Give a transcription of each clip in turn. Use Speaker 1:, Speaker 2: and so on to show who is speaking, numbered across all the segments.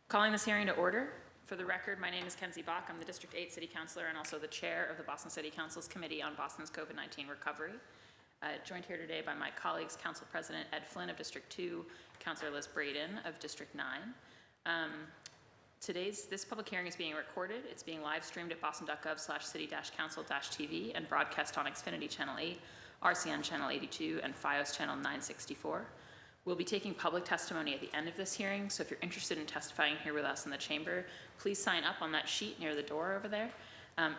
Speaker 1: Calling this hearing to order. For the record, my name is Kenzie Bach. I'm the District 8 City Councilor and also the Chair of the Boston City Council's Committee on Boston's COVID-19 Recovery. Joined here today by my colleagues, Council President Ed Flynn of District 2, Councilor Liz Braden of District 9. This public hearing is being recorded. It's being live streamed at boston.gov/city-council-tv and broadcast on Xfinity Channel 8, RCN Channel 82, and FiOS Channel 964. We'll be taking public testimony at the end of this hearing, so if you're interested in testifying here with us in the chamber, please sign up on that sheet near the door over there.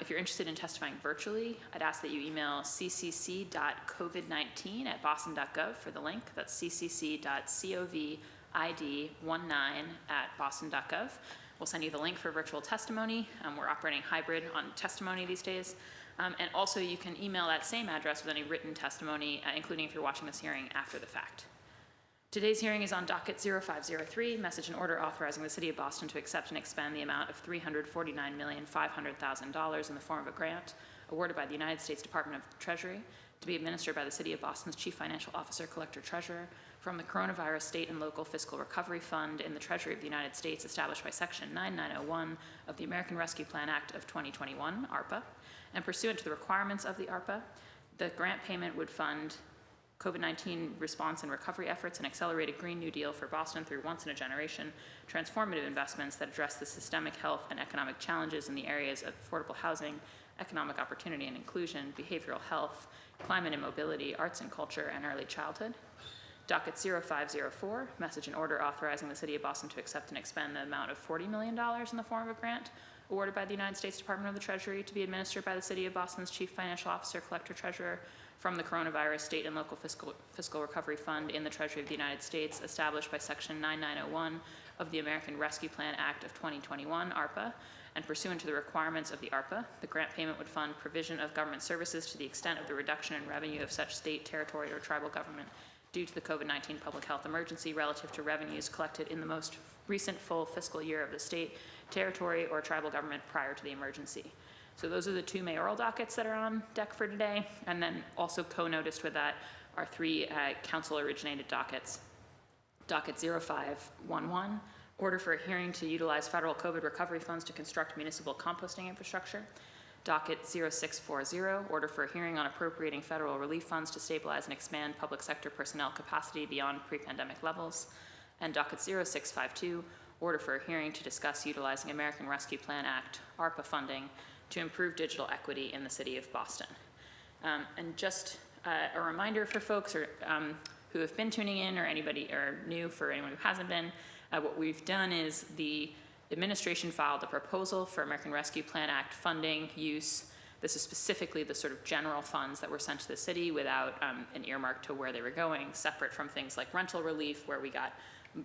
Speaker 1: If you're interested in testifying virtually, I'd ask that you email ccc.covid19@boston.gov for the link. That's ccc.covid19@boston.gov. We'll send you the link for virtual testimony. We're operating hybrid on testimony these days. And also you can email that same address with any written testimony, including if you're watching this hearing after the fact. Today's hearing is on Docket 0503, message and order authorizing the City of Boston to accept and expend the amount of $349,500,000 in the form of a grant awarded by the United States Department of Treasury to be administered by the City of Boston's Chief Financial Officer, Collector Treasurer, from the Coronavirus State and Local Fiscal Recovery Fund in the Treasury of the United States established by Section 9901 of the American Rescue Plan Act of 2021, ARPA, and pursuant to the requirements of the ARPA, the grant payment would fund COVID-19 response and recovery efforts and accelerate a Green New Deal for Boston through once-in-a-generation transformative investments that address the systemic health and economic challenges in the areas of affordable housing, economic opportunity and inclusion, behavioral health, climate and mobility, arts and culture, and early childhood. Docket 0504, message and order authorizing the City of Boston to accept and expend the amount of $40 million in the form of a grant awarded by the United States Department of the Treasury to be administered by the City of Boston's Chief Financial Officer, Collector Treasurer, from the Coronavirus State and Local Fiscal Recovery Fund in the Treasury of the United States, established by Section 9901 of the American Rescue Plan Act of 2021, ARPA, and pursuant to the requirements of the ARPA, the grant payment would fund provision of government services to the extent of the reduction in revenue of such state, territory, or tribal government due to the COVID-19 public health emergency relative to revenues collected in the most recent full fiscal year of the state, territory, or tribal government prior to the emergency. So those are the two mayoral dockets that are on deck for today, and then also co-noticed with that are three council-originated dockets. Docket 0511, order for a hearing to utilize federal COVID recovery funds to construct municipal composting infrastructure. Docket 0640, order for a hearing on appropriating federal relief funds to stabilize and expand public sector personnel capacity beyond pre-pandemic levels. And docket 0652, order for a hearing to discuss utilizing American Rescue Plan Act, ARPA funding, to improve digital equity in the City of Boston. And just a reminder for folks who have been tuning in, or new for anyone who hasn't been, what we've done is the administration filed a proposal for American Rescue Plan Act funding use. This is specifically the sort of general funds that were sent to the city without an earmark to where they were going, separate from things like rental relief, where we got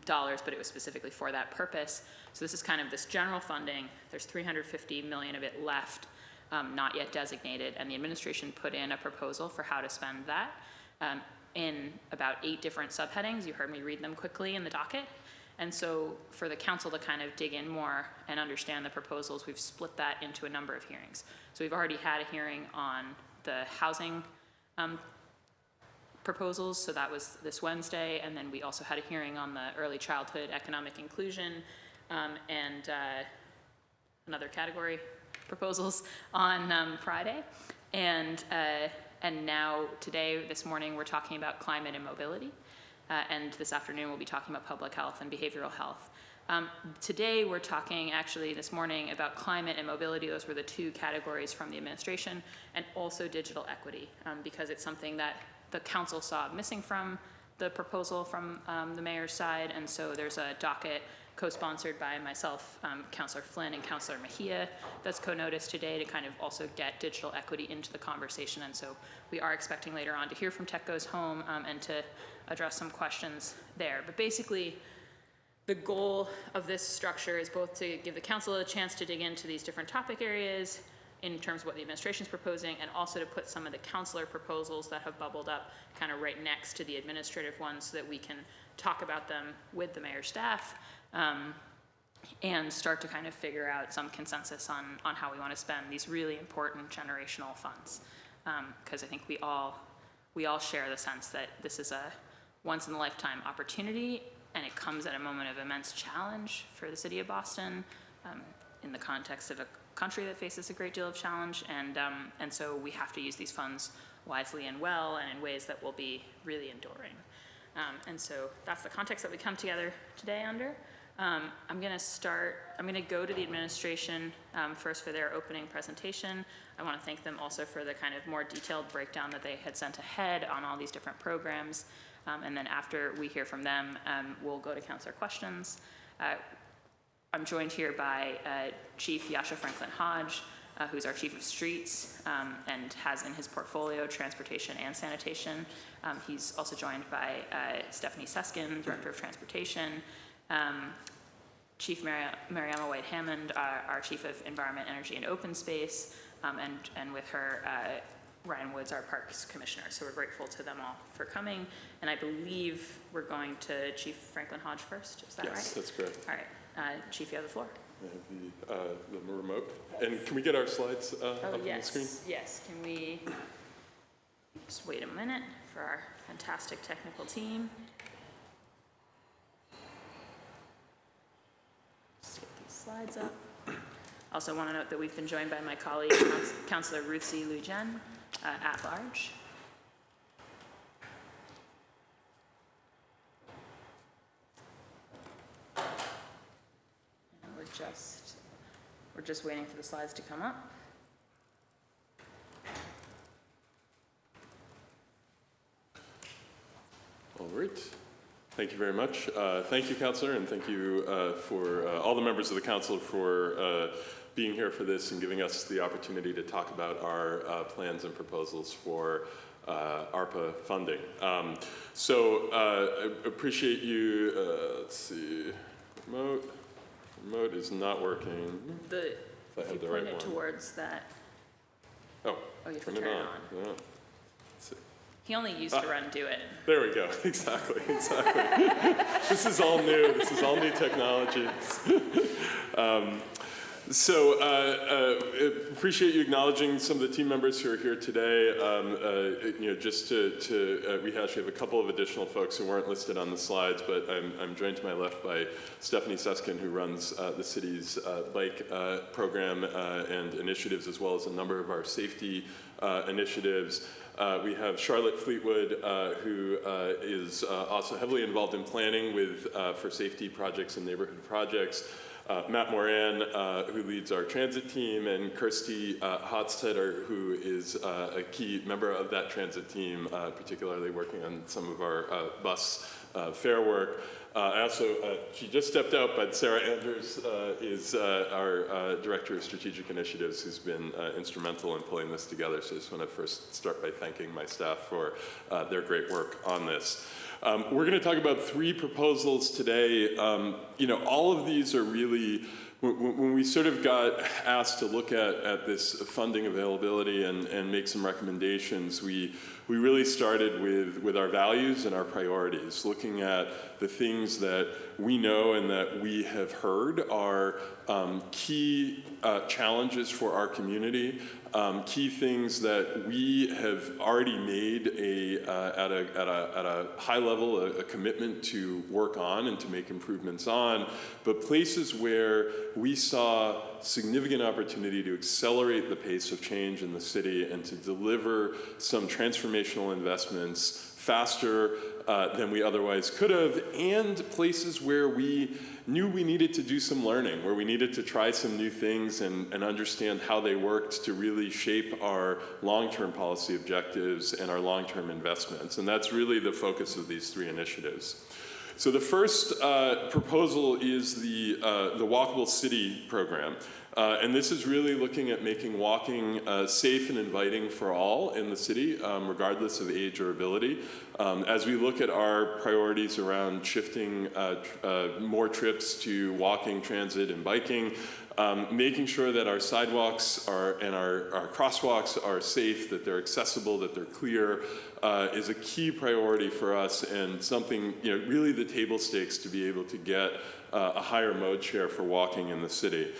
Speaker 1: dollars, but it was specifically for that purpose. So this is kind of this general funding. There's $350 million of it left, not yet designated, and the administration put in a proposal for how to spend that in about 8 different subheadings. You heard me read them quickly in the docket. And so for the council to kind of dig in more and understand the proposals, we've split that into a number of hearings. So we've already had a hearing on the housing proposals, so that was this Wednesday, and then we also had a hearing on the early childhood economic inclusion and another category proposals on Friday. And now today, this morning, we're talking about climate and mobility. And this afternoon, we'll be talking about public health and behavioral health. Today, we're talking actually this morning about climate and mobility. Those were the 2 categories from the administration, and also digital equity, because it's something that the council saw missing from the proposal from the mayor's side. And so there's a docket co-sponsored by myself, Councilor Flynn, and Councilor Mejia that's co-noticed today to kind of also get digital equity into the conversation. And so we are expecting later on to hear from Tech Goes Home and to address some questions there. But basically, the goal of this structure is both to give the council a chance to dig into these different topic areas in terms of what the administration is proposing, and also to put some of the councilor proposals that have bubbled up kind of right next to the administrative ones so that we can talk about them with the mayor's staff and start to kind of figure out some consensus on how we want to spend these really important generational funds. Because I think we all share the sense that this is a once-in-a-lifetime opportunity and it comes at a moment of immense challenge for the city of Boston in the context of a country that faces a great deal of challenge, and so we have to use these funds wisely and well and in ways that will be really enduring. And so that's the context that we come together today under. I'm going to go to the administration first for their opening presentation. I want to thank them also for the kind of more detailed breakdown that they had sent ahead on all these different programs. And then after we hear from them, we'll go to councilor questions. I'm joined here by Chief Yasha Franklin Hodge, who's our Chief of Streets and has in his portfolio transportation and sanitation. He's also joined by Stephanie Suskin, Director of Transportation, Chief Mariama White-Hammond, our Chief of Environment, Energy, and Open Space, and with her, Ryan Woods, our Parks Commissioner. So we're grateful to them all for coming. And I believe we're going to Chief Franklin Hodge first, is that right?
Speaker 2: Yes, that's correct.
Speaker 1: All right, Chief, you have the floor.
Speaker 2: I have the remote. And can we get our slides up on the screen?
Speaker 1: Yes, can we just wait a minute for our fantastic technical team. Just get these slides up. Also want to note that we've been joined by my colleague, Councilor Ruth C. Lujan, at large. And we're just waiting for the slides to come up.
Speaker 2: All right. Thank you very much. Thank you, Councilor, and thank you for all the members of the Council for being here for this and giving us the opportunity to talk about our plans and proposals for ARPA funding. I appreciate you, let's see, remote is not working.
Speaker 1: If you point it towards that.
Speaker 2: Oh,
Speaker 1: you have to turn it on.
Speaker 2: Yeah. Let's see.
Speaker 1: He only used to run Do It.
Speaker 2: There we go, exactly. This is all new, this is all new technology. Appreciate you acknowledging some of the team members who are here today. Just to rehash, we have a couple of additional folks who weren't listed on the slides, but I'm joined to my left by Stephanie Suskin, who runs the city's bike program and initiatives, as well as a number of our safety initiatives. We have Charlotte Fleetwood, who is also heavily involved in planning for safety projects and neighborhood projects. Matt Moran, who leads our transit team, and Kirsty Hotstetter, who is a key member of that transit team, particularly working on some of our bus fare work. She just stepped out, but Sarah Andrews is our Director of Strategic Initiatives, who's been instrumental in pulling this together. So I just want to first start by thanking my staff for their great work on this. We're going to talk about 3 proposals today. All of these are really, when we sort of got asked to look at this funding availability and make some recommendations, we really started with our values and our priorities, looking at the things that we know and that we have heard are key challenges for our community, key things that we have already made at a high level a commitment to work on and to make improvements on, but places where we saw significant opportunity to accelerate the pace of change in the city and to deliver some transformational investments faster than we otherwise could have, and places where we knew we needed to do some learning, where we needed to try some new things and understand how they worked to really shape our long-term policy objectives and our long-term investments. And that's really the focus of these 3 initiatives. So the first proposal is the Walkable City program. And this is really looking at making walking safe and inviting for all in the city, regardless of age or ability. As we look at our priorities around shifting more trips to walking, transit, and biking, making sure that our sidewalks and our crosswalks are safe, that they're accessible, that they're clear, is a key priority for us, and something, really the table stakes to be able to get a higher mode share for walking in the city.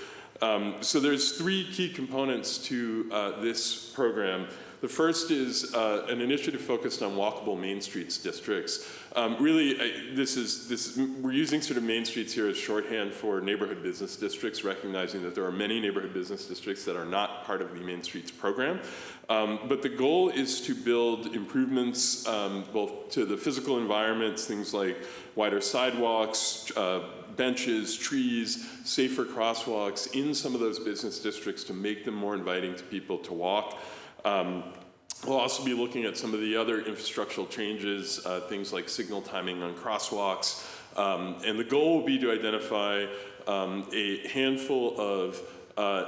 Speaker 2: So there's 3 key components to this program. The first is an initiative focused on walkable main streets districts. We're using sort of main streets here as shorthand for neighborhood business districts, recognizing that there are many neighborhood business districts that are not part of the Main Streets program. But the goal is to build improvements both to the physical environments, things like wider sidewalks, benches, trees, safer crosswalks in some of those business districts to make them more inviting to people to walk. We'll also be looking at some of the other infrastructural changes, things like signal timing on crosswalks. And the goal will be to identify a handful of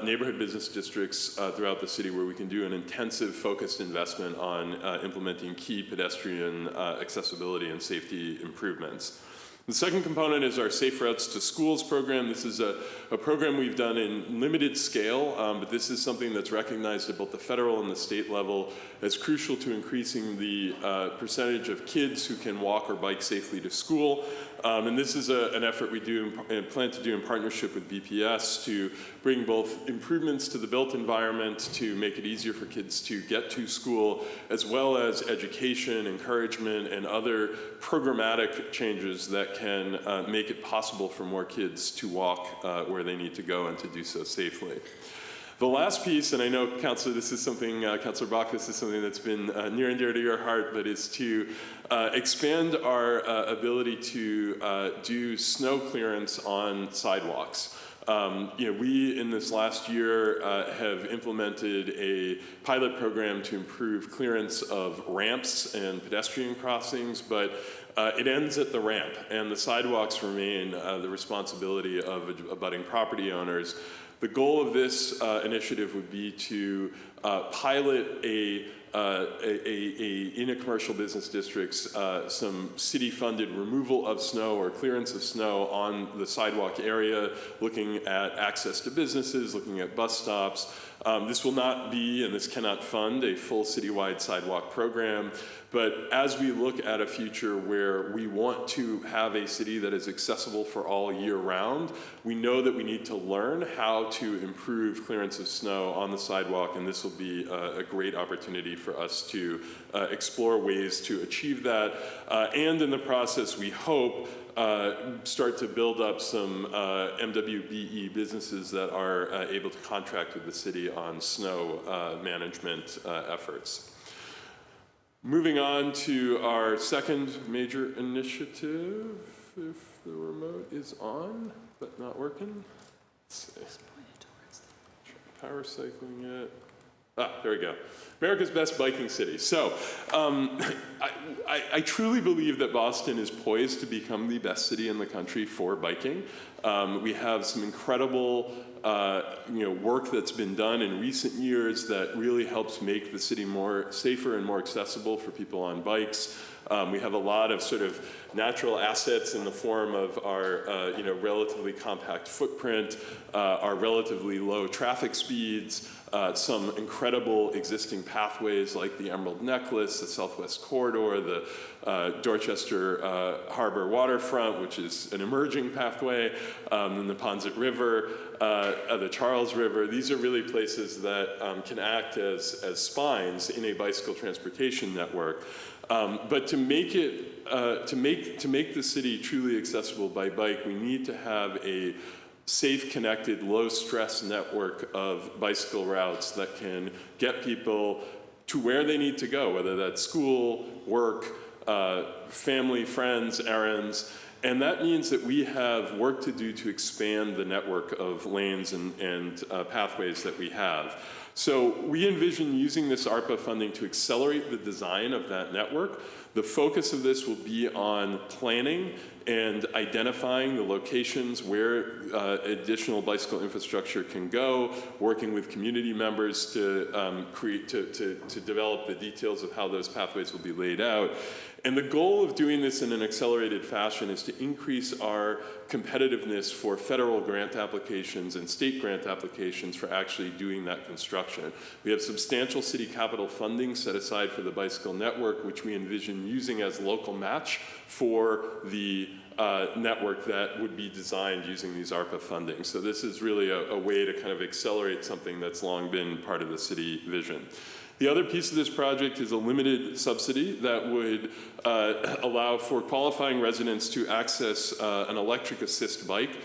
Speaker 2: neighborhood business districts throughout the city where we can do an intensive focused investment on implementing key pedestrian accessibility and safety improvements. The second component is our Safe Routes to Schools program. This is a program we've done in limited scale, but this is something that's recognized at both the federal and the state level as crucial to increasing the percentage of kids who can walk or bike safely to school. And this is an effort we do and plan to do in partnership with BPS to bring both improvements to the built environment to make it easier for kids to get to school, as well as education, encouragement, and other programmatic changes that can make it possible for more kids to walk where they need to go and to do so safely. The last piece, and I know, Councilor, this is something, Councilor Bach, this is something that's been near and dear to your heart, but is to expand our ability to do snow clearance on sidewalks. We, in this last year, have implemented a pilot program to improve clearance of ramps and pedestrian crossings, but it ends at the ramp, and the sidewalks remain the responsibility of abutting property owners. The goal of this initiative would be to pilot in a commercial business districts, some city-funded removal of snow or clearance of snow on the sidewalk area, looking at access to businesses, looking at bus stops. This will not be, and this cannot fund, a full citywide sidewalk program, but as we look at a future where we want to have a city that is accessible for all year round, we know that we need to learn how to improve clearance of snow on the sidewalk, and this will be a great opportunity for us to explore ways to achieve that. And in the process, we hope, start to build up some MWBE businesses that are able to contract with the city on snow management efforts. Moving on to our second major initiative, if the remote is on, but not working. Let's see. Power cycling it. There we go. America's best biking city. So I truly believe that Boston is poised to become the best city in the country for biking. We have some incredible work that's been done in recent years that really helps make the city more safer and more accessible for people on bikes. We have a lot of sort of natural assets in the form of our relatively compact footprint, our relatively low traffic speeds, some incredible existing pathways like the Emerald Necklace, the Southwest Corridor, the Dorchester Harbor Waterfront, which is an emerging pathway, and the Ponset River, the Charles River. These are really places that can act as spines in a bicycle transportation network. But to make it, to make the city truly accessible by bike, we need to have a safe, connected, low-stress network of bicycle routes that can get people to where they need to go, whether that's school, work, family, friends, errands. And that means that we have work to do to expand the network of lanes and pathways that we have. So we envision using this ARPA funding to accelerate the design of that network. The focus of this will be on planning and identifying the locations where additional bicycle infrastructure can go, working with community members to develop the details of how those pathways will be laid out. And the goal of doing this in an accelerated fashion is to increase our competitiveness for federal grant applications and state grant applications for actually doing that construction. We have substantial city capital funding set aside for the bicycle network, which we envision using as local match for the network that would be designed using these ARPA funding. So this is really a way to kind of accelerate something that's long been part of the city vision. The other piece of this project is a limited subsidy that would allow for qualifying residents to access an electric assist bike.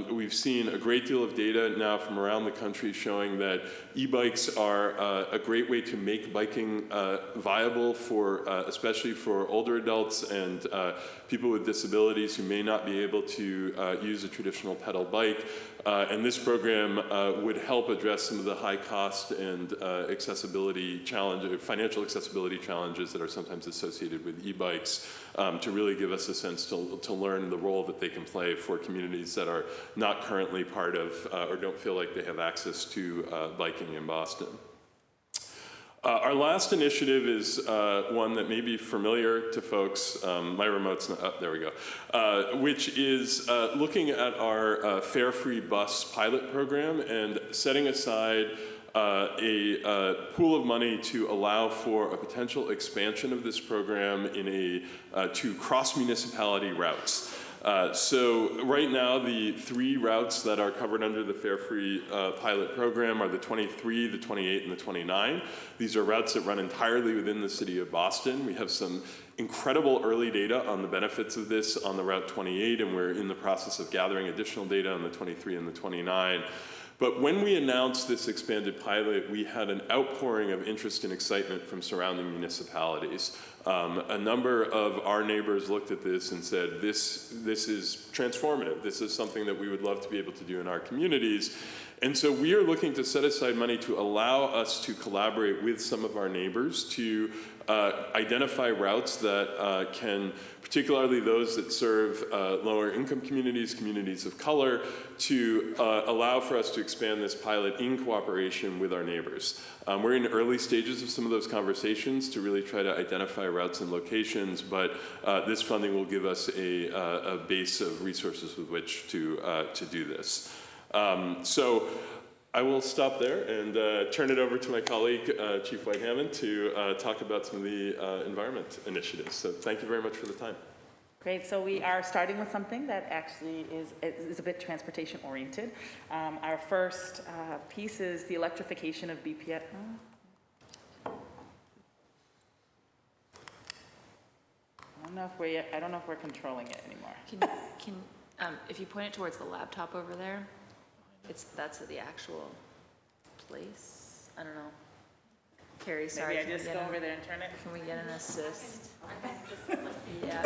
Speaker 2: We've seen a great deal of data now from around the country showing that e-bikes are a great way to make biking viable for, especially for older adults and people with disabilities who may not be able to use a traditional pedal bike. And this program would help address some of the high cost and financial accessibility challenges that are sometimes associated with e-bikes, to really give us a sense to learn the role that they can play for communities that are not currently part of or don't feel like they have access to biking in Boston. Our last initiative is one that may be familiar to folks. My remote's not up, there we go. Which is looking at our fare-free bus pilot program and setting aside a pool of money to allow for a potential expansion of this program to cross-municipality routes. So right now, the 3 routes that are covered under the Fare-Free pilot program are the 23, the 28, and the 29. These are routes that run entirely within the city of Boston. We have some incredible early data on the benefits of this on the Route 28, and we're in the process of gathering additional data on the 23 and the 29. But when we announced this expanded pilot, we had an outpouring of interest and excitement from surrounding municipalities. A number of our neighbors looked at this and said, this is transformative. This is something that we would love to be able to do in our communities. And so we are looking to set aside money to allow us to collaborate with some of our neighbors to identify routes that can, particularly those that serve lower income communities, communities of color, to allow for us to expand this pilot in cooperation with our neighbors. We're in early stages of some of those conversations to really try to identify routes and locations, but this funding will give us a base of resources with which to do this. So I will stop there and turn it over to my colleague, Chief White-Hammond, to talk about some of the environment initiatives. So thank you very much for the time.
Speaker 3: Great, so we are starting with something that actually is a bit transportation oriented. Our first piece is the electrification of BPS. I don't know if we're controlling it anymore.
Speaker 1: If you point it towards the laptop over there, that's the actual place. I don't know. Carrie, sorry.
Speaker 3: Maybe I just go over there and turn it.
Speaker 1: Can we get an assist? Yeah.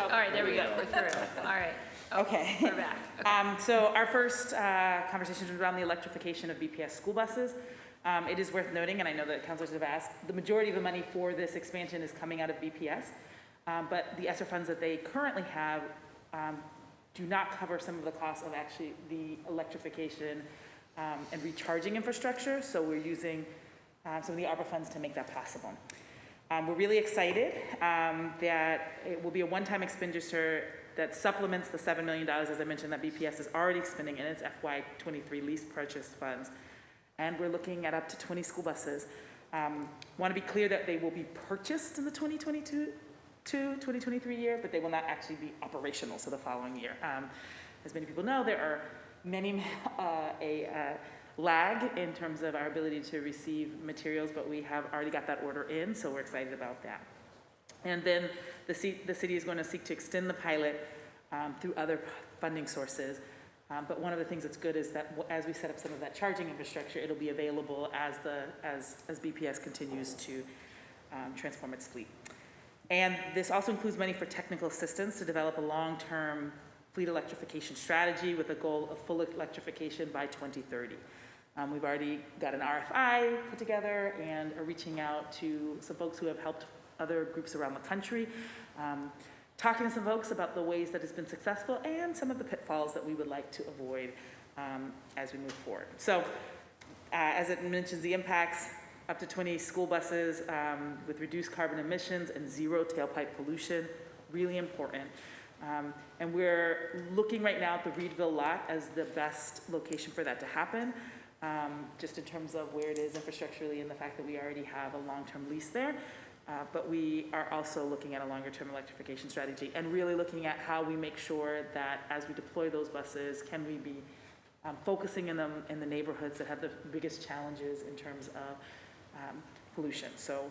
Speaker 1: All right, there we go. We're through. All right.
Speaker 3: Okay.
Speaker 1: We're back. Okay.
Speaker 3: So our first conversation is around the electrification of BPS school buses. It is worth noting, and I know that councilors have asked, the majority of the money for this expansion is coming out of BPS, but the ESSER funds that they currently have do not cover some of the costs of actually the electrification and recharging infrastructure. So we're using some of the ARPA funds to make that possible. We're really excited that it will be a one-time expenditure that supplements the $7 million, as I mentioned, that BPS is already spending in its FY23 lease purchase funds. And we're looking at up to 20 school buses. Want to be clear that they will be purchased in the 2022-2023 year, but they will not actually be operational, so the following year. As many people know, there are a lag in terms of our ability to receive materials, but we have already got that order in, so we're excited about that. And then the city is going to seek to extend the pilot through other funding sources. But one of the things that's good is that as we set up some of that charging infrastructure, it'll be available as BPS continues to transform its fleet. And this also includes money for technical assistance to develop a long-term fleet electrification strategy with a goal of full electrification by 2030. We've already got an RFI put together and are reaching out to some folks who have helped other groups around the country, talking to some folks about the ways that it's been successful and some of the pitfalls that we would like to avoid as we move forward. So as it mentions the impacts, up to 20 school buses with reduced carbon emissions and zero tailpipe pollution, really important. And we're looking right now at the Reedville lot as the best location for that to happen, just in terms of where it is infrastructurally and the fact that we already have a long-term lease there. But we are also looking at a longer-term electrification strategy and really looking at how we make sure that as we deploy those buses, can we be focusing in them in the neighborhoods that have the biggest challenges in terms of pollution. So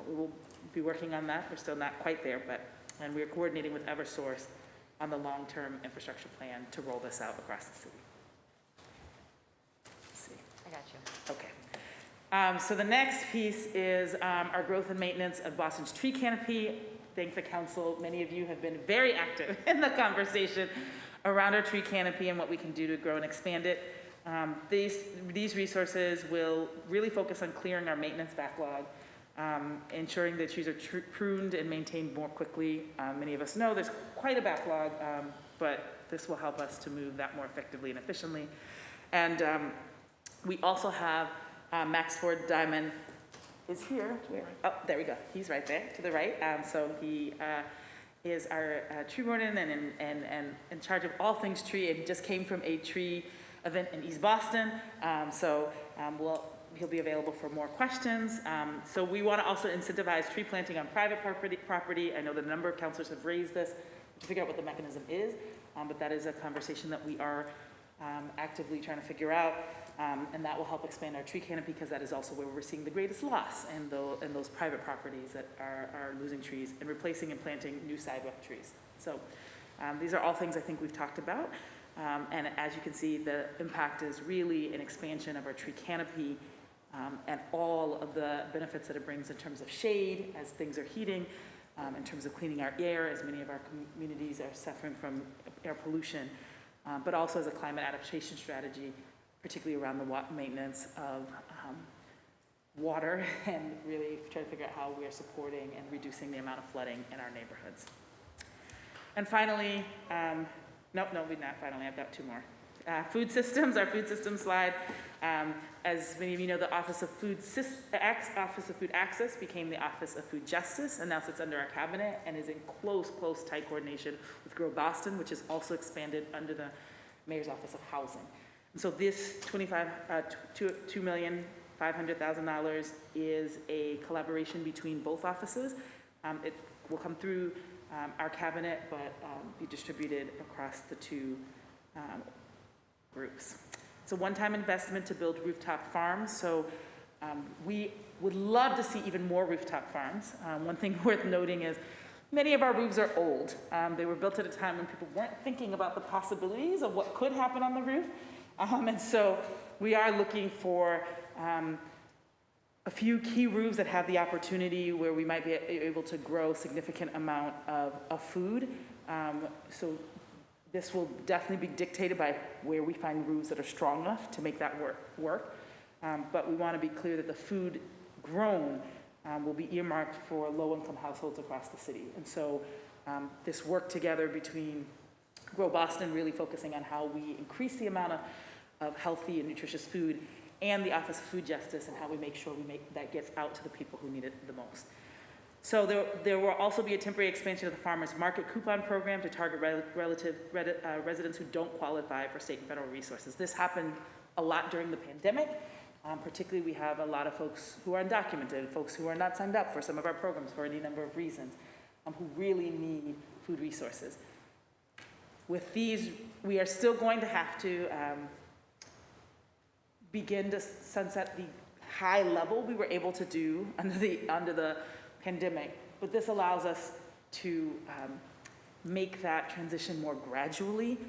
Speaker 3: we will be working on that. We're still not quite there, and we're coordinating with Eversource on the long-term infrastructure plan to roll this out across the city. Let's see.
Speaker 4: I got you.
Speaker 3: Okay. So the next piece is our growth and maintenance of Boston's tree canopy. Thank the council. Many of you have been very active in the conversation around our tree canopy and what we can do to grow and expand it. These resources will really focus on clearing our maintenance backlog, ensuring that trees are pruned and maintained more quickly. Many of us know there's quite a backlog, but this will help us to move that more effectively and efficiently. And we also have Max Ford Diamond is here. Oh, there we go. He's right there to the right. So he is our tree warden and in charge of all things tree. And he just came from a tree event in East Boston. He'll be available for more questions. So we want to also incentivize tree planting on private property. I know that a number of councilors have raised this to figure out what the mechanism is, but that is a conversation that we are actively trying to figure out, and that will help expand our tree canopy because that is also where we're seeing the greatest loss in those private properties that are losing trees and replacing and planting new sidewalk trees. So these are all things I think we've talked about, and as you can see, the impact is really an expansion of our tree canopy and all of the benefits that it brings in terms of shade as things are heating, in terms of cleaning our air as many of our communities are suffering from air pollution, but also as a climate adaptation strategy, particularly around the maintenance of water and really try to figure out how we are supporting and reducing the amount of flooding in our neighborhoods. And finally, nope, we're not finally, I've got two more. Food systems, our food system slide. As many of you know, the Office of Food Access became the Office of Food Justice and now sits under our cabinet and is in close, tight coordination with Grow Boston, which is also expanded under the Mayor's Office of Housing. And so this $2,500,000 is a collaboration between both offices. It will come through our cabinet, but be distributed across the two groups. It's a one-time investment to build rooftop farms, so we would love to see even more rooftop farms. One thing worth noting is many of our roofs are old. They were built at a time when people weren't thinking about the possibilities of what could happen on the roof, and so we are looking for a few key roofs that have the opportunity where we might be able to grow a significant amount of food. So this will definitely be dictated by where we find roofs that are strong enough to make that work. But we want to be clear that the food grown will be earmarked for low-income households across the city. And so this work together between Grow Boston, really focusing on how we increase the amount of healthy and nutritious food, and the Office of Food Justice, and how we make sure that gets out to the people who need it the most. So there will also be a temporary expansion of the Farmers Market Coupon Program to target residents who don't qualify for state and federal resources. This happened a lot during the pandemic. Particularly, we have a lot of folks who are undocumented, folks who are not signed up for some of our programs for any number of reasons, who really need food resources. With these, we are still going to have to begin to sunset the high level we were able to do under the pandemic, but this allows us to make that transition more gradually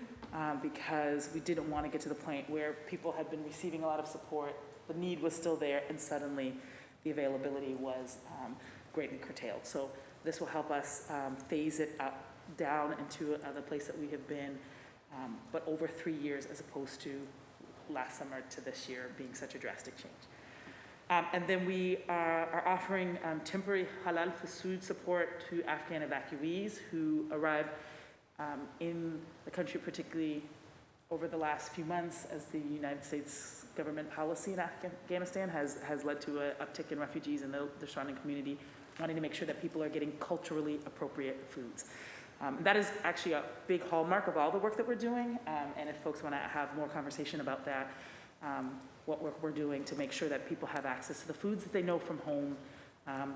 Speaker 3: because we didn't want to get to the point where people had been receiving a lot of support, the need was still there, and suddenly the availability was greatly curtailed. So this will help us phase it down into the place that we have been, but over 3 years as opposed to last summer to this year being such a drastic change. And then we are offering temporary halal food support to Afghan evacuees who arrived in the country, particularly over the last few months, as the United States government policy in Afghanistan has led to an uptick in refugees in the surrounding community, wanting to make sure that people are getting culturally appropriate foods. That is actually a big hallmark of all the work that we're doing, and if folks want to have more conversation about that, what work we're doing to make sure that people have access to the foods that they know from home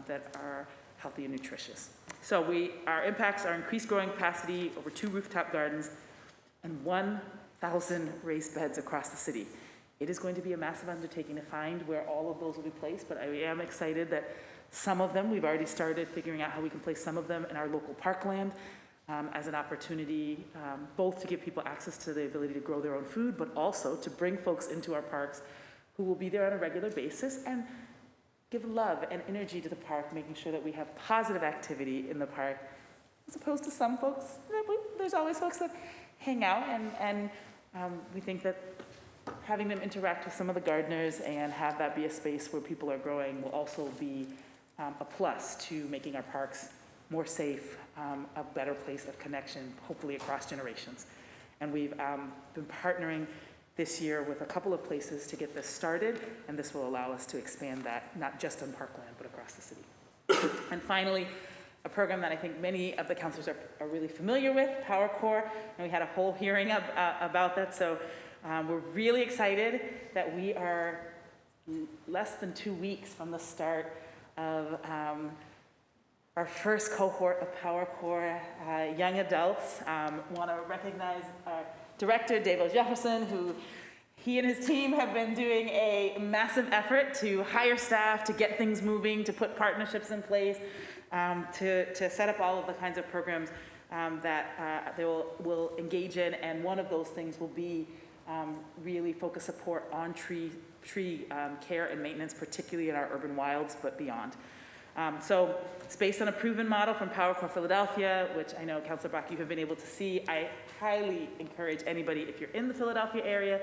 Speaker 3: that are healthy and nutritious. So our impacts are increased growing capacity, over 2 rooftop gardens, and 1,000 raised beds across the city. It is going to be a massive undertaking to find where all of those will be placed, but I am excited that some of them, we've already started figuring out how we can place some of them in our local parkland as an opportunity, both to give people access to the ability to grow their own food, but also to bring folks into our parks who will be there on a regular basis and give love and energy to the park, making sure that we have positive activity in the park, as opposed to some folks, there's always folks that hang out, and we think that having them interact with some of the gardeners and have that be a space where people are growing will also be a plus to making our parks more safe, a better place of connection, hopefully across generations. And we've been partnering this year with a couple of places to get this started, and this will allow us to expand that, not just on parkland, but across the city. And finally, a program that I think many of the councilors are really familiar with, PowerCore, and we had a whole hearing about that, so we're really excited that we are less than 2 weeks from the start of our first cohort of PowerCore young adults. Want to recognize our director, Dave Jefferson, who he and his team have been doing a massive effort to hire staff, to get things moving, to put partnerships in place, to set up all of the kinds of programs that they will engage in. And one of those things will be really focus support on tree care and maintenance, particularly in our urban wilds, but beyond. So it's based on a proven model from PowerCore Philadelphia, which I know, Councilor Brock, you have been able to see. I highly encourage anybody, if you're in the Philadelphia area,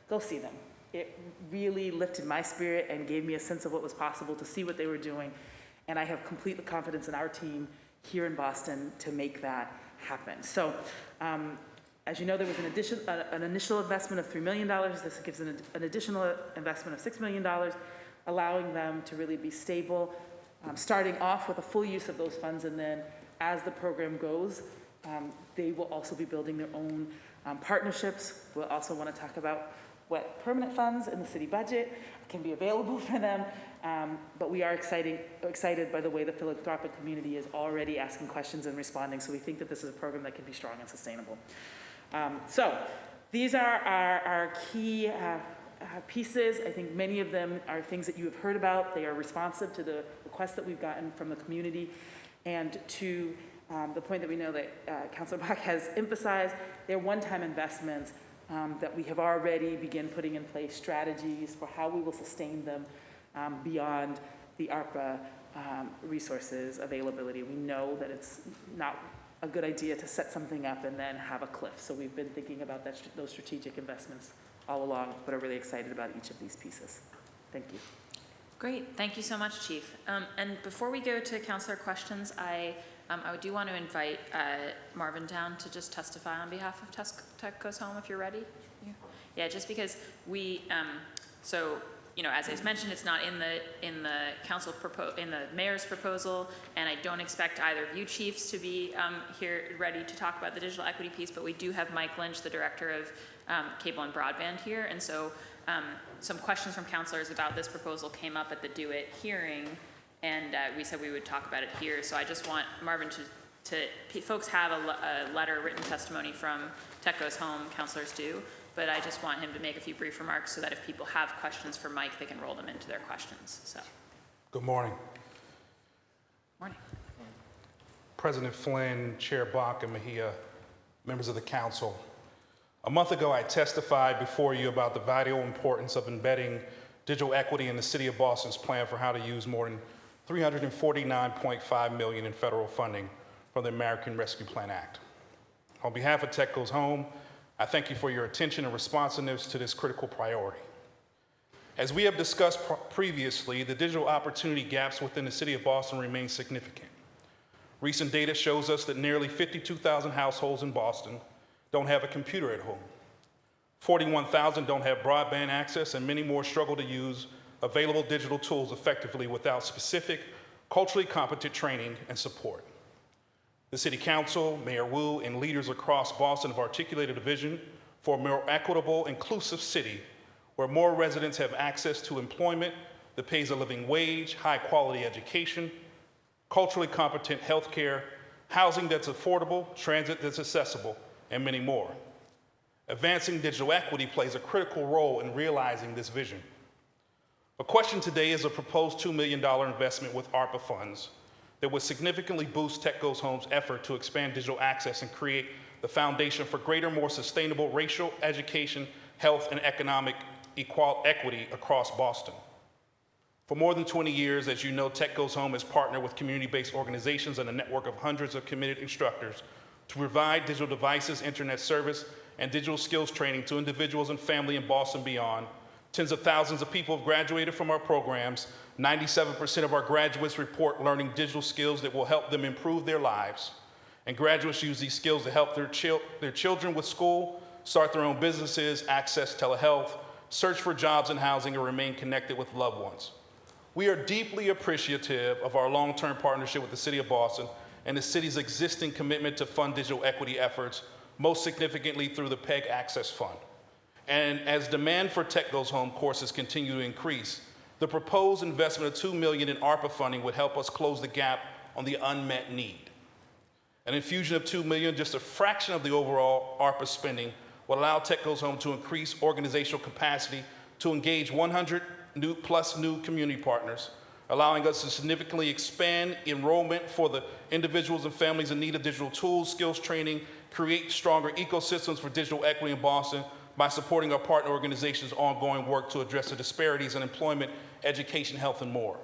Speaker 3: go see them. It really lifted my spirit and gave me a sense of what was possible to see what they were doing. And I have complete confidence in our team here in Boston to make that happen. So as you know, there was an initial investment of $3 million. This gives an additional investment of $6 million, allowing them to really be stable, starting off with a full use of those funds, and then as the program goes, they will also be building their own partnerships. We'll also want to talk about what permanent funds in the city budget can be available for them, but we are excited by the way the philanthropic community is already asking questions and responding, so we think that this is a program that can be strong and sustainable. So these are our key pieces. I think many of them are things that you have heard about. They are responsive to the requests that we've gotten from the community, and to the point that we know that Councilor Bach has emphasized, they're one-time investments that we have already begun putting in place strategies for how we will sustain them beyond the ARPA resources availability. We know that it's not a good idea to set something up and then have a cliff. So we've been thinking about those strategic investments all along, but are really excited about each of these pieces. Thank you.
Speaker 1: Great, thank you so much, Chief. And before we go to councilor questions, I do want to invite Marvin down to just testify on behalf of Tech Goes Home, if you're ready. Yeah, just because we, so, you know, as I mentioned, it's not in the mayor's proposal, and I don't expect either of you chiefs to be here ready to talk about the digital equity piece, but we do have Mike Lynch, the director of cable and broadband here, and so some questions from councilors about this proposal came up at the Do It hearing, and we said we would talk about it here. So I just want Marvin folks have a letter, written testimony from Tech Goes Home, councilors do, but I just want him to make a few brief remarks so that if people have questions for Mike, they can roll them into their questions. So.
Speaker 4: Good morning.
Speaker 1: Morning.
Speaker 4: President Flynn, Chair Bach and Mejia, members of the council. A month ago, I testified before you about the vital importance of embedding digital equity in the City of Boston's plan for how to use more than $349.5 million in federal funding from the American Rescue Plan Act. On behalf of Tech Goes Home, I thank you for your attention and responsiveness to this critical priority. As we have discussed previously, the digital opportunity gaps within the City of Boston remain significant. Recent data shows us that nearly 52,000 households in Boston don't have a computer at home. 41,000 don't have broadband access, and many more struggle to use available digital tools effectively without specific, culturally competent training and support. The City Council, Mayor Wu, and leaders across Boston have articulated a vision for a more equitable, inclusive city where more residents have access to employment that pays a living wage, high-quality education, culturally competent healthcare, housing that's affordable, transit that's accessible, and many more. Advancing digital equity plays a critical role in realizing this vision. A question today is a proposed $2 million investment with ARPA funds that would significantly boost Tech Goes Home's effort to expand digital access and create the foundation for greater, more sustainable racial, education, health, and economic equity across Boston. For more than 20 years, as you know, Tech Goes Home has partnered with community-based organizations and a network of hundreds of committed instructors to provide digital devices, internet service, and digital skills training to individuals and family in Boston and beyond. Tens of thousands of people have graduated from our programs. 97% of our graduates report learning digital skills that will help them improve their lives. And graduates use these skills to help their children with school, start their own businesses, access telehealth, search for jobs and housing, or remain connected with loved ones. We are deeply appreciative of our long-term partnership with the City of Boston and the city's existing commitment to fund digital equity efforts, most significantly through the PEG Access Fund. And as demand for Tech Goes Home courses continue to increase, the proposed investment of $2 million in ARPA funding would help us close the gap on the unmet need. An infusion of $2 million, just a fraction of the overall ARPA spending, will allow Tech Goes Home to increase organizational capacity to engage 100 new community partners, allowing us to significantly expand enrollment for the individuals and families in need of digital tools, skills training, create stronger ecosystems for digital equity in Boston by supporting our partner organizations' ongoing work to address the disparities in employment, education, health, and more.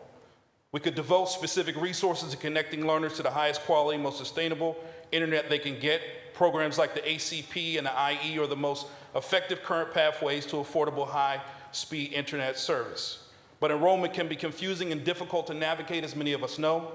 Speaker 4: We could devote specific resources to connecting learners to the highest quality, most sustainable internet they can get. Programs like the ACP and the IE are the most effective current pathways to affordable high-speed internet service. But enrollment can be confusing and difficult to navigate, as many of us know.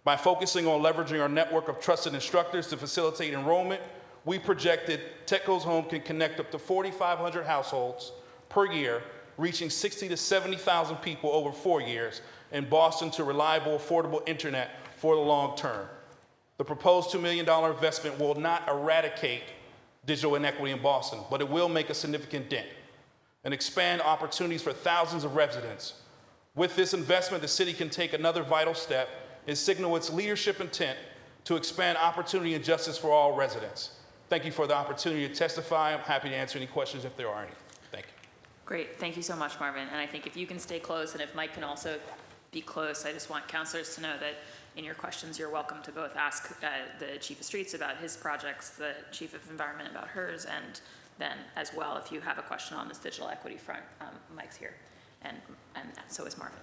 Speaker 4: By focusing on leveraging our network of trusted instructors to facilitate enrollment, we projected Tech Goes Home can connect up to 4,500 households per year, reaching 60,000 to 70,000 people over 4 years in Boston to reliable, affordable internet for the long term. The proposed $2 million investment will not eradicate digital inequity in Boston, but it will make a significant dent and expand opportunities for thousands of residents. With this investment, the city can take another vital step and signal its leadership intent to expand opportunity and justice for all residents. Thank you for the opportunity to testify. I'm happy to answer any questions if there are any. Thank you.
Speaker 1: Great, thank you so much, Marvin. And I think if you can stay close, and if Mike can also be close, I just want councilors to know that in your questions, you're welcome to both ask the Chief of Streets about his projects, the Chief of Environment about hers, and then as well, if you have a question on this digital equity front, Mike's here, and so is Marvin.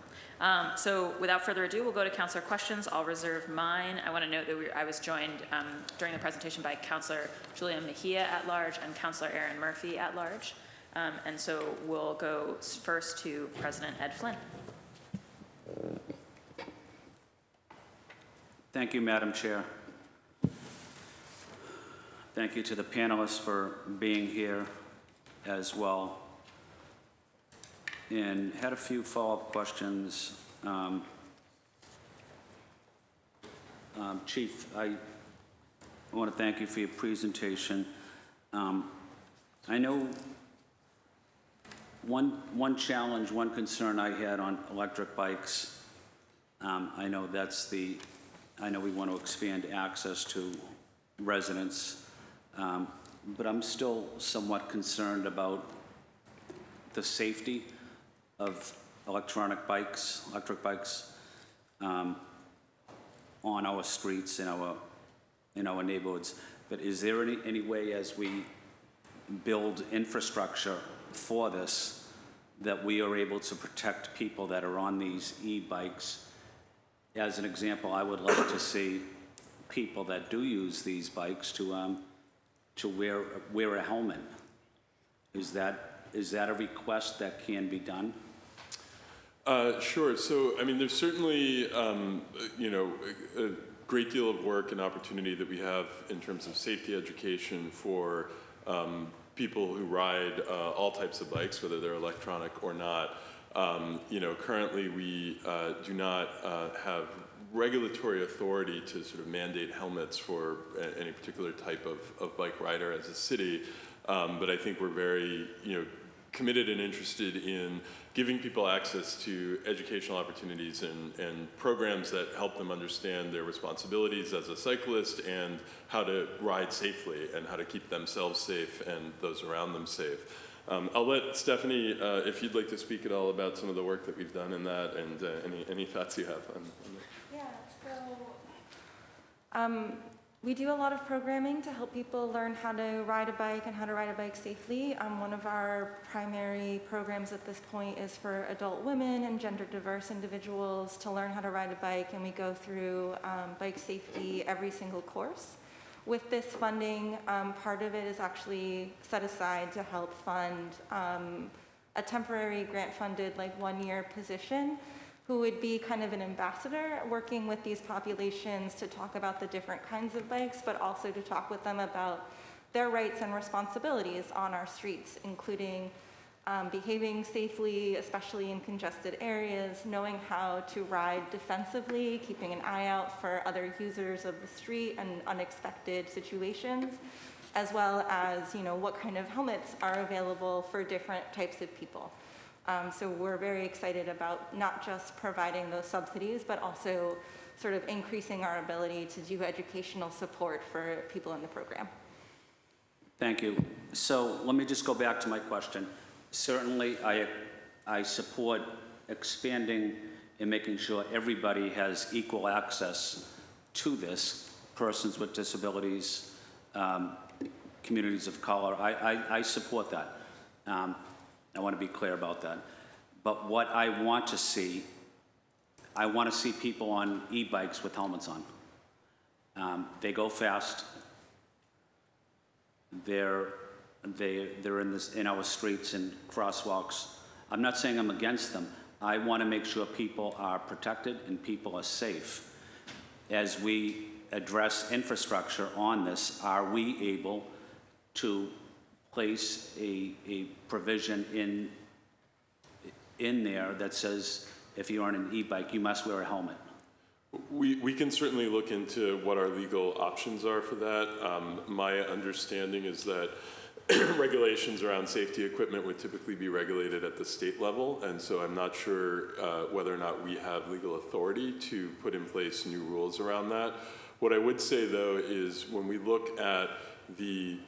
Speaker 1: So without further ado, we'll go to councilor questions. I'll reserve mine. I want to note that I was joined during the presentation by Councilor Julia Mejia at large and Councilor Aaron Murphy at large. And so we'll go first to President Ed Flynn.
Speaker 5: Thank you, Madam Chair. Thank you to the panelists for being here as well. And had a few follow-up questions. Chief, I want to thank you for your presentation. I know one challenge, one concern I had on electric bikes, I know we want to expand access to residents, but I'm still somewhat concerned about the safety of electric bikes on our streets, in our neighborhoods. But is there any way, as we build infrastructure for this, that we are able to protect people that are on these e-bikes? As an example, I would like to see people that do use these bikes to wear a helmet. Is that a request that can be done?
Speaker 2: Sure. So, I mean, there's certainly, a great deal of work and opportunity that we have in terms of safety education for people who ride all types of bikes, whether they're electronic or not. Currently we do not have regulatory authority to sort of mandate helmets for any particular type of bike rider as a city, but I think we're very, committed and interested in giving people access to educational opportunities and programs that help them understand their responsibilities as a cyclist and how to ride safely and how to keep themselves safe and those around them safe. I'll let Stephanie, if you'd like to speak at all about some of the work that we've done in that and any thoughts you have on that.
Speaker 6: Yeah, so we do a lot of programming to help people learn how to ride a bike and how to ride a bike safely. One of our primary programs at this point is for adult women and gender diverse individuals to learn how to ride a bike, and we go through bike safety every single course. With this funding, part of it is actually set aside to help fund a temporary grant-funded, like, one-year position who would be kind of an ambassador working with these populations to talk about the different kinds of bikes, but also to talk with them about their rights and responsibilities on our streets, including behaving safely, especially in congested areas, knowing how to ride defensively, keeping an eye out for other users of the street and unexpected situations, as well as, you know, what kind of helmets are available for different types of people. So we're very excited about not just providing those subsidies, but also sort of increasing our ability to do educational support for people in the program.
Speaker 5: Thank you. So let me just go back to my question. Certainly, I support expanding and making sure everybody has equal access to this, persons with disabilities, communities of color. I support that. I want to be clear about that. But what I want to see people on e-bikes with helmets on. They go fast. They're in our streets and crosswalks. I'm not saying I'm against them. I want to make sure people are protected and people are safe. As we address infrastructure on this, are we able to place a provision in there that says if you're on an e-bike, you must wear a helmet?
Speaker 2: We can certainly look into what our legal options are for that. My understanding is that regulations around safety equipment would typically be regulated at the state level, and so I'm not sure whether or not we have legal authority to put in place new rules around that. What I would say, though, is when we look at the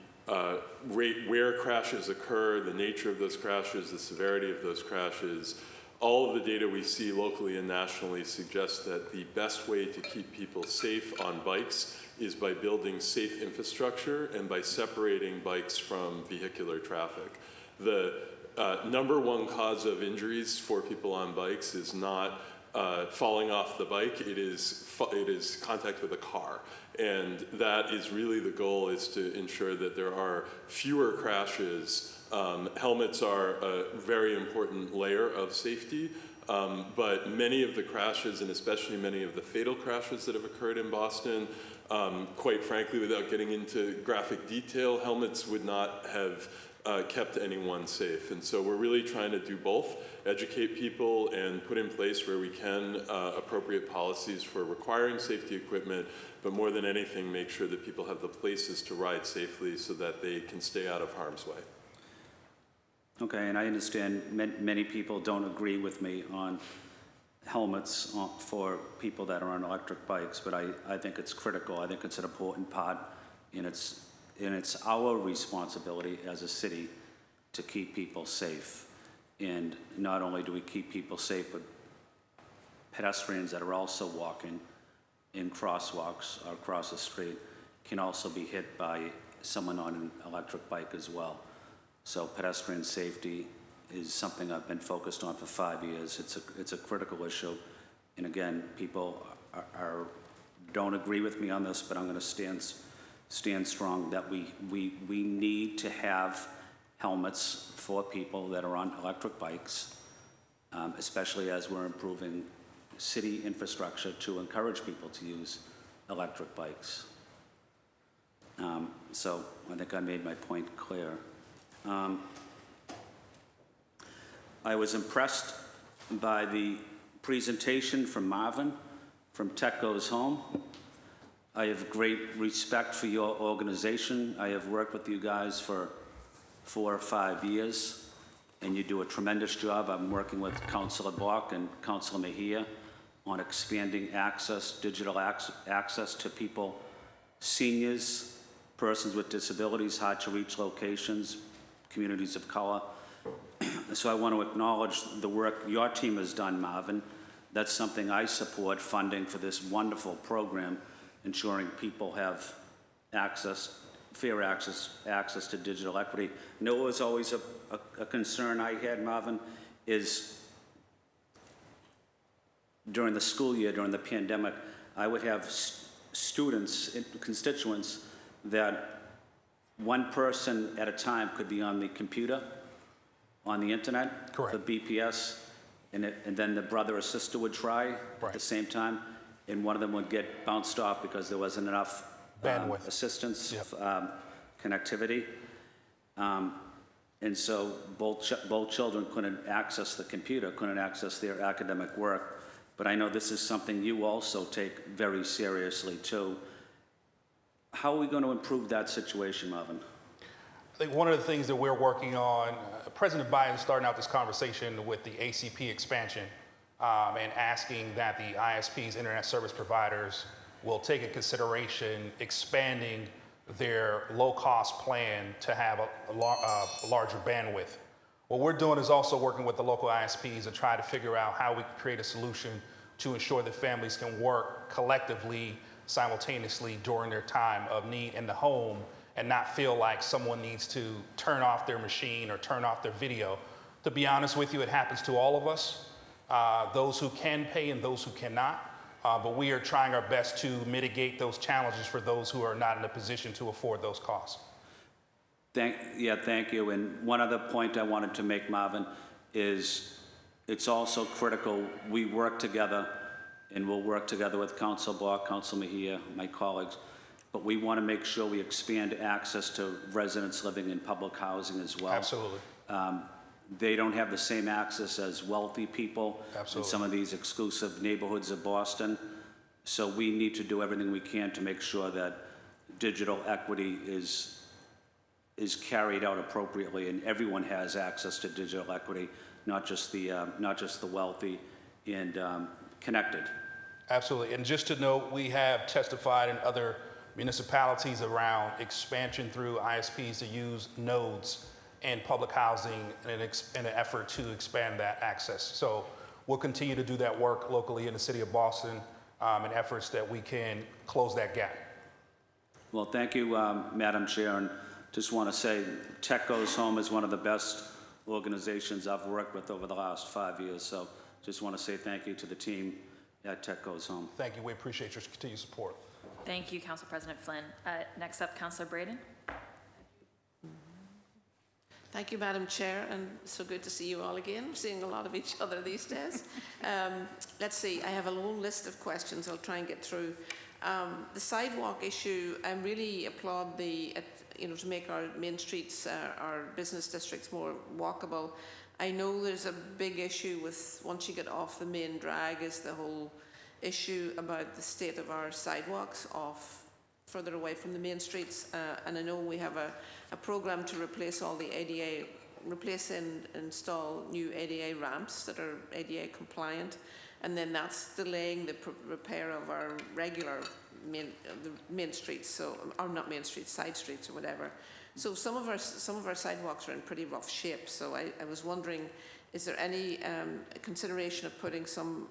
Speaker 2: rate where crashes occur, the nature of those crashes, the severity of those crashes, all of the data we see locally and nationally suggests that the best way to keep people safe on bikes is by building safe infrastructure and by separating bikes from vehicular traffic. The number one cause of injuries for people on bikes is not falling off the bike, it is contact with a car. And that is really the goal, is to ensure that there are fewer crashes. Helmets are a very important layer of safety, but many of the crashes, and especially many of the fatal crashes that have occurred in Boston, quite frankly, without getting into graphic detail, helmets would not have kept anyone safe. And so we're really trying to do both, educate people and put in place where we can appropriate policies for requiring safety equipment, but more than anything, make sure that people have the places to ride safely so that they can stay out of harm's way.
Speaker 5: Okay, and I understand many people don't agree with me on helmets for people that are on electric bikes, but I think it's critical. I think it's an important part, and it's our responsibility as a city to keep people safe. And not only do we keep people safe, but pedestrians that are also walking in crosswalks or across the street can also be hit by someone on an electric bike as well. So pedestrian safety is something I've been focused on for 5 years. It's a critical issue. And again, people don't agree with me on this, but I'm going to stand strong that we need to have helmets for people that are on electric bikes, especially as we're improving city infrastructure to encourage people to use electric bikes. So I think I made my point clear. I was impressed by the presentation from Marvin from Tech Goes Home. I have great respect for your organization. I have worked with you guys for 4 or 5 years, and you do a tremendous job. I'm working with Councilor Bach and Councilor Mejia on expanding access, digital access to people, seniors, persons with disabilities, hard-to-reach locations, communities of color. So I want to acknowledge the work your team has done, Marvin. That's something I support, funding for this wonderful program, ensuring people have access, fair access to digital equity. No, it was always a concern I had, Marvin, is during the school year, during the pandemic, I would have students, constituents, that one person at a time could be on the computer, on the internet,
Speaker 4: Correct.
Speaker 5: for BPS, and then the brother or sister would try at the same time, and one of them would get bounced off because there wasn't enough
Speaker 4: Bandwidth.
Speaker 5: assistance,
Speaker 4: Yep.
Speaker 5: connectivity. And so both children couldn't access the computer, couldn't access their academic work. But I know this is something you also take very seriously too. How are we going to improve that situation, Marvin?
Speaker 4: I think one of the things that we're working on, President Biden is starting out this conversation with the ACP expansion and asking that the ISPs, internet service providers, will take into consideration expanding their low-cost plan to have a larger bandwidth. What we're doing is also working with the local ISPs to try to figure out how we can create a solution to ensure that families can work collectively, simultaneously during their time of need in the home and not feel like someone needs to turn off their machine or turn off their video. To be honest with you, it happens to all of us, those who can pay and those who cannot. But we are trying our best to mitigate those challenges for those who are not in a position to afford those costs.
Speaker 5: Thank you. And one other point I wanted to make, Marvin, is it's also critical we work together, and we'll work together with Council Block, Council Mejia, my colleagues, but we want to make sure we expand access to residents living in public housing as well.
Speaker 4: Absolutely.
Speaker 5: They don't have the same access as wealthy people in some of these exclusive neighborhoods of Boston. So we need to do everything we can to make sure that digital equity is carried out appropriately and everyone has access to digital equity, not just the wealthy and connected.
Speaker 4: Absolutely. And just to note, we have testified in other municipalities around expansion through ISPs to use nodes in public housing in an effort to expand that access. So we'll continue to do that work locally in the city of Boston in efforts that we can close that gap.
Speaker 5: Well, thank you, Madam Chair, and just want to say Tech Goes Home is one of the best organizations I've worked with over the last 5 years. So just want to say thank you to the team at Tech Goes Home.
Speaker 4: Thank you. We appreciate your continued support.
Speaker 1: Thank you, Council President Flynn. Next up, Councilor Braden.
Speaker 7: Thank you, Madam Chair, and so good to see you all again. We're seeing a lot of each other these days. Let's see, I have a long list of questions I'll try and get through. The sidewalk issue, I really applaud to make our main streets, our business districts more walkable. I know there's a big issue with, once you get off the main drag, is the whole issue about the state of our sidewalks off further away from the main streets, and I know we have a program to replace all the ADA, replace and install new ADA ramps that are ADA compliant, and then that's delaying the repair of our regular main streets, so, or not main streets, side streets or whatever. So some of our sidewalks are in pretty rough shape. So I was wondering, is there any consideration of putting some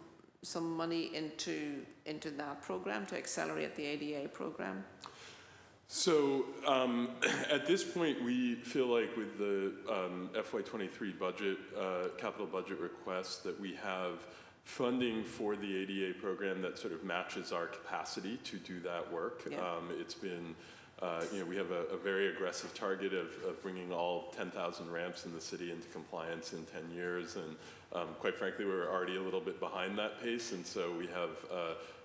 Speaker 7: money into that program to accelerate the ADA program?
Speaker 2: So at this point, we feel like with the FY23 budget, capital budget request, that we have funding for the ADA program that sort of matches our capacity to do that work. Yeah. It's been, we have a very aggressive target of bringing all 10,000 ramps in the city into compliance in 10 years. And quite frankly, we're already a little bit behind that pace. And so we have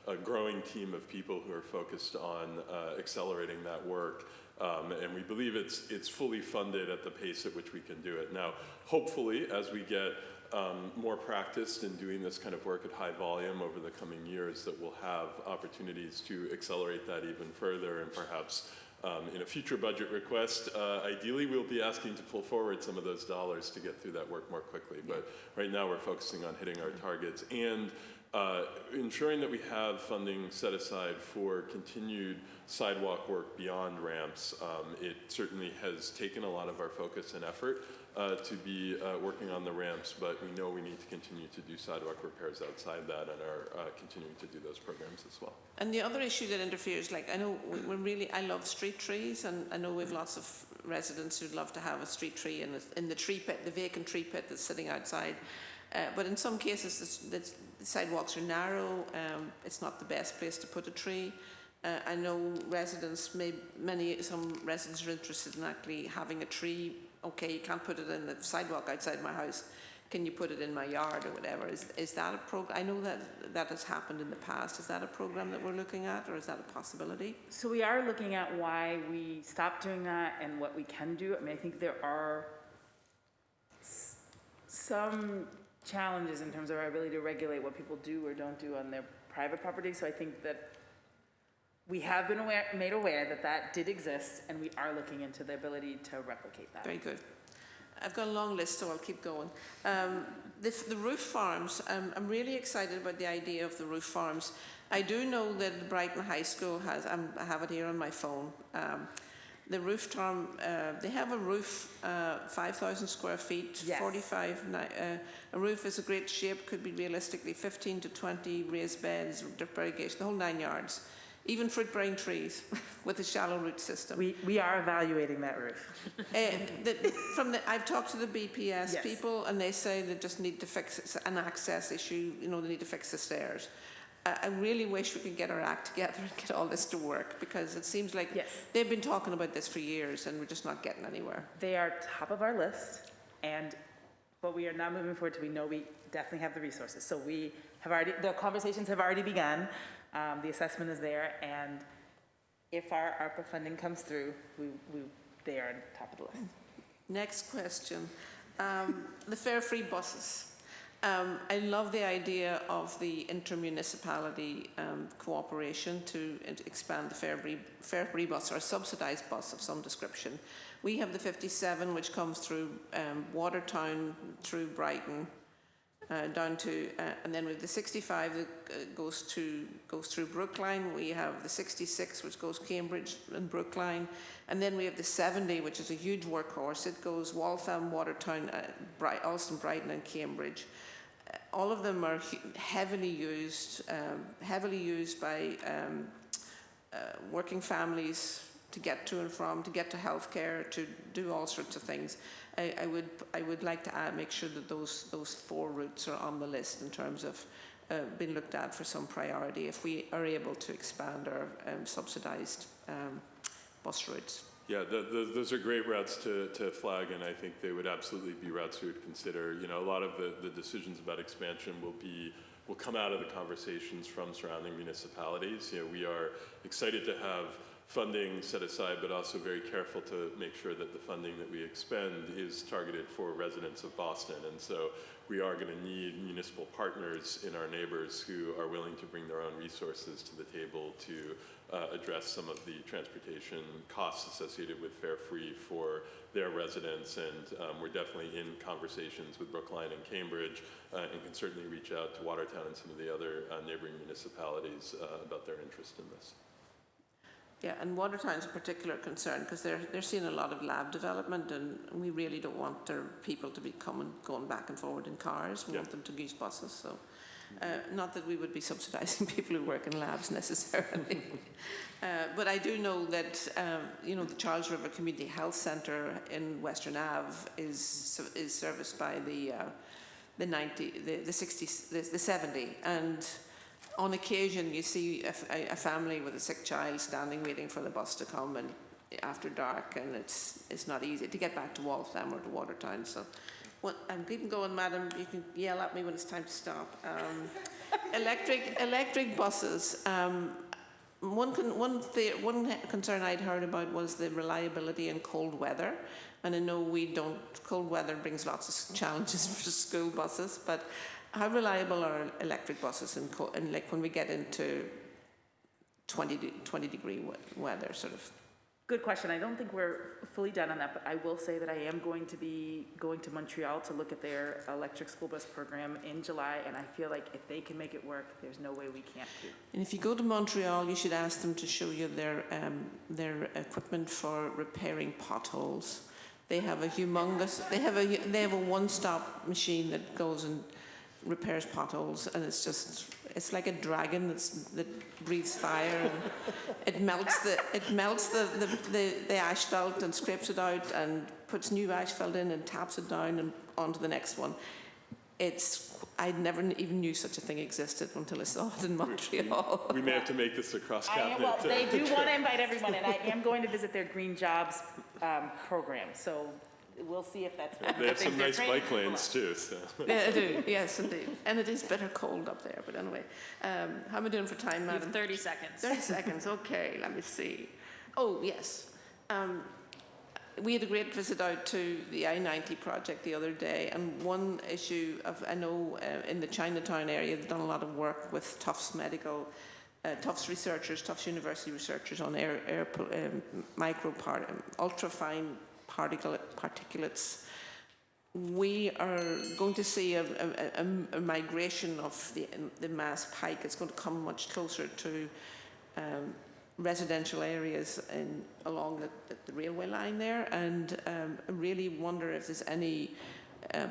Speaker 2: a growing team of people who are focused on accelerating that work. And we believe it's fully funded at the pace at which we can do it. Now, hopefully, as we get more practiced in doing this kind of work at high volume over the coming years, that we'll have opportunities to accelerate that even further and perhaps in a future budget request, ideally we'll be asking to pull forward some of those dollars to get through that work more quickly. But right now we're focusing on hitting our targets and ensuring that we have funding set aside for continued sidewalk work beyond ramps. It certainly has taken a lot of our focus and effort to be working on the ramps, but we know we need to continue to do sidewalk repairs outside that and are continuing to do those programs as well.
Speaker 7: And the other issue that interferes, like I know I love street trees, and I know we have lots of residents who'd love to have a street tree in the tree pit, the vacant tree pit that's sitting outside. But in some cases, the sidewalks are narrow. It's not the best place to put a tree. I know some residents are interested in actually having a tree. Okay, you can't put it in the sidewalk outside my house. Can you put it in my yard or whatever? Is that a program? I know that has happened in the past. Is that a program that we're looking at, or is that a possibility?
Speaker 3: So we are looking at why we stopped doing that and what we can do. I mean, I think there are some challenges in terms of our ability to regulate what people do or don't do on their private property. So I think that we have been made aware that that did exist, and we are looking into the ability to replicate that.
Speaker 7: Very good. I've got a long list, so I'll keep going. The roof farms, I'm really excited about the idea of the roof farms. I do know that Brighton High School has, I have it here on my phone, the roof farm, they have a roof, 5,000 square feet,
Speaker 3: yes.
Speaker 7: 45, a roof is a great shape, could be realistically 15 to 20 raised beds, drip irrigation, the whole 9 yards. Even fruit-bearing trees with a shallow root system.
Speaker 3: We are evaluating that roof.
Speaker 7: I've talked to the BPS
Speaker 3: yes.
Speaker 7: people, and they say they just need to fix an access issue. You know, they need to fix the stairs. I really wish we could get our act together and get all this to work, because it seems like
Speaker 3: yes.
Speaker 7: they've been talking about this for years, and we're just not getting anywhere.
Speaker 3: They are top of our list, but we are not moving forward till we know we definitely have the resources. So we have already, the conversations have already begun. The assessment is there, and if our ARPA funding comes through, they are on top of the list.
Speaker 7: Next question. The fare-free buses. I love the idea of the intermunicipality cooperation to expand the fare-free bus, or a subsidised bus of some description. We have the 57, which comes through Watertown, through Brighton, down to, and then we have the 65 that goes through Brookline. We have the 66, which goes Cambridge and Brookline, and then we have the 70, which is a huge workhorse. It goes Waltham, Watertown, Alston, Brighton, and Cambridge. All of them are heavily used by working families to get to and from, to get to healthcare, to do all sorts of things. I would like to make sure that those 4 routes are on the list in terms of being looked at for some priority if we are able to expand our subsidised bus routes.
Speaker 2: Yeah, those are great routes to flag, and I think they would absolutely be routes we would consider. You know, a lot of the decisions about expansion will come out of the conversations from surrounding municipalities. You know, we are excited to have funding set aside, but also very careful to make sure that the funding that we expend is targeted for residents of Boston. And so we are going to need municipal partners in our neighbors who are willing to bring their own resources to the table to address some of the transportation costs associated with fare free for their residents. And we're definitely in conversations with Brookline and Cambridge, and can certainly reach out to Watertown and some of the other neighboring municipalities about their interest in this.
Speaker 7: Yeah, and Watertown's a particular concern because they're seeing a lot of lab development, and we really don't want their people to be going back and forward in cars. We want them to use buses. So, not that we would be subsidising people who work in labs necessarily, but I do know that the Charles River Community Health Centre in Western Ave is serviced by the 70, and on occasion, you see a family with a sick child standing waiting for the bus to come, and after dark, and it's not easy to get back to Waltham or to Watertown. So, I'm keeping going, madam. You can yell at me when it's time to stop. Electric buses. One concern I'd heard about was the reliability in cold weather, and I know cold weather brings lots of challenges for school buses, but how reliable are electric buses in like when we get into 20 degree weather, sort of?
Speaker 3: Good question. I don't think we're fully done on that, but I will say that I am going to be going to Montreal to look at their electric school bus program in July, and I feel like if they can make it work, there's no way we can't too.
Speaker 7: And if you go to Montreal, you should ask them to show you their equipment for repairing potholes. They have a humongous, they have a one-stop machine that goes and repairs potholes, and it's like a dragon that breathes fire, and it melts the asphalt and scrapes it out and puts new asphalt in and taps it down and onto the next one. I never even knew such a thing existed until I saw it in Montreal.
Speaker 2: We may have to make this a cross-cabinet.
Speaker 3: Well, they do want to invite everyone, and I am going to visit their Green Jobs program, so we'll see if that's.
Speaker 2: They have some nice bike lanes too, so.
Speaker 7: Yeah, I do, yes, indeed. And it is bitter cold up there, but anyway. How am I doing for time,
Speaker 1: You
Speaker 7: madam?
Speaker 1: have 30 seconds.
Speaker 7: 30 seconds, okay, let me see. Oh, yes. We had a great visit out to the I-90 project the other day, and one issue I know in the Chinatown area, they've done a lot of work with Tufts researchers, Tufts University researchers on ultrafine particulates. We are going to see a migration of the Mass Pike. It's going to come much closer to residential areas along the railway line there, and I really wonder if there's any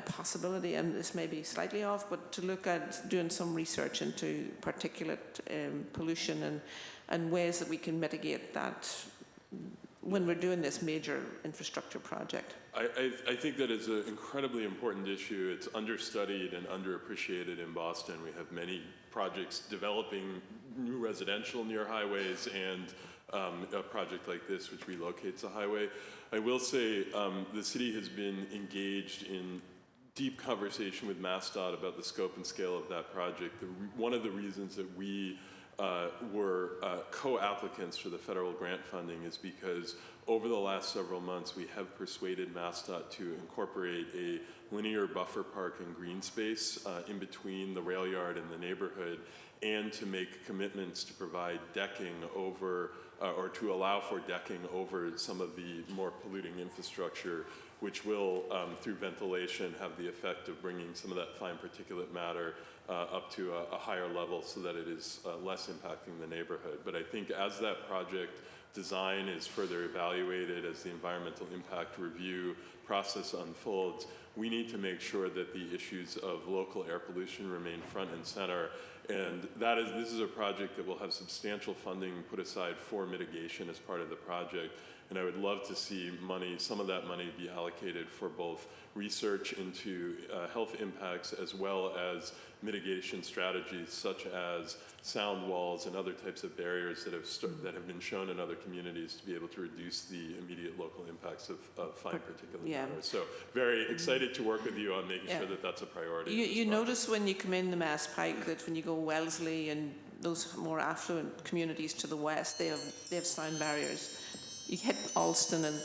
Speaker 7: possibility, and this may be slightly off, but to look at doing some research into particulate pollution and ways that we can mitigate that when we're doing this major infrastructure project.
Speaker 2: I think that is an incredibly important issue. It's understudied and underappreciated in Boston. We have many projects developing new residential near highways and a project like this which relocates a highway. I will say the city has been engaged in deep conversation with MassDOT about the scope and scale of that project. One of the reasons that we were co-applicants for the federal grant funding is because over the last several months we have persuaded MassDOT to incorporate a linear buffer park and green space in between the rail yard and the neighborhood, and to make commitments to provide decking over or to allow for decking over some of the more polluting infrastructure, which will, through ventilation, have the effect of bringing some of that fine particulate matter up to a higher level so that it is less impacting the neighborhood. But I think as that project design is further evaluated, as the environmental impact review process unfolds, we need to make sure that the issues of local air pollution remain front and center. And this is a project that will have substantial funding put aside for mitigation as part of the project. And I would love to see some of that money be allocated for both research into health impacts as well as mitigation strategies such as sound walls and other types of barriers that have been shown in other communities to be able to reduce the immediate local impacts of fine particulate matter. So very excited to work with you on making sure that that's a priority.
Speaker 7: You notice when you come in the Mass Pike that when you go Wellesley and those more affluent communities to the west, they have sound barriers. You hit Alston and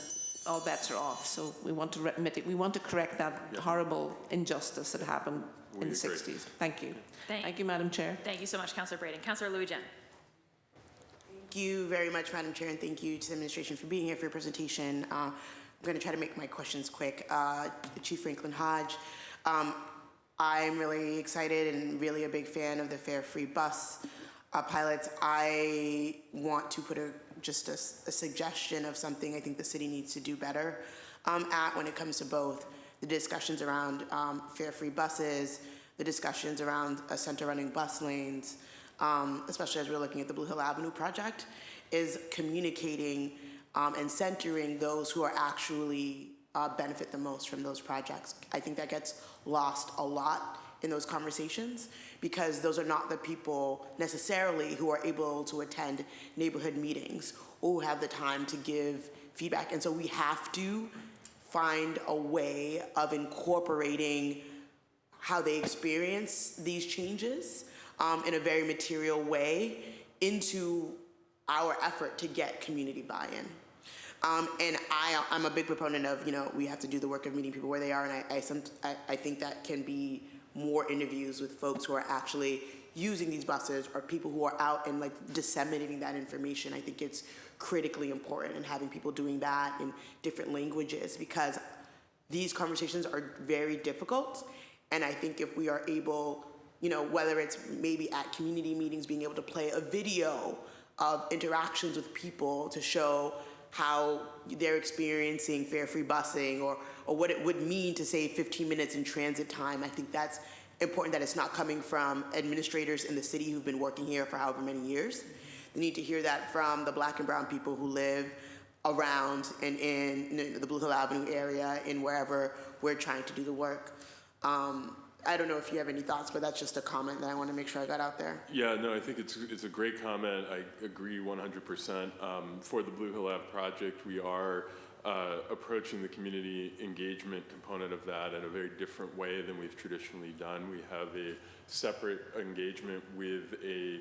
Speaker 7: all bets are off. So we want to correct that horrible injustice that happened in the 60s. Thank you. Thank you, Madam Chair.
Speaker 1: Thank you so much, Councillor Braden. Councillor Louis-Jean.
Speaker 8: Thank you very much, Madam Chair, and thank you to the administration for being here for your presentation. I'm going to try to make my questions quick. Chief Franklin Hodge, I'm really excited and really a big fan of the fare-free bus pilots. I want to put just a suggestion of something I think the city needs to do better when it comes to both the discussions around fare-free buses, the discussions around center-running bus lanes, especially as we're looking at the Blue Hill Avenue project, is communicating and centering those who are actually benefit the most from those projects. I think that gets lost a lot in those conversations because those are not the people necessarily who are able to attend neighborhood meetings or who have the time to give feedback. And so we have to find a way of incorporating how they experience these changes in a very material way into our effort to get community buy-in. And I'm a big proponent of, we have to do the work of meeting people where they are, and I think that can be more interviews with folks who are actually using these buses or people who are out and like disseminating that information. I think it's critically important, and having people doing that in different languages, because these conversations are very difficult. And I think if we are able, whether it's maybe at community meetings, being able to play a video of interactions with people to show how they're experiencing fare-free busing or what it would mean to save 15 minutes in transit time. I think that's important, that it's not coming from administrators in the city who've been working here for however many years. They need to hear that from the Black and brown people who live around and in the Blue Hill Avenue area and wherever we're trying to do the work. I don't know if you have any thoughts, but that's just a comment that I want to make sure I got out there.
Speaker 2: Yeah, no, I think it's a great comment. I agree 100%. For the Blue Hill Ave project, we are approaching the community engagement component of that in a very different way than we've traditionally done. We have a separate engagement with a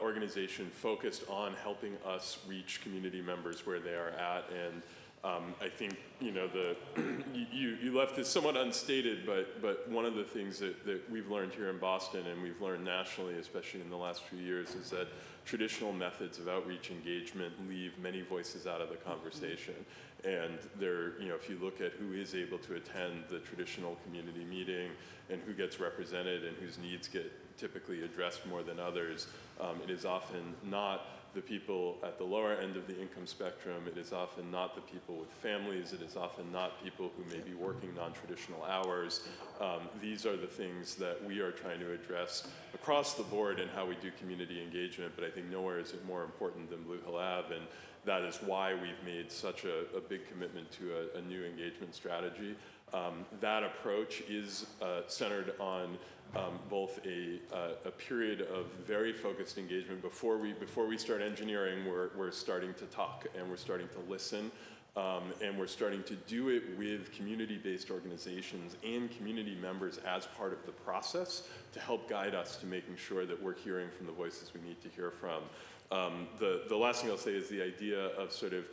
Speaker 2: organization focused on helping us reach community members where they are at. And I think, you left this somewhat unstated, but one of the things that we've learned here in Boston, and we've learned nationally, especially in the last few years, is that traditional methods of outreach engagement leave many voices out of the conversation. And if you look at who is able to attend the traditional community meeting and who gets represented and whose needs get typically addressed more than others, it is often not the people at the lower end of the income spectrum. It is often not the people with families. It is often not people who may be working non-traditional hours. These are the things that we are trying to address across the board in how we do community engagement, but I think nowhere is it more important than Blue Hill Ave, and that is why we've made such a big commitment to a new engagement strategy. That approach is centered on both a period of very focused engagement. Before we start engineering, we're starting to talk and we're starting to listen, and we're starting to do it with community-based organizations and community members as part of the process to help guide us to making sure that we're hearing from the voices we need to hear from. The last thing I'll say is the idea of sort of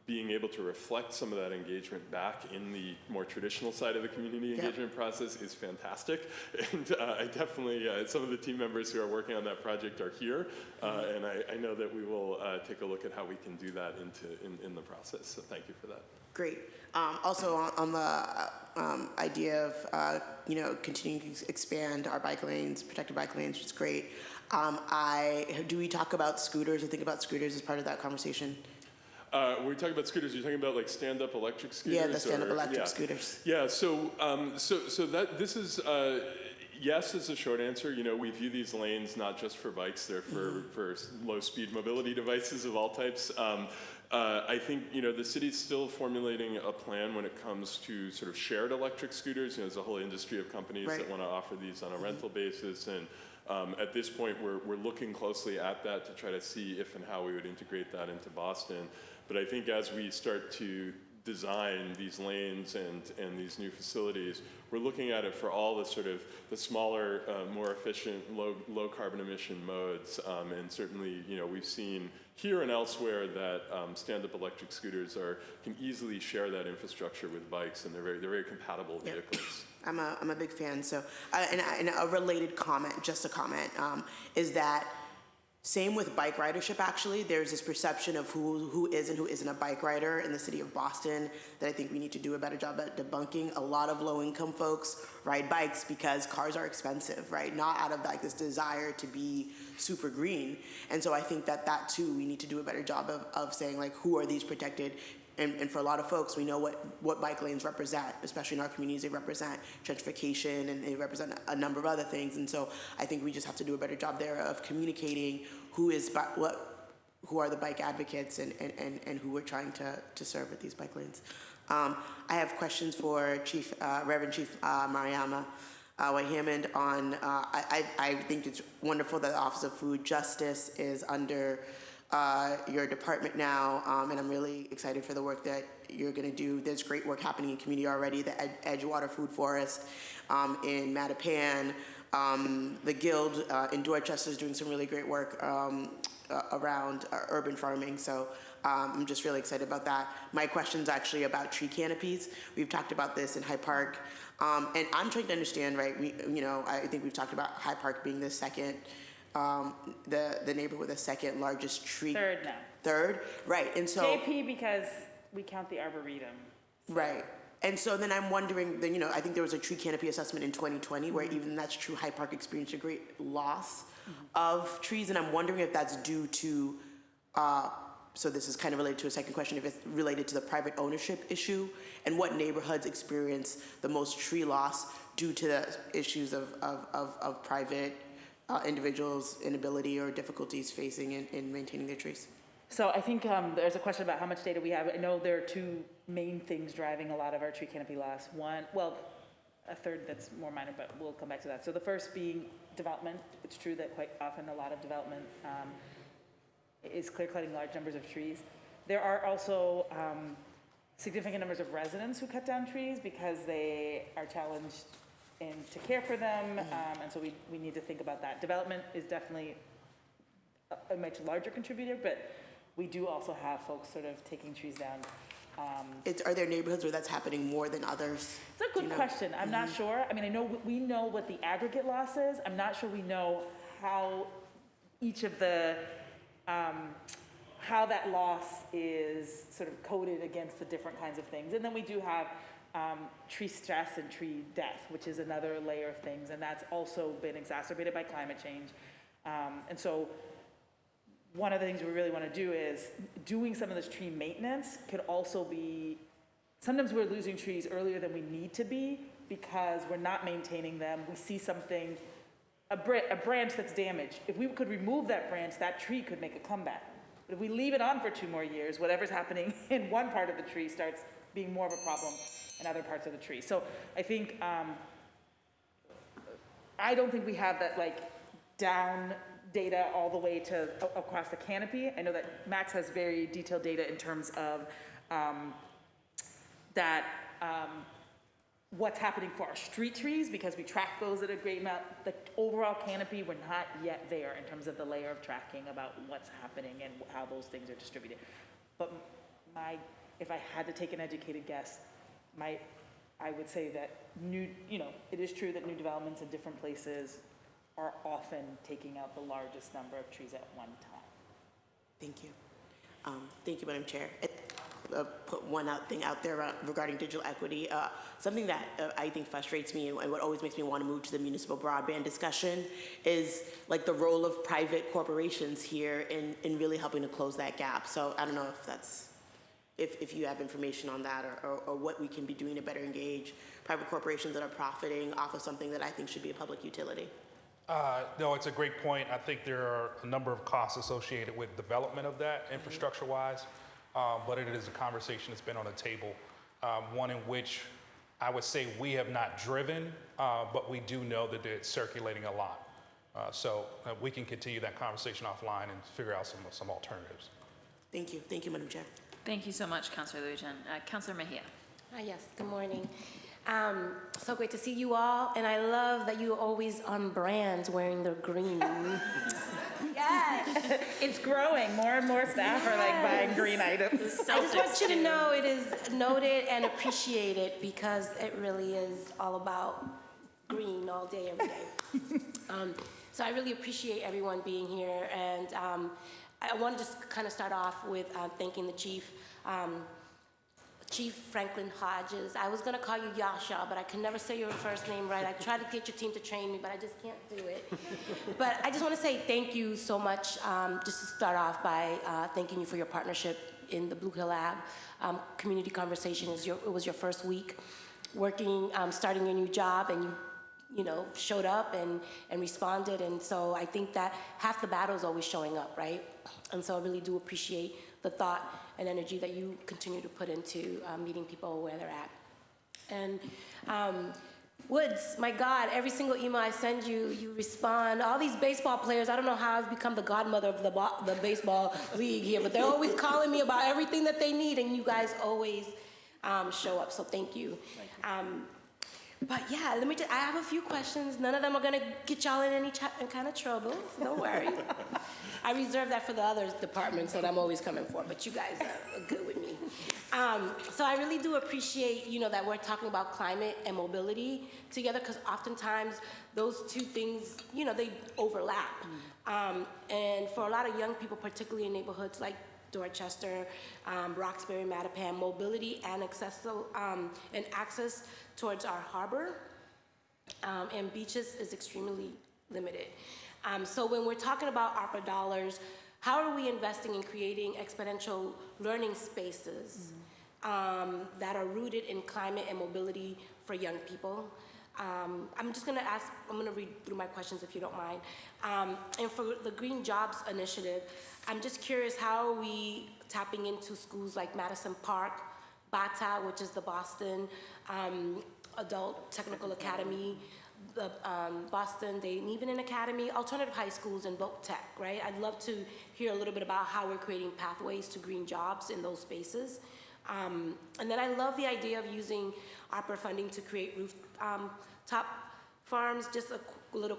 Speaker 2: being able to reflect some of that engagement back in the more traditional side of the community engagement process is fantastic. And I definitely, some of the team members who are working on that project are here, and I know that we will take a look at how we can do that in the process. So thank you for that.
Speaker 8: Great. Also on the idea of continuing to expand our bike lanes, protected bike lanes, which is great. Do we talk about scooters or think about scooters as part of that conversation?
Speaker 2: When we talk about scooters, you're talking about like stand-up electric scooters?
Speaker 8: Yeah, the stand-up electric scooters.
Speaker 2: Yeah, so this is, yes is the short answer. We view these lanes not just for bikes, they're for low-speed mobility devices of all types. I think, the city's still formulating a plan when it comes to sort of shared electric scooters. There's a whole industry of companies that want to offer these on a rental basis, and at this point, we're looking closely at that to try to see if and how we would integrate that into Boston. But I think as we start to design these lanes and these new facilities, we're looking at it for all the sort of the smaller, more efficient, low carbon emission modes. And certainly, we've seen here and elsewhere that stand-up electric scooters can easily share that infrastructure with bikes, and they're very compatible vehicles.
Speaker 8: I'm a big fan. So, and a related comment, just a comment, is that same with bike ridership, actually. There's this perception of who is and who isn't a bike rider in the city of Boston that I think we need to do a better job at debunking. A lot of low-income folks ride bikes because cars are expensive, right? Not out of like this desire to be super green. And so I think that too, we need to do a better job of saying like, who are these protected? And for a lot of folks, we know what bike lanes represent, especially in our communities. They represent gentrification and they represent a number of other things. And so I think we just have to do a better job there of communicating who are the bike advocates and who we're trying to serve with these bike lanes. I have questions for Reverend Chief Mariama Hammond on, I think it's wonderful that the Office of Food Justice is under your department now, and I'm really excited for the work that you're going to do. There's great work happening in community already. The Edgewater Food Forest in Mattapan, the Guild in Dorchester is doing some really great work around urban farming. So I'm just really excited about that. My question's actually about tree canopies. We've talked about this in Hyde Park. And I'm trying to understand, right, I think we've talked about Hyde Park being the second, the neighborhood with the second largest tree.
Speaker 3: Third now.
Speaker 8: Third, right, and so.
Speaker 3: JP because we count the Arboretum.
Speaker 8: Right. And so then I'm wondering, then, I think there was a tree canopy assessment in 2020 where even that's true, Hyde Park experienced a great loss of trees. And I'm wondering if that's due to, so this is kind of related to a second question, if it's related to the private ownership issue and what neighborhoods experience the most tree loss due to the issues of private individuals' inability or difficulties facing in maintaining their trees.
Speaker 3: So I think there's a question about how much data we have. I know there are two main things driving a lot of our tree canopy loss. One, well, a third that's more minor, but we'll come back to that. So the first being development. It's true that quite often a lot of development is clear-cutting large numbers of trees. There are also significant numbers of residents who cut down trees because they are challenged to care for them, and so we need to think about that. Development is definitely a much larger contributor, but we do also have folks sort of taking trees down.
Speaker 8: Are there neighborhoods where that's happening more than others?
Speaker 3: It's a good question. I'm not sure. I mean, I know we know what the aggregate loss is. I'm not sure we know how each of the how that loss is sort of coded against the different kinds of things. And then we do have tree stress and tree death, which is another layer of things, and that's also been exacerbated by climate change. And so one of the things we really want to do is doing some of this tree maintenance could also be, sometimes we're losing trees earlier than we need to be because we're not maintaining them. We see something, a branch that's damaged. If we could remove that branch, that tree could make a comeback. But if we leave it on for 2 more years, whatever's happening in one part of the tree starts being more of a problem in other parts of the tree. So I think, I don't think we have that down data all the way to across the canopy. I know that Max has very detailed data in terms of what's happening for our street trees because we track those at a great amount. The overall canopy, we're not yet there in terms of the layer of tracking about what's happening and how those things are distributed. But if I had to take an educated guess, I would say that it is true that new developments in different places are often taking out the largest number of trees at one time. Thank you.
Speaker 8: Thank you, Madam Chair. Put one thing out there regarding digital equity. Something that I think frustrates me and what always makes me want to move to the municipal broadband discussion is the role of private corporations here in really helping to close that gap. So I don't know if that's, if you have information on that or what we can be doing to better engage private corporations that are profiting off of something that I think should be a public utility.
Speaker 4: No, it's a great point. I think there are a number of costs associated with development of that infrastructure-wise, but it is a conversation that's been on the table, one in which I would say we have not driven, but we do know that it's circulating a lot. So we can continue that conversation offline and figure out some alternatives.
Speaker 8: Thank you. Thank you, Madam Chair.
Speaker 1: Thank you so much, Councilor Lujan. Councilor Mejia.
Speaker 9: Yes, good morning. So great to see you all, and I love that you're always on brand wearing the green. Yes.
Speaker 3: It's growing. More and more staff are buying green items.
Speaker 9: I just want you to know it is noted and appreciated because it really is all about green all day, every day. So I really appreciate everyone being here, and I want to just kind of start off with thanking the chief. Chief Franklin Hodges. I was going to call you Yasha, but I can never say your first name right. I tried to get your team to train me, but I just can't do it. But I just want to say thank you so much, just to start off by thanking you for your partnership in the Blue Hill Lab. Community Conversation, it was your first week working, starting your new job, and you showed up and responded. And so I think that half the battle is always showing up, right? And so I really do appreciate the thought and energy that you continue to put into meeting people where they're at. And Woods, my God, every single email I send you, you respond. All these baseball players, I don't know how I've become the godmother of the baseball league here, but they're always calling me about everything that they need, and you guys always show up, so thank you. But yeah, I have a few questions. None of them are gonna get y'all in any kind of trouble, so don't worry. I reserve that for the other departments that I'm always coming for, but you guys are good with me. So I really do appreciate, that we're talking about climate and mobility together, because oftentimes those two things, they overlap. And for a lot of young people, particularly in neighborhoods like Dorchester, Roxbury, Mattapan, mobility and access towards our harbor and beaches is extremely limited. So when we're talking about ARPA dollars, how are we investing in creating exponential learning spaces that are rooted in climate and mobility for young people? I'm gonna read through my questions if you don't mind. And for the Green Jobs Initiative, I'm just curious, how are we tapping into schools like Madison Park, BATA, which is the Boston Adult Technical Academy, the Boston Dayton Evening Academy, alternative high schools, and Voc Tech, right? I'd love to hear a little bit about how we're creating pathways to green jobs in those spaces. And then I love the idea of using ARPA funding to create rooftop farms. Just a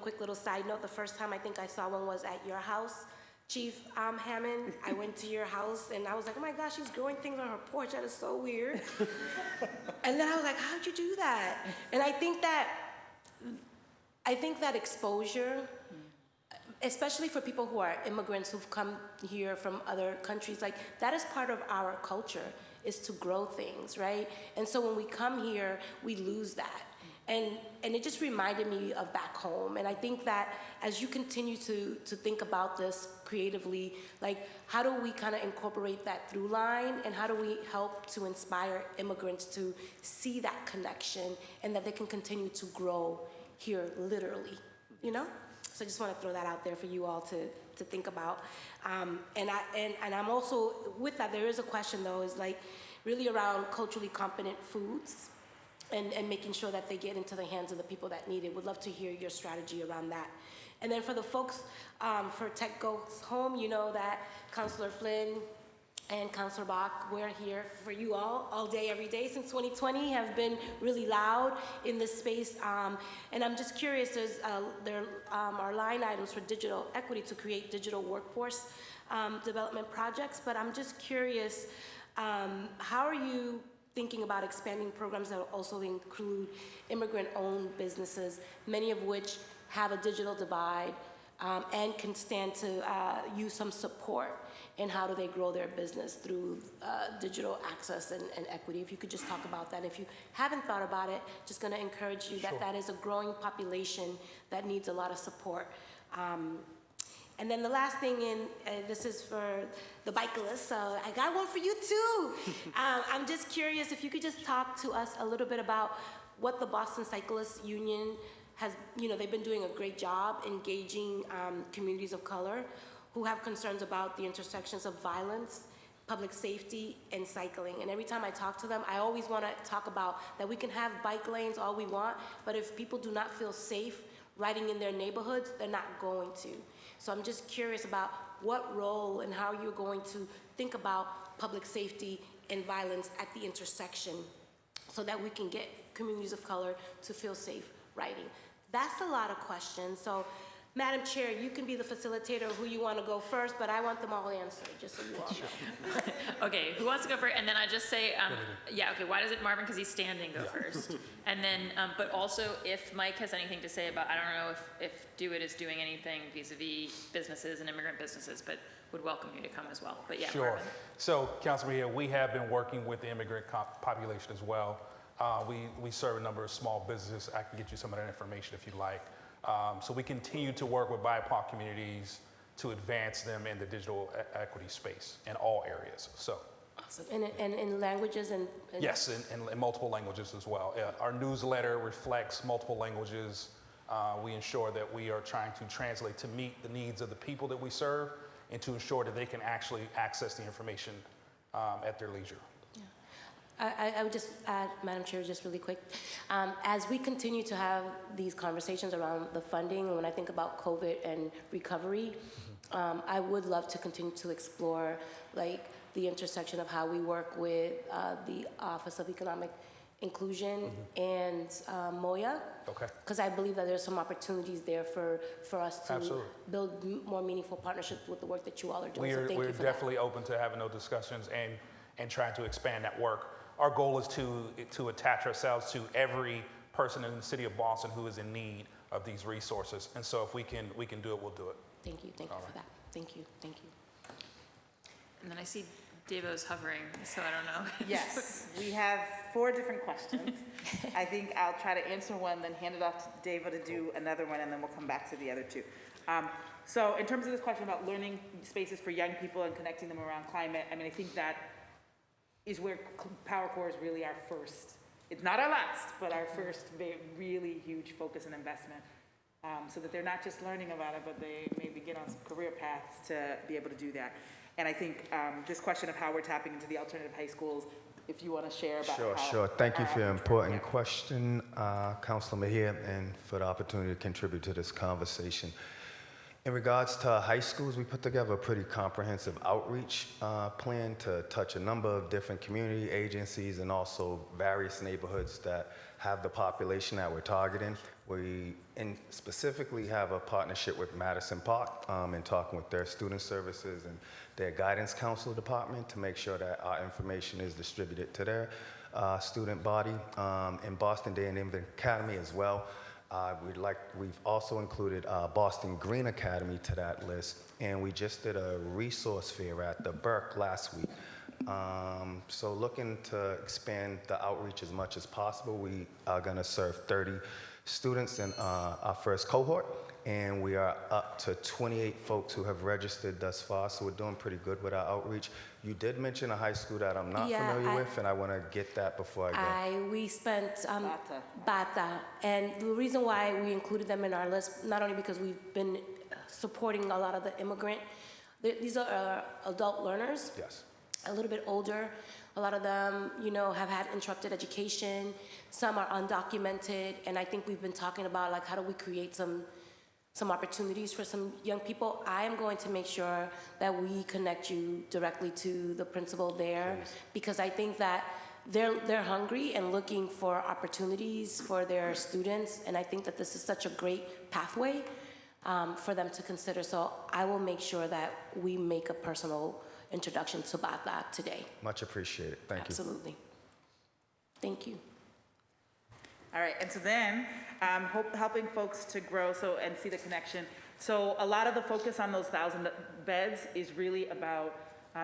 Speaker 9: quick little side note, the first time I think I saw one was at your house, Chief Hammond. I went to your house and I was like, oh my gosh, she's growing things on her porch. That is so weird. And then I was like, how'd you do that? And I think that exposure, especially for people who are immigrants who've come here from other countries, like that is part of our culture, is to grow things, right? And so when we come here, we lose that. And it just reminded me of back home. And I think that as you continue to think about this creatively, like how do we kind of incorporate that through line, and how do we help to inspire immigrants to see that connection and that they can continue to grow here literally, So I just want to throw that out there for you all to think about. And I'm also, with that, there is a question though, is like really around culturally competent foods. And making sure that they get into the hands of the people that need it. Would love to hear your strategy around that. And then for the folks, for Tech Goes Home, that Councilor Flynn and Councilor Bach, we're here for you all day, every day since 2020, have been really loud in this space. And I'm just curious, there are line items for digital equity to create digital workforce development projects, but I'm just curious, how are you thinking about expanding programs that will also include immigrant-owned businesses, many of which have a digital divide and can stand to use some support in how do they grow their business through digital access and equity? If you could just talk about that. If you haven't thought about it, just gonna encourage you that that is a growing population that needs a lot of support. And then the last thing, this is for the bicyclists, so I got one for you too. I'm just curious if you could just talk to us a little bit about what the Boston Cyclists Union has, they've been doing a great job engaging communities of color who have concerns about the intersections of violence, public safety, and cycling. And every time I talk to them, I always want to talk about that we can have bike lanes all we want, but if people do not feel safe riding in their neighborhoods, they're not going to. So I'm just curious about what role and how you're going to think about public safety and violence at the intersection so that we can get communities of color to feel safe riding. That's a lot of questions. So, Madam Chair, you can be the facilitator of who you want to go first, but I want them all answered, just so you all know.
Speaker 1: Okay, who wants to go first? And then I just say, why does it Marvin, because he's standing, go first? And then, but also if Mike has anything to say about, I don't know if Do It is doing anything vis-a-vis businesses and immigrant businesses, but would welcome you to come as well. But yeah,
Speaker 4: Sure.
Speaker 1: Marvin.
Speaker 4: So, Councilman Hill, we have been working with the immigrant population as well. We serve a number of small businesses. I can get you some of that information if you'd like. So we continue to work with BIPOC communities to advance them in the digital equity space in all areas. So,
Speaker 9: awesome. And in languages and
Speaker 4: yes, in multiple languages as well. Our newsletter reflects multiple languages. We ensure that we are trying to translate to meet the needs of the people that we serve and to ensure that they can actually access the information at their leisure.
Speaker 9: I would just add, Madam Chair, just really quick, as we continue to have these conversations around the funding, when I think about COVID and recovery, I would love to continue to explore like the intersection of how we work with the Office of Economic inclusion and Moya.
Speaker 4: Okay.
Speaker 9: Because I believe that there's some opportunities there for us to
Speaker 4: Absolutely.
Speaker 9: build more meaningful partnerships with the work that you all are doing. So thank
Speaker 4: We're
Speaker 9: you for that.
Speaker 4: definitely open to having those discussions and trying to expand that work. Our goal is to attach ourselves to every person in the city of Boston who is in need of these resources. And so if we can do it, we'll do it.
Speaker 9: Thank you for that. Thank you.
Speaker 1: And then I see Devo's hovering, so I don't know.
Speaker 3: Yes, we have 4 different questions. I think I'll try to answer one, then hand it off to Devo to do another one, and then we'll come back to the other 2. So in terms of this question about learning spaces for young people and connecting them around climate, I mean, I think that is where PowerCore is really our first, it's not our last, but our first really huge focus and investment. So that they're not just learning about it, but they maybe get on some career paths to be able to do that. And I think this question of how we're tapping into the alternative high schools, if you want to share about how...
Speaker 10: Sure. Thank you for your important question, Councilor Mejia, and for the opportunity to contribute to this conversation. In regards to high schools, we put together a pretty comprehensive outreach plan to touch a number of different community agencies and also various neighborhoods that have the population that we're targeting. We specifically have a partnership with Madison Park in talking with their student services and their guidance counselor department to make sure that our information is distributed to their student body. In Boston Day and Infant Academy as well. We've also included Boston Green Academy to that list, and we just did a resource fair at the Burke last week. So looking to expand the outreach as much as possible. We are going to serve 30 students in our first cohort, and we are up to 28 folks who have registered thus far, so we're doing pretty good with our outreach. You did mention a high school that I'm not familiar with, and I want to get that before I go.
Speaker 9: We spent Bata, and the reason why we included them in our list, not only because we've been supporting a lot of the immigrant, these are adult learners.
Speaker 10: Yes.
Speaker 9: A little bit older. A lot of them, have had interrupted education. Some are undocumented, and I think we've been talking about like how do we create some opportunities for some young people. I am going to make sure that we connect you directly to the principal there, because I think that they're hungry and looking for opportunities for their students, and I think that this is such a great pathway for them to consider. So I will make sure that we make a personal introduction to Bata today.
Speaker 10: Much appreciated. Thank you.
Speaker 9: Absolutely. Thank you.
Speaker 3: All right, and so then, helping folks to grow and see the connection. So a lot of the focus on those 1,000 beds is really about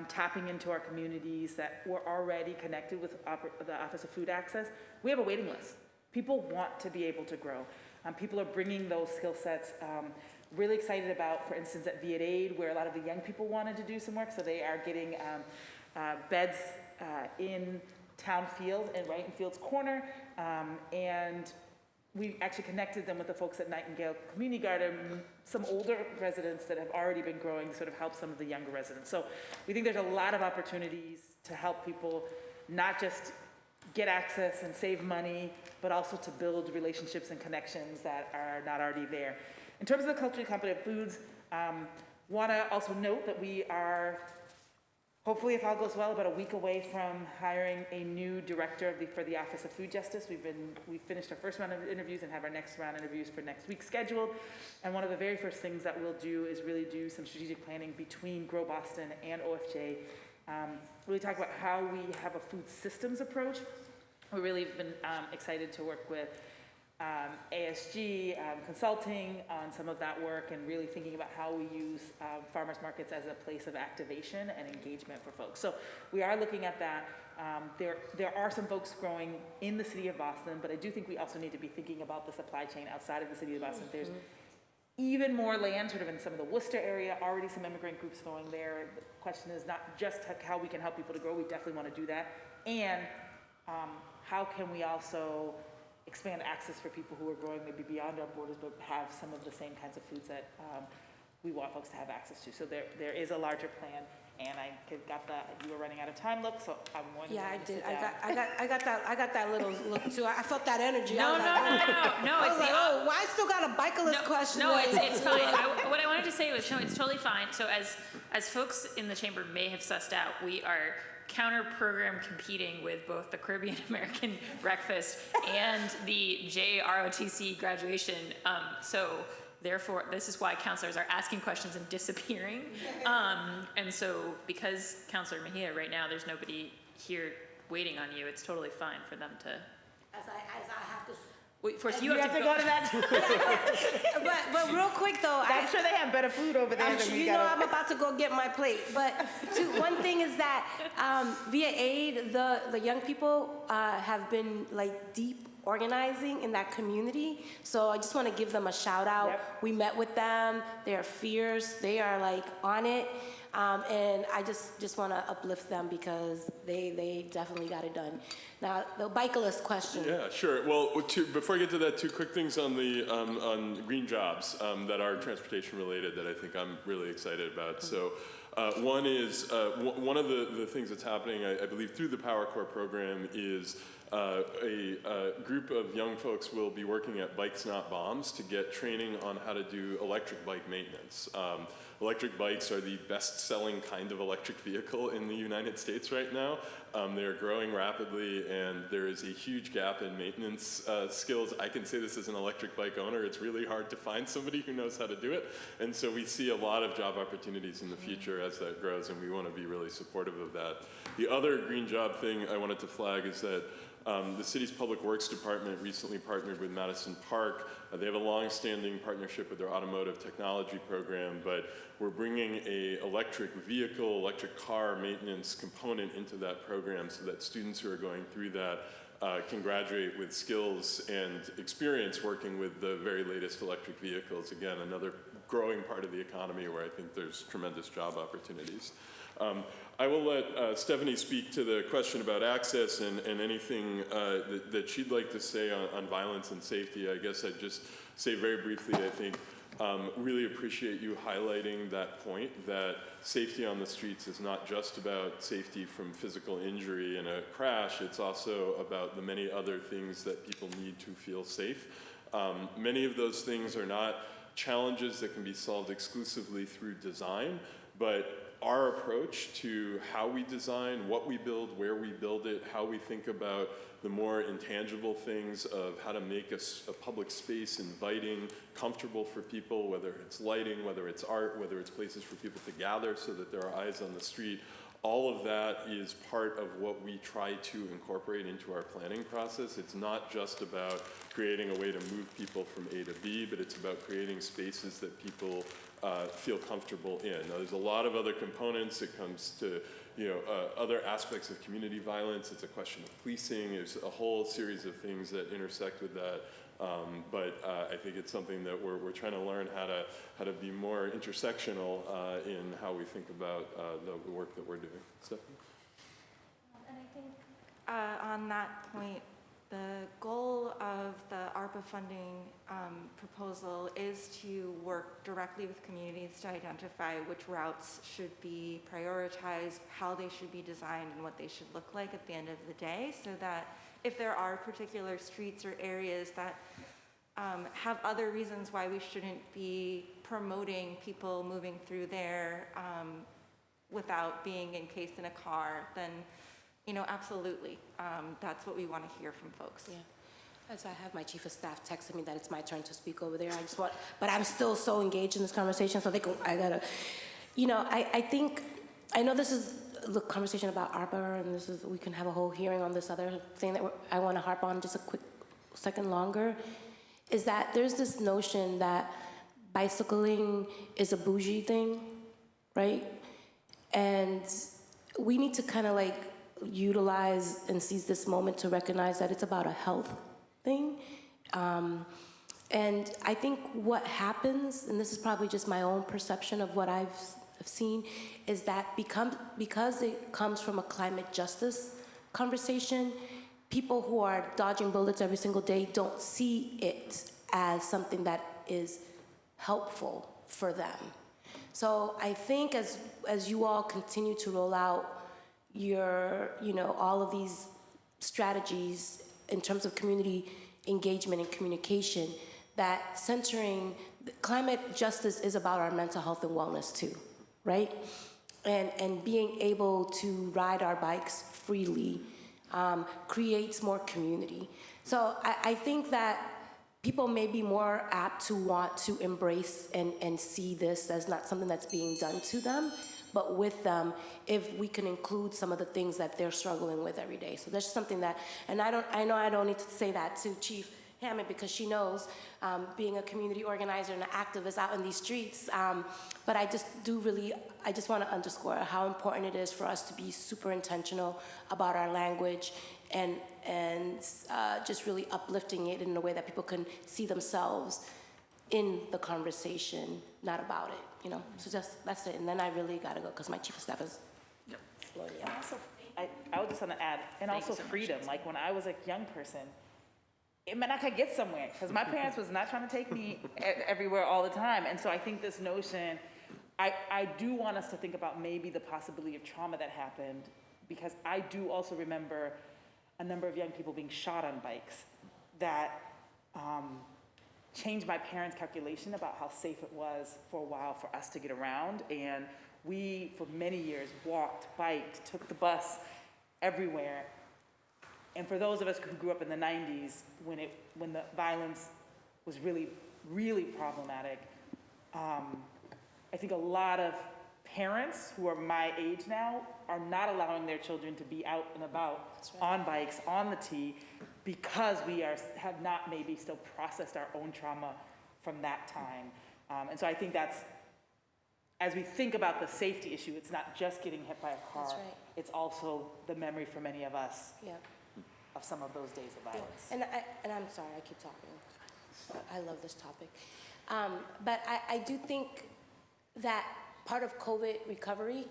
Speaker 3: tapping into our communities that were already connected with the Office of Food Access. We have a waiting list. People want to be able to grow. People are bringing those skill sets. Really excited about, for instance, at Viet Aid, where a lot of the young people wanted to do some work, so they are getting beds in Town Field and right in Fields Corner, and we actually connected them with the folks at Nightingale Community Garden, some older residents that have already been growing to sort of help some of the younger residents. So we think there's a lot of opportunities to help people not just get access and save money, but also to build relationships and connections that are not already there. In terms of the culturally competent foods, want to also note that we are, hopefully if all goes well, about a week away from hiring a new director for the Office of Food Justice. We finished our first round of interviews and have our next round of interviews for next week scheduled. And one of the very first things that we'll do is really do some strategic planning between Grow Boston and OFJ. Really talk about how we have a food systems approach. We've really been excited to work with ASG consulting on some of that work and really thinking about how we use farmers markets as a place of activation and engagement for folks. So we are looking at that. There are some folks growing in the city of Boston, but I do think we also need to be thinking about the supply chain outside of the city of Boston. There's even more land sort of in some of the Worcester area, already some immigrant groups going there. The question is not just how we can help people to grow, we definitely want to do that. And how can we also expand access for people who are growing maybe beyond our borders, but have some of the same kinds of foods that we want folks to have access to. So there is a larger plan, and I got that. You were running out of time, look. So I'm going to.
Speaker 9: Yeah, I did. I got that little look too. I felt that energy.
Speaker 1: No.
Speaker 9: I was like, oh, why I still got a bikerless question?
Speaker 1: No, it's fine. What I wanted to say was, no, it's totally fine. So as folks in the chamber may have sussed out, we are counter program competing with both the Caribbean American Breakfast and the JROTC graduation. So therefore, this is why counselors are asking questions and disappearing. And so because Counselor Mejia, right now, there's nobody here waiting on you, it's totally fine for them to.
Speaker 9: As I have to.
Speaker 1: Wait, first
Speaker 3: You have to go to that.
Speaker 9: But real quick though,
Speaker 3: I'm sure they have better food over there
Speaker 9: I'm
Speaker 3: than
Speaker 9: sure,
Speaker 3: we
Speaker 9: you know,
Speaker 3: got.
Speaker 9: I'm about to go get my plate. But one thing is that via aid, the young people have been like deep organizing in that community. So I just want to give them a shout out.
Speaker 3: Yep.
Speaker 9: We met with them. They are fierce. They are like on it. And I just want to uplift them because they definitely got it done. Now, the bicyclist question.
Speaker 2: Yeah, sure. Well, before I get to that, two quick things on the on green jobs that are transportation related that I think I'm really excited about. So one is one of the things that's happening, I believe, through the PowerCore program is a group of young folks will be working at Bikes Not Bombs to get training on how to do electric bike maintenance. Electric bikes are the best-selling kind of electric vehicle in the United States right now. They're growing rapidly, and there is a huge gap in maintenance skills. I can say this as an electric bike owner. It's really hard to find somebody who knows how to do it, and so we see a lot of job opportunities in the future as that grows, and we want to be really supportive of that. The other green job thing I wanted to flag is that the city's Public Works Department recently partnered with Madison Park. They have a long-standing partnership with their automotive technology program, but we're bringing a electric vehicle, electric car maintenance component into that program so that students who are going through that can graduate with skills and experience working with the very latest electric vehicles. Again, another growing part of the economy where I think there's tremendous job opportunities. I will let Stephanie speak to the question about access and anything that she'd like to say on violence and safety. I guess I'd just say very briefly, I think, really appreciate you highlighting that point, that safety on the streets is not just about safety from physical injury in a crash, it's also about the many other things that people need to feel safe. Many of those things are not challenges that can be solved exclusively through design, but our approach to how we design, what we build, where we build it, how we think about the more intangible things of how to make a public space inviting, comfortable for people, whether it's lighting, whether it's art, whether it's places for people to gather so that there are eyes on the street. All of that is part of what we try to incorporate into our planning process. It's not just about creating a way to move people from A to B, but it's about creating spaces that people feel comfortable in. Now, there's a lot of other components. It comes to other aspects of community violence. It's a question of policing. There's a whole series of things that intersect with that. But I think it's something that we're trying to learn how to be more intersectional in how we think about the work that we're doing. Stephanie?
Speaker 6: And I think on that point, the goal of the ARPA funding proposal is to work directly with communities to identify which routes should be prioritized, how they should be designed, and what they should look like at the end of the day, so that if there are particular streets or areas that have other reasons why we shouldn't be promoting people moving through there without being encased in a car, then absolutely. That's what we want to hear from folks.
Speaker 9: Yeah. As I have my chief of staff texting me that it's my turn to speak over there, but I'm still so engaged in this conversation, so I think, I know this is the conversation about ARPA, and we can have a whole hearing on this other thing that I want to harp on just a quick second longer, is that there's this notion that bicycling is a bougie thing, right? And we need to kind of utilize and seize this moment to recognize that it's about a health thing. And I think what happens, and this is probably just my own perception of what I've seen, is that because it comes from a climate justice conversation, people who are dodging bullets every single day don't see it as something that is helpful for them. So I think as you all continue to roll out your, all of these strategies in terms of community engagement and communication, that centering climate justice is about our mental health and wellness too, right? and being able to ride our bikes freely creates more community. So I think that people may be more apt to want to embrace and see this as not something that's being done to them, but with them, if we can include some of the things that they're struggling with every day. So that's something that, and I know I don't need to say that to Chief Hammond because she knows, being a community organizer and an activist out in these streets, but I just want to underscore how important it is for us to be super intentional about our language and just really uplifting it in a way that people can see themselves in the conversation, not about it, you know? So that's it, and then I really gotta go, because my chief of staff is loading up.
Speaker 3: Also, I would just want to add, and
Speaker 1: Thank you
Speaker 3: also
Speaker 1: so much,
Speaker 3: freedom, like when I was a young person, it meant I could get somewhere, because my parents was not trying to take me everywhere all the time, and so I think this notion, I do want us to think about maybe the possibility of trauma that happened, because I do also remember a number of young people being shot on bikes that changed my parents' calculation about how safe it was for a while for us to get around. And we, for many years, walked, biked, took the bus everywhere. And for those of us who grew up in the 90s, when the violence was really, really problematic, I think a lot of parents who are my age now are not allowing their children to be out and about on bikes, on the T, because we have not maybe still processed our own trauma from that time. And so I think that's, as we think about the safety issue, it's not just getting hit by a car.
Speaker 9: That's right.
Speaker 3: It's also the memory for many of us
Speaker 9: Yeah.
Speaker 3: of some of those days of violence.
Speaker 9: And I'm sorry, I keep talking. I love this topic. But I do think that part of COVID recovery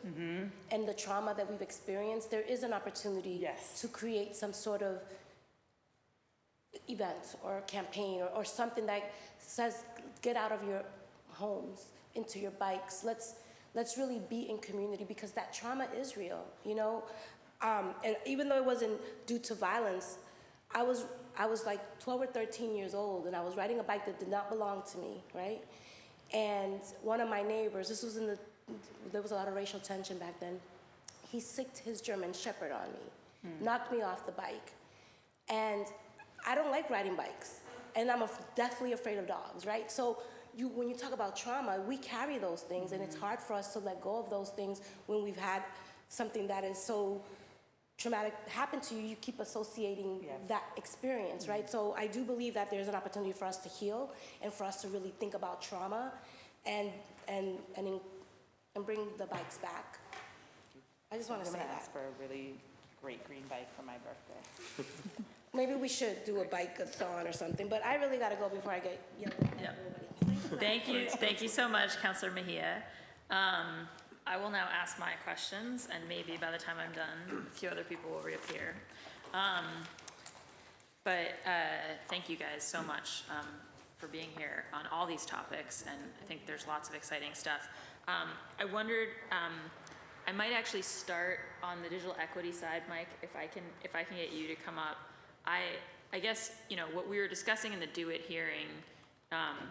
Speaker 9: and the trauma that we've experienced, there is an opportunity to create some sort of event or campaign or something that says, get out of your homes, into your bikes. Let's really be in community, because that trauma is real, you know? And even though it wasn't due to violence, I was like 12 or 13 years old, and I was riding a bike that did not belong to me, right? And one of my neighbors, there was a lot of racial tension back then, he sicked his German Shepherd on me, knocked me off the bike. And I don't like riding bikes, and I'm deathly afraid of dogs, right? So when you talk about trauma, we carry those things, and it's hard for us to let go of those things when we've had something that is so traumatic happen to you. You keep associating that experience, right? So I do believe that there's an opportunity for us to heal and for us to really think about trauma and bring the bikes back. I just want to
Speaker 3: I'm
Speaker 9: say
Speaker 3: gonna
Speaker 9: that.
Speaker 3: ask for a really great green bike for my birthday.
Speaker 9: Maybe we should do a bike-a-thon or something, but I really gotta go before I get yelled at by everybody.
Speaker 1: Thank you so much, Councilor Mejia. I will now ask my questions, and maybe by the time I'm done, a few other people will reappear. But thank you guys so much for being here on all these topics, and I think there's lots of exciting stuff. I wondered, I might actually start on the digital equity side, Mike, if I can get you to come up. I guess, you know, what we were discussing in the Do It hearing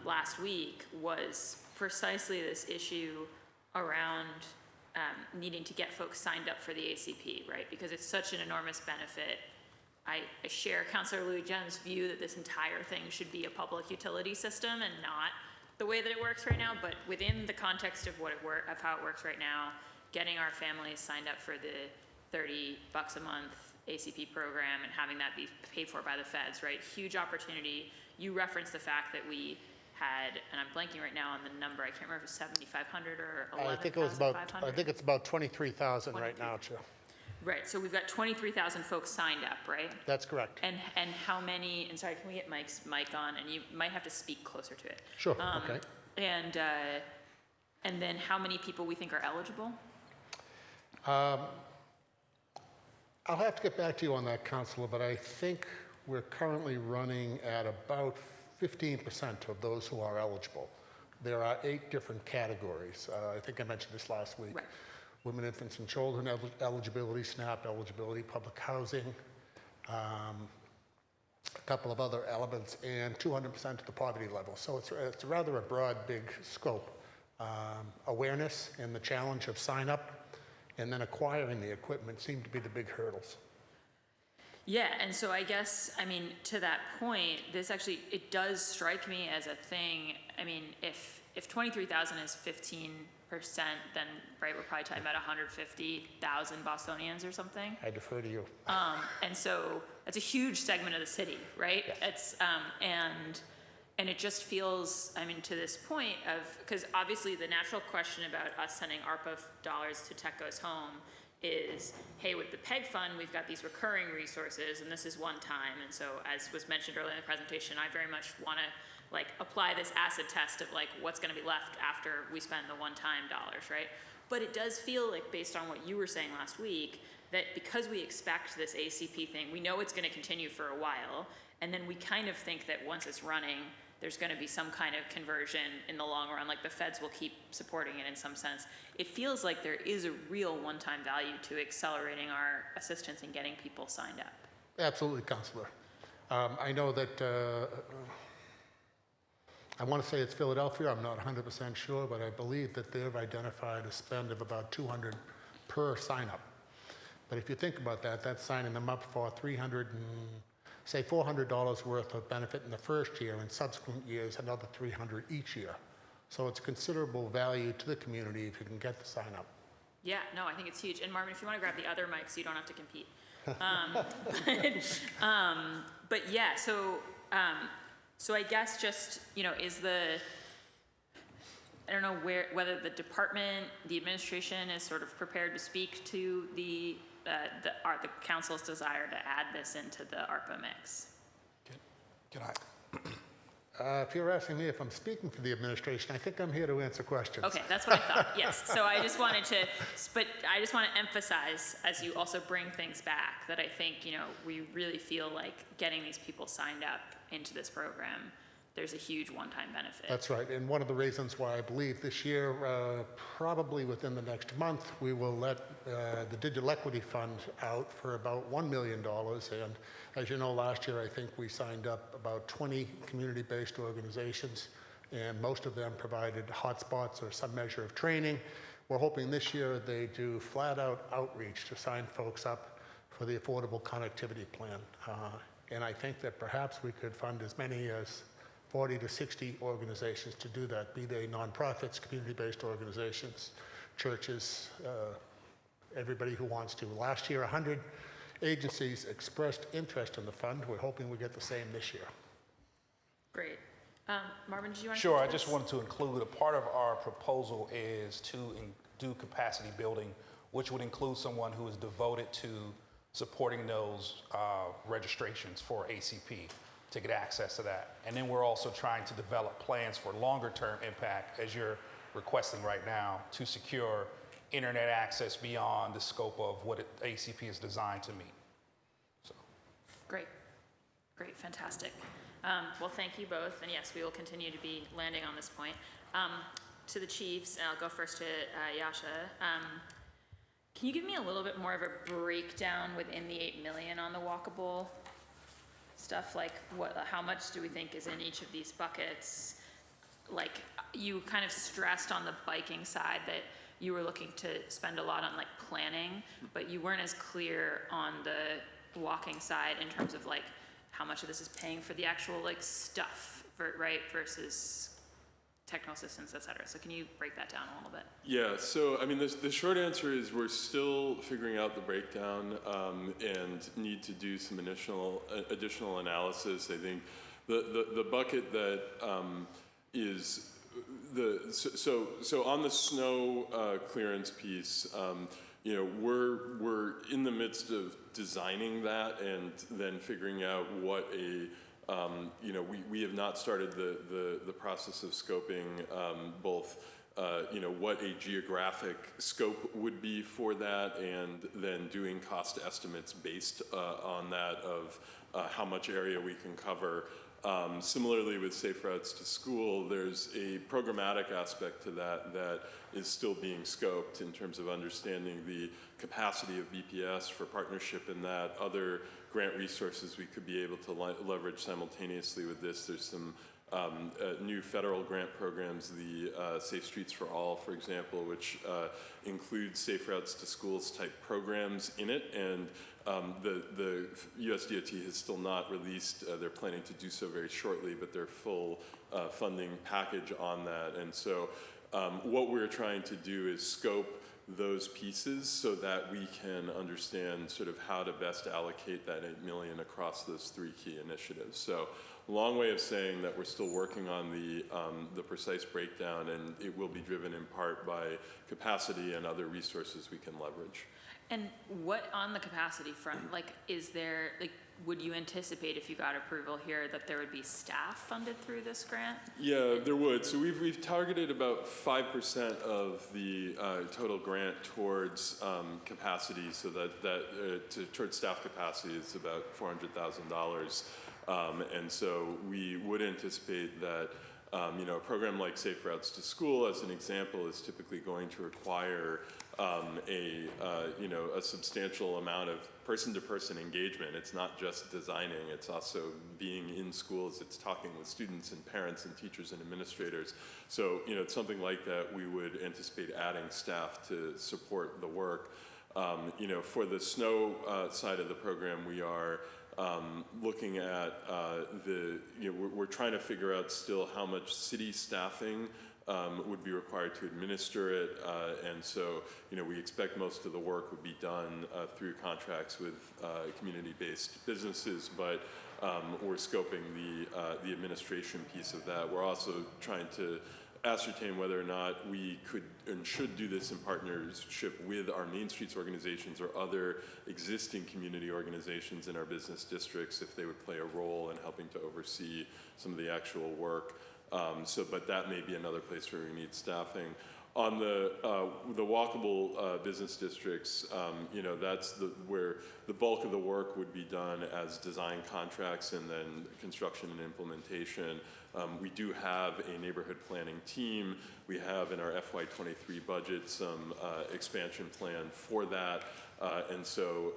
Speaker 1: last week was precisely this issue around needing to get folks signed up for the ACP, right? Because it's such an enormous benefit. I share Councilor Louis-Jeune's view that this entire thing should be a public utility system and not the way that it works right now, but within the context of how it works right now, getting our families signed up for the $30 a month ACP program and having that be paid for by the feds, right? Huge opportunity. You referenced the fact that we had, and I'm blanking right now on the number, I can't remember if it was 7,500 or 11,500.
Speaker 11: I think it's about 23,000 right now, Chair.
Speaker 1: Right, so we've got 23,000 folks signed up, right?
Speaker 11: That's correct.
Speaker 1: And how many, and sorry, can we get Mike's mic on? And you might have to speak closer to it.
Speaker 11: Sure, okay.
Speaker 1: And then how many people we think are eligible?
Speaker 11: I'll have to get back to you on that, Councilor, but I think we're currently running at about 15% of those who are eligible. There are 8 different categories. I think I mentioned this last week.
Speaker 1: Right.
Speaker 11: Women, infants, and children eligibility, SNAP eligibility, public housing, a couple of other elements, and 200% of the poverty level. So it's rather a broad, big scope. Awareness and the challenge of sign up and then acquiring the equipment seem to be the big hurdles.
Speaker 1: Yeah, and so I guess, I mean, to that point, this actually, it does strike me as a thing. I mean, if 23,000 is 15%, then, right, we're probably talking about 150,000 Bostonians or something.
Speaker 11: I defer to you.
Speaker 1: And so that's a huge segment of the city, right?
Speaker 11: Yes.
Speaker 1: It's, and it just feels, I mean, to this point of, because obviously the natural question about us sending ARPA dollars to Tech Goes Home is, hey, with the PEG fund, we've got these recurring resources, and this is one time. And so, as was mentioned earlier in the presentation, I very much want to like apply this acid test of like what's going to be left after we spend the one-time dollars, right? But it does feel like, based on what you were saying last week, that because we expect this ACP thing, we know it's going to continue for a while, and then we kind of think that once it's running, there's going to be some kind of conversion in the long run, like the feds will keep supporting it in some sense. It feels like there is a real one-time value to accelerating our assistance in getting people signed up.
Speaker 11: Absolutely, Councilor. I know that, I want to say it's Philadelphia, I'm not 100% sure, but I believe that they've identified a spend of about $200 per sign-up. But if you think about that, that's signing them up for $400 worth of benefit in the first year, and subsequent years another $300 each year. So it's considerable value to the community if you can get the sign up.
Speaker 1: Yeah, no, I think it's huge. And Marvin, if you want to grab the other mic so you don't have to compete. But yeah, so I guess just, you know, is the, I don't know whether the department, the administration is sort of prepared to speak to the council's desire to add this into the ARPA mix.
Speaker 4: Can I?
Speaker 11: If you're asking me if I'm speaking for the administration, I think I'm here to answer questions.
Speaker 1: Okay, that's what I thought, yes. So I just want to emphasize, as you also bring things back, that I think, you know, we really feel like getting these people signed up into this program, there's a huge one-time benefit.
Speaker 11: That's right, and one of the reasons why I believe this year, probably within the next month, we will let the Digital Equity Fund out for about $1 million. And as you know, last year I think we signed up about 20 community-based organizations, and most of them provided hotspots or some measure of training. We're hoping this year they do flat-out outreach to sign folks up for the Affordable Connectivity Plan. And I think that perhaps we could fund as many as 40 to 60 organizations to do that, be they nonprofits, community-based organizations, churches, everybody who wants to. Last year, 100 agencies expressed interest in the fund. We're hoping we get the same this year.
Speaker 1: Great. Marvin, did you want to?
Speaker 4: Sure, I just wanted to include a part of our proposal is to do capacity building, which would include someone who is devoted to supporting those registrations for ACP to get access to that. And then we're also trying to develop plans for longer term impact, as you're requesting right now, to secure internet access beyond the scope of what ACP is designed to meet. So.
Speaker 1: Great, fantastic. Well, thank you both, and yes, we will continue to be landing on this point. To the chiefs, and I'll go first to Yasha. Can you give me a little bit more of a breakdown within the $8 million on the walkable stuff? Like, how much do we think is in each of these buckets? Like, you kind of stressed on the biking side that you were looking to spend a lot on like planning, but you weren't as clear on the walking side in terms of like how much of this is paying for the actual like stuff, right, versus technical assistance, et cetera. So can you break that down a little bit?
Speaker 2: Yeah, so I mean, the short answer is we're still figuring out the breakdown and need to do some additional analysis. I think the bucket that is so on the snow clearance piece, you know, we're in the midst of designing that and then figuring out what a you know, we have not started the process of scoping both, you know, what a geographic scope would be for that, and then doing cost estimates based on that of how much area we can cover. Similarly with Safe Routes to School, there's a programmatic aspect to that is still being scoped in terms of understanding the capacity of BPS for partnership in that, other grant resources we could be able to leverage simultaneously with this. There's some new federal grant programs, the Safe Streets for All, for example, which includes safe routes to schools type programs in it. And the USDOT has still not released, they're planning to do so very shortly, but their full funding package on that. And so what we're trying to do is scope those pieces so that we can understand sort of how to best allocate that $8 million across those 3 key initiatives. So long way of saying that we're still working on the precise breakdown, and it will be driven in part by capacity and other resources we can leverage.
Speaker 1: And what, on the capacity front, like, is there, like, would you anticipate if you got approval here that there would be staff funded through this grant?
Speaker 2: Yeah, there would. So we've targeted about 5% of the total grant towards capacity, so towards staff capacity is about $400,000. And so we would anticipate that a program like Safe Routes to School, as an example, is typically going to require a substantial amount of person-to-person engagement. It's not just designing, it's also being in schools, it's talking with students and parents and teachers and administrators. So, it's something like that we would anticipate adding staff to support the work. For the snow side of the program, we are looking at we're trying to figure out still how much city staffing would be required to administer it, and so we expect most of the work would be done through contracts with community-based businesses, but we're scoping the administration piece of that. We're also trying to ascertain whether or not we could and should do this in partnership with our Main Streets organizations or other existing community organizations in our business districts, if they would play a role in helping to oversee some of the actual work. But that may be another place where we need staffing. On the walkable business districts, that's where the bulk of the work would be done as design contracts and then construction and implementation. We do have a neighborhood planning team. We have in our FY23 budget some expansion plan for that. And so,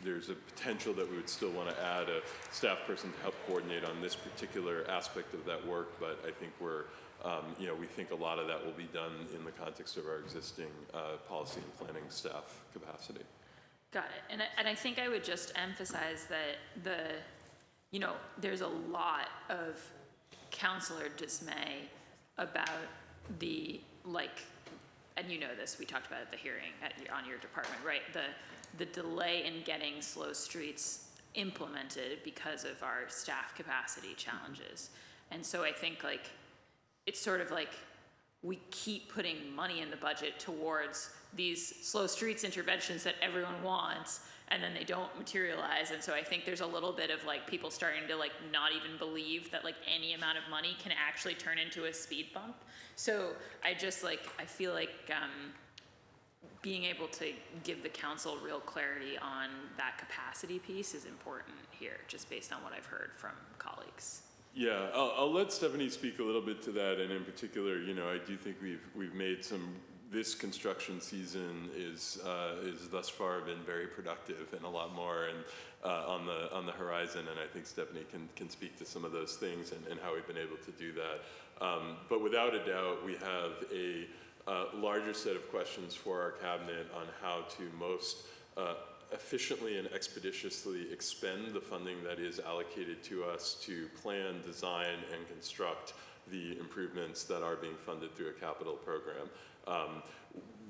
Speaker 2: there's a potential that we would still want to add a staff person to help coordinate on this particular aspect of that work, but I think we think a lot of that will be done in the context of our existing policy and planning staff capacity.
Speaker 1: Got it. And I think I would just emphasize that there's a lot of councilor dismay about and you know this, we talked about it at the hearing on your department, right? The delay in getting slow streets implemented because of our staff capacity challenges. And so I think it's sort of like we keep putting money in the budget towards these slow streets interventions that everyone wants, and then they don't materialize. And so I think there's a little bit of people starting to not even believe that any amount of money can actually turn into a speed bump. So I just I feel like being able to give the council real clarity on that capacity piece is important here, just based on what I've heard from colleagues.
Speaker 2: Yeah, I'll let Stephanie speak a little bit to that, and in particular, I do think we've made this construction season is thus far been very productive and a lot more on the horizon, and I think Stephanie can speak to some of those things and how we've been able to do that. But without a doubt, we have a larger set of questions for our cabinet on how to most efficiently and expeditiously expend the funding that is allocated to us to plan, design, and construct the improvements that are being funded through a capital program.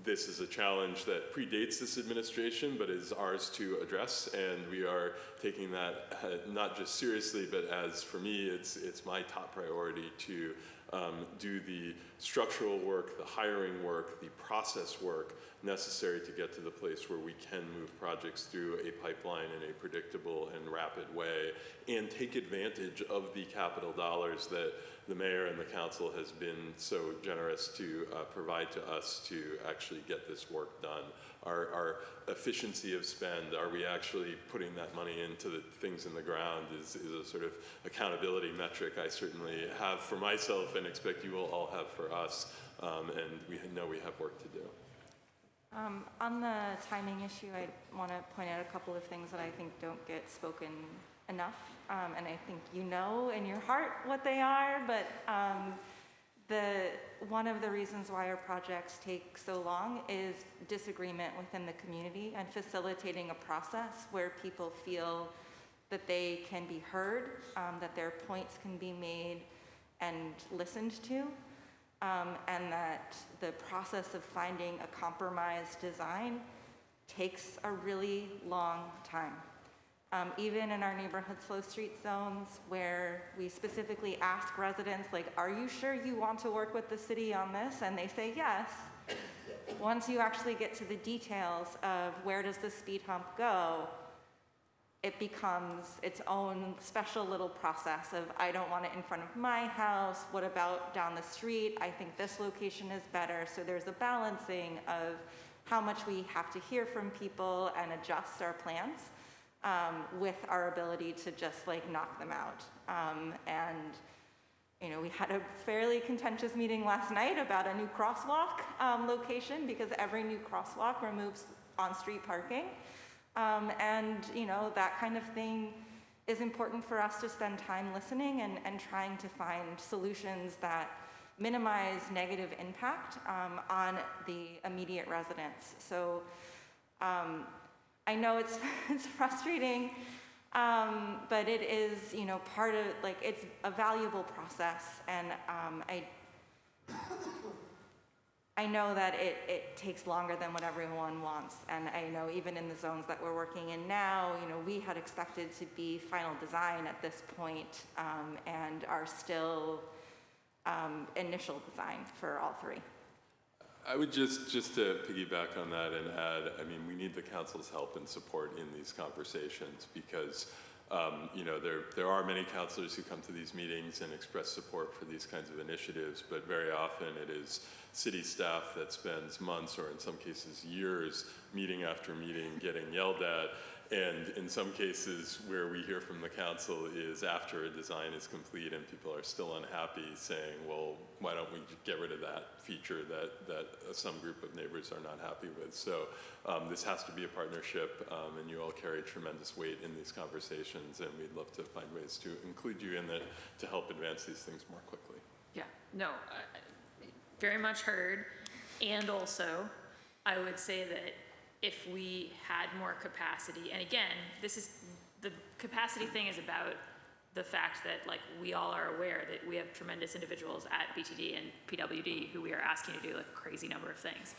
Speaker 2: This is a challenge that predates this administration, but is ours to address, and we are taking that not just seriously, but as for me, it's my top priority to do the structural work, the hiring work, the process work necessary to get to the place where we can move projects through a pipeline in a predictable and rapid way, and take advantage of the capital dollars that the mayor and the council has been so generous to provide to us to actually get this work done. Our efficiency of spend, are we actually putting that money into the things in the ground, is a sort of accountability metric I certainly have for myself and expect you will all have for us, and we know we have work to do. On
Speaker 6: the timing issue, I want to point out a couple of things that I think don't get spoken enough. And I think you know in your heart what they are, but one of the reasons why our projects take so long is disagreement within the community and facilitating a process where people feel that they can be heard, that their points can be made and listened to, and that the process of finding a compromised design takes a really long time. Even in our neighborhood slow street zones, where we specifically ask residents, like, are you sure you want to work with the city on this? And they say yes. Once you actually get to the details of where does the speed hump go, it becomes its own special little process of, I don't want it in front of my house, what about down the street? I think this location is better. So there's a balancing of how much we have to hear from people and adjust our plans with our ability to just like knock them out. And you know, we had a fairly contentious meeting last night about a new crosswalk location, because every new crosswalk removes on-street parking. And you know, that kind of thing is important for us to spend time listening and trying to find solutions that minimize negative impact on the immediate residents. So I know it's frustrating, but it is, you know, part of, like, it's a valuable process, and I know that it takes longer than what everyone wants, and I know even in the zones that we're working in now, you know, we had expected to be final design at this point, and are still initial design for all three.
Speaker 2: I would just to piggyback on that and add, I mean, we need the council's help and support in these conversations, because you know, there are many councilors who come to these meetings and express support for these kinds of initiatives, but very often it is city staff that spends months, or in some cases years, meeting after meeting, getting yelled at. And in some cases where we hear from the council is after a design is complete and people are still unhappy, saying, well, why don't we get rid of that feature that some group of neighbors are not happy with. So this has to be a partnership, and you all carry tremendous weight in these conversations, and we'd love to find ways to include you in it to help advance these things more quickly.
Speaker 1: Yeah, no, very much heard. And also, I would say that if we had more capacity, and again, this is, the capacity thing is about the fact that, like, we all are aware that we have tremendous individuals at BTD and PWD who we are asking to do like a crazy number of things.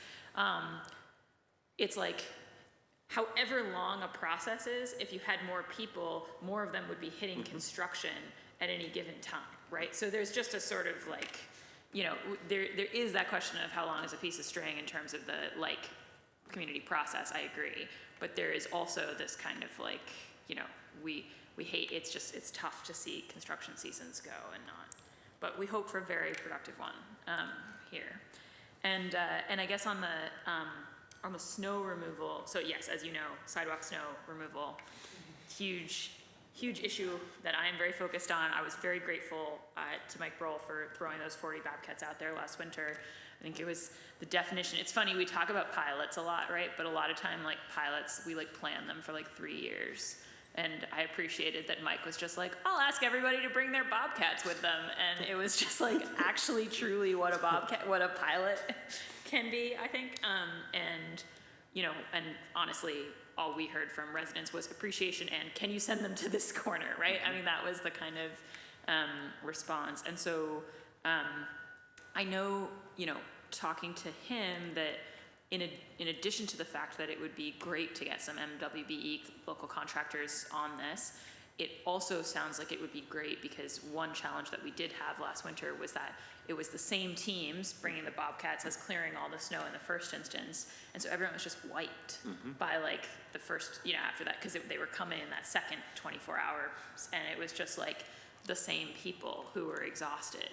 Speaker 1: It's like, however long a process is, if you had more people, more of them would be hitting construction at any given time, right? So there's just a sort of like, you know, there is that question of how long is a piece of string in terms of the, like, community process. I agree, but there is also this kind of like, you know, we hate, it's tough to see construction seasons go and not, but we hope for a very productive one here. And I guess on the snow removal, so yes, as you know, sidewalk snow removal, huge issue that I am very focused on. I was very grateful to Mike Broll for throwing those 40 Bobcats out there last winter. I think it was the definition. It's funny, we talk about pilots a lot, right? But a lot of time, like, pilots, we like plan them for like 3 years. And I appreciated that Mike was just like, I'll ask everybody to bring their Bobcats with them. And it was just like actually truly what a pilot can be, I think. And, you know, and honestly, all we heard from residents was appreciation and can you send them to this corner, right? I mean, that was the kind of response. And so I know, you know, talking to him that in addition to the fact that it would be great to get some MWBE local contractors on this, it also sounds like it would be great because one challenge that we did have last winter was that it was the same teams bringing the Bobcats as clearing all the snow in the first instance. And so everyone was just wiped by like the first, you know, after that, because they were coming in that second 24 hours. And it was just like the same people who were exhausted.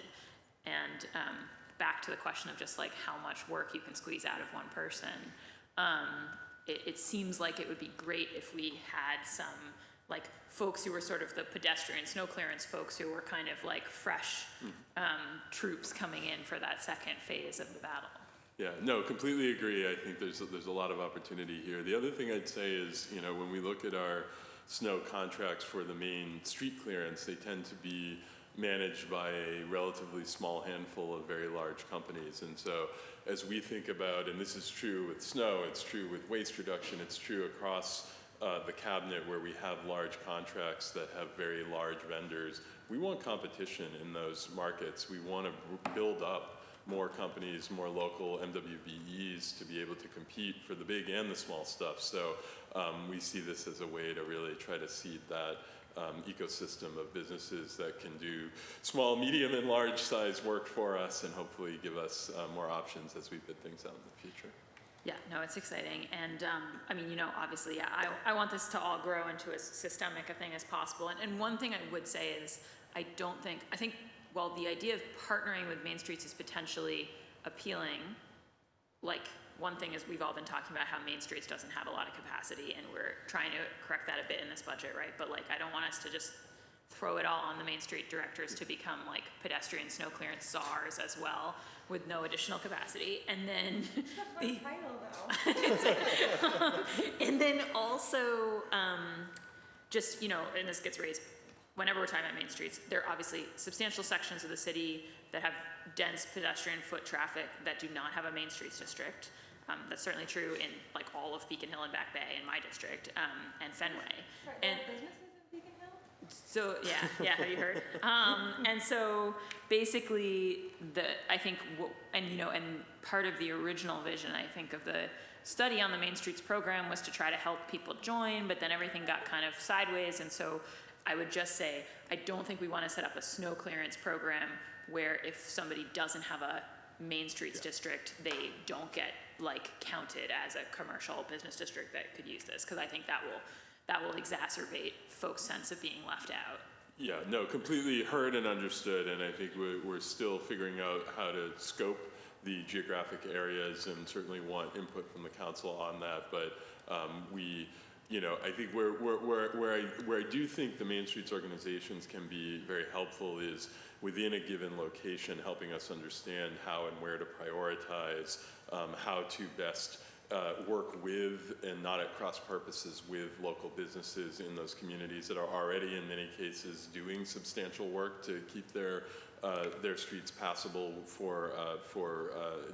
Speaker 1: And back to the question of just like how much work you can squeeze out of one person, it seems like it would be great if we had some like folks who were sort of the pedestrian snow clearance folks who were kind of like fresh troops coming in for that second phase of the battle.
Speaker 2: Yeah, no, completely agree. I think there's a lot of opportunity here. The other thing I'd say is, you know, when we look at our snow contracts for the main street clearance, they tend to be managed by a relatively small handful of very large companies. And so as we think about, and this is true with snow, it's true with waste reduction, it's true across the cabinet where we have large contracts that have very large vendors, we want competition in those markets. We want to build up more companies, more local MWBEs to be able to compete for the big and the small stuff. So we see this as a way to really try to seed that ecosystem of businesses that can do small, medium, and large size work for us, and hopefully give us more options as we bid things out in the future.
Speaker 1: Yeah, no, it's exciting. And I mean, obviously, yeah, I want this to all grow into as systemic a thing as possible. And one thing I would say is, I think, while the idea of partnering with Main Streets is potentially appealing, like, one thing is we've all been talking about how Main Streets doesn't have a lot of capacity, and we're trying to correct that a bit in this budget, right? But like, I don't want us to just throw it all on the Main Street directors to become like pedestrian snow clearance czars as well, with no additional capacity. And then the title though. And then also, just, and this gets raised whenever we're talking about Main Streets, there are obviously substantial sections of the city that have dense pedestrian foot traffic that do not have a Main Streets district. That's certainly true in like all of Beacon Hill and Back Bay in my district, and Fenway.
Speaker 6: Sorry,
Speaker 1: And
Speaker 6: businesses in Beacon Hill?
Speaker 1: so yeah, have you heard? And so basically, I think, and part of the original vision, I think, of the study on the Main Streets program was to try to help people join, but then everything got kind of sideways. And so I would just say, I don't think we want to set up a snow clearance program where if somebody doesn't have a Main Streets district, they don't get like counted as a commercial business district that could use this, because I think that will exacerbate folks' sense of being left out.
Speaker 2: Yeah, no, completely heard and understood, and I think we're still figuring out how to scope the geographic areas, and certainly want input from the council on that. But I think where I do think the Main Streets organizations can be very helpful is within a given location, helping us understand how and where to prioritize, how to best work with and not at cross purposes with local businesses in those communities that are already in many cases doing substantial work to keep their streets passable for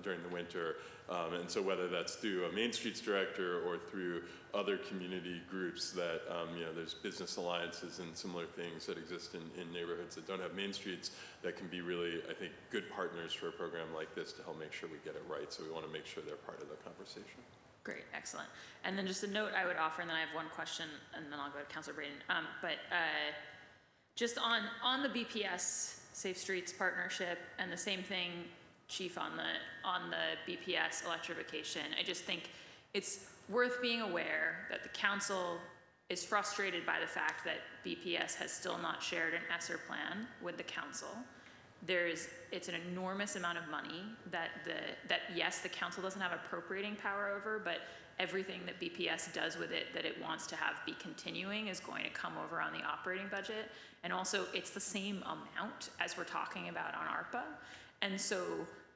Speaker 2: during the winter. And so whether that's through a Main Streets director or through other community groups that, there's business alliances and similar things that exist in neighborhoods that don't have Main Streets that can be really, I think, good partners for a program like this to help make sure we get it right. So we want to make sure they're part of the conversation.
Speaker 1: Great, excellent. And then just a note I would offer, and then I have one question, and then I'll go to Councilor Braden. Just on the BPS Safe Streets partnership, and the same thing, Chief, on the BPS electrification, I just think it's worth being aware that the council is frustrated by the fact that BPS has still not shared an ESSER plan with the council. It's an enormous amount of money that yes, the council doesn't have appropriating power over, but everything that BPS does with it that it wants to have be continuing is going to come over on the operating budget. And also, it's the same amount as we're talking about on ARPA. And so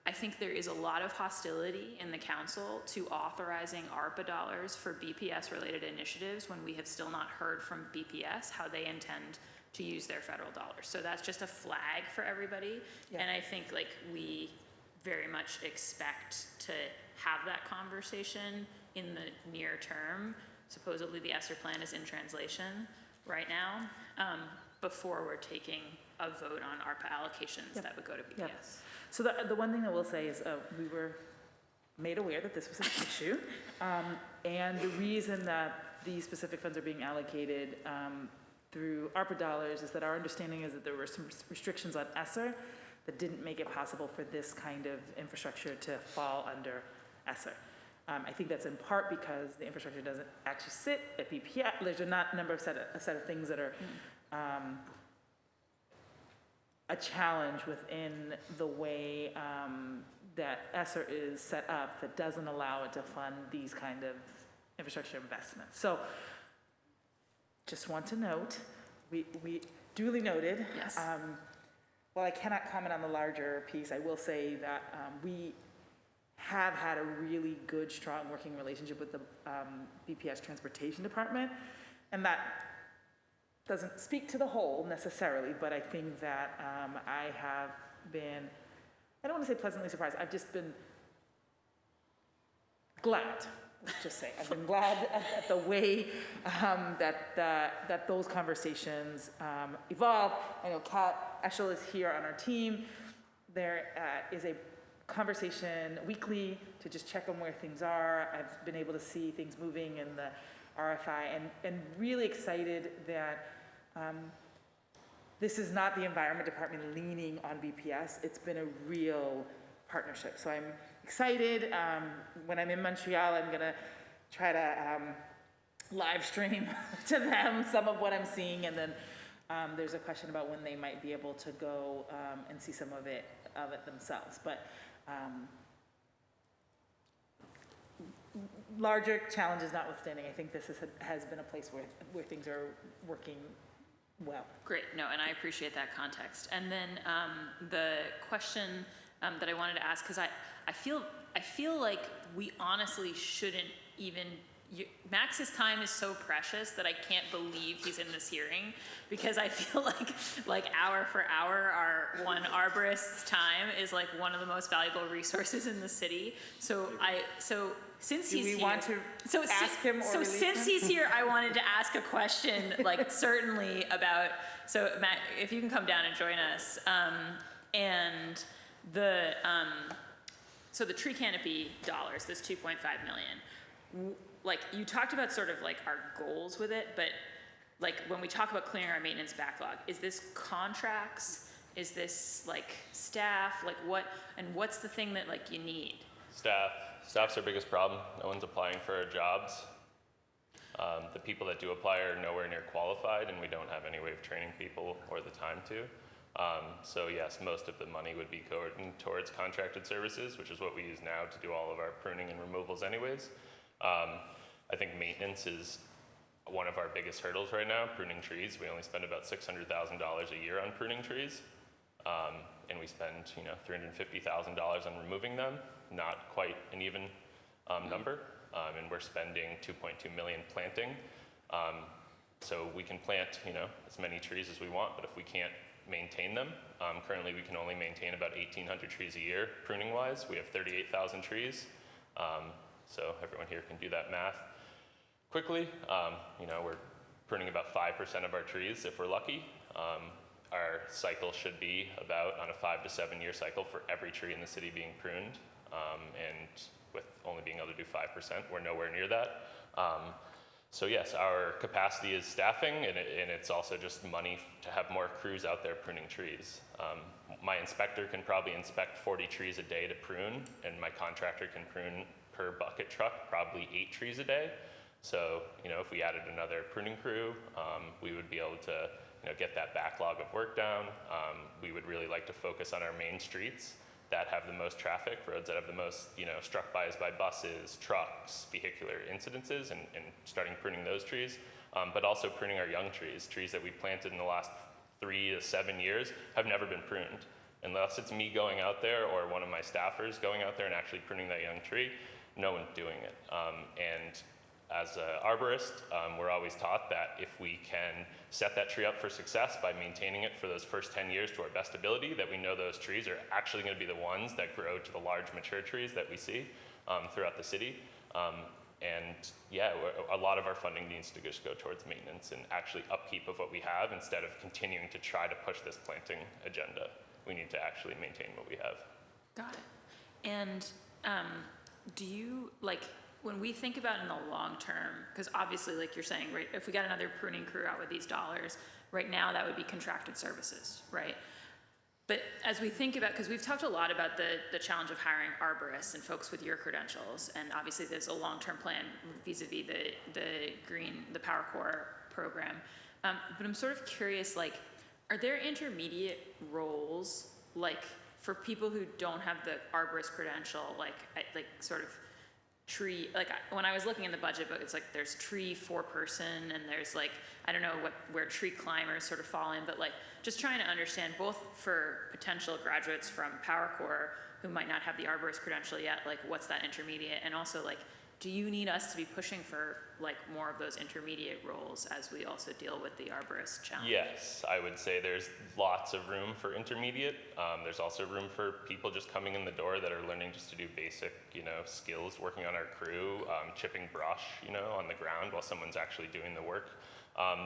Speaker 1: I think there is a lot of hostility in the council to authorizing ARPA dollars for BPS-related initiatives when we have still not heard from BPS how they intend to use their federal dollars. So that's just a flag for everybody. Yeah. And I think we very much expect to have that conversation in the near term. Supposedly the ESSER plan is in translation right now, before we're taking a vote on ARPA allocations that would go to BPS.
Speaker 3: Yep. So the one thing that we'll say is we were made aware that this was an issue, and the reason that these specific funds are being allocated through ARPA dollars is that our understanding is that there were some restrictions on ESSER that didn't make it possible for this kind of infrastructure to fall under ESSER. I think that's in part because the infrastructure doesn't actually sit at BPS. There's a set of things that are a challenge within the way that ESSER is set up that doesn't allow it to fund these kind of infrastructure investments. So just want to note, we duly noted.
Speaker 1: Yes.
Speaker 3: While I cannot comment on the larger piece, I will say that we have had a really good, strong working relationship with the BPS Transportation Department, and that doesn't speak to the whole necessarily, but I think that I have been, I don't want to say pleasantly surprised, I've just been glad, let's just say. I've been glad at the way that those conversations evolve. I know Kat Eschel is here on our team. There is a conversation weekly to just check on where things are. I've been able to see things moving in the RFI and really excited that this is not the Environment Department leaning on BPS. It's been a real partnership. So I'm excited. When I'm in Montreal, I'm gonna try to live stream to them some of what I'm seeing, and then there's a question about when they might be able to go and see some of it themselves. But larger challenges notwithstanding, I think this has been a place where things are working well.
Speaker 1: Great, no, and I appreciate that context. And then the question that I wanted to ask, because I feel like we honestly shouldn't even, Max's time is so precious that I can't believe he's in this hearing, because I feel like hour for hour, our one arborist's time is like one of the most valuable resources in the city. So since he's here,
Speaker 3: want to ask him or
Speaker 1: so
Speaker 3: release
Speaker 1: since
Speaker 3: him?
Speaker 1: he's here, I wanted to ask a question, like certainly about, so Matt, if you can come down and join us, and the, so the tree canopy dollars, this 2.5 million, like you talked about sort of like our goals with it, but like when we talk about clearing our maintenance backlog, is this contracts? Is this like staff? Like what's the thing that like you need?
Speaker 12: Staff's our biggest problem. No one's applying for our jobs. The people that do apply are nowhere near qualified, and we don't have any way of training people or the time to. So yes, most of the money would be going towards contracted services, which is what we use now to do all of our pruning and removals anyways. I think maintenance is one of our biggest hurdles right now, pruning trees. We only spend about $600,000 a year on pruning trees. And we spend, $350,000 on removing them, not quite an even number. And we're spending $2.2 million planting. So we can plant, as many trees as we want, but if we can't maintain them, currently we can only maintain about 1,800 trees a year, pruning-wise. We have 38,000 trees. So everyone here can do that math quickly. We're pruning about 5% of our trees if we're lucky. Our cycle should be about on a 5 to 7 year cycle for every tree in the city being pruned. And with only being able to do 5%, we're nowhere near that. So yes, our capacity is staffing, and it's also just money to have more crews out there pruning trees. My inspector can probably inspect 40 trees a day to prune, and my contractor can prune per bucket truck probably 8 trees a day. So, if we added another pruning crew, we would be able to, get that backlog of work down. We would really like to focus on our main streets that have the most traffic, roads that have the most, struck bys by buses, trucks, vehicular incidences, and starting pruning those trees, but also pruning our young trees. Trees that we planted in the last 3 to 7 years have never been pruned. Unless it's me going out there or one of my staffers going out there and actually pruning that young tree, no one's doing it. And as an arborist, we're always taught that if we can set that tree up for success by maintaining it for those first 10 years to our best ability, that we know those trees are actually going to be the ones that grow to the large mature trees that we see throughout the city. And yeah, a lot of our funding needs to just go towards maintenance and actually upkeep of what we have instead of continuing to try to push this planting agenda. We need to actually maintain what we have.
Speaker 1: Got it. And do you, when we think about in the long term, because obviously, like you're saying, right, if we got another pruning crew out with these dollars, right now that would be contracted services, right? But as we think about, because we've talked a lot about the challenge of hiring arborists and folks with your credentials, and obviously there's a long-term plan vis-a-vis the PowerCore program. But I'm sort of curious, are there intermediate roles, for people who don't have the arborist credential, sort of tree, when I was looking in the budget book, it's there's tree 4-person, and there's I don't know where tree climbers sort of fall in, but just trying to understand both for potential graduates from PowerCore who might not have the arborist credential yet, what's that intermediate, and also do you need us to be pushing for like more of those intermediate roles as we also deal with the arborist challenge?
Speaker 12: Yes, I would say there's lots of room for intermediate. There's also room for people just coming in the door that are learning just to do basic, skills, working on our crew, chipping brush, on the ground while someone's actually doing the work.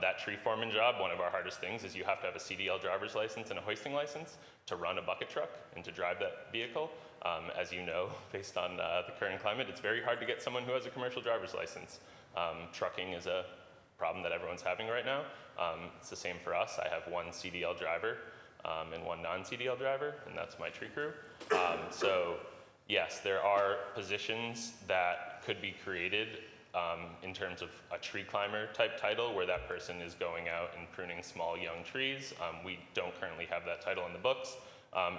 Speaker 12: That tree foreman job, one of our hardest things is you have to have a CDL driver's license and a hoisting license to run a bucket truck and to drive that vehicle. As you know, based on the current climate, it's very hard to get someone who has a commercial driver's license. Trucking is a problem that everyone's having right now. It's the same for us. I have one CDL driver and one non-CDL driver, and that's my tree crew. So yes, there are positions that could be created in terms of a tree climber type title where that person is going out and pruning small young trees. We don't currently have that title in the books.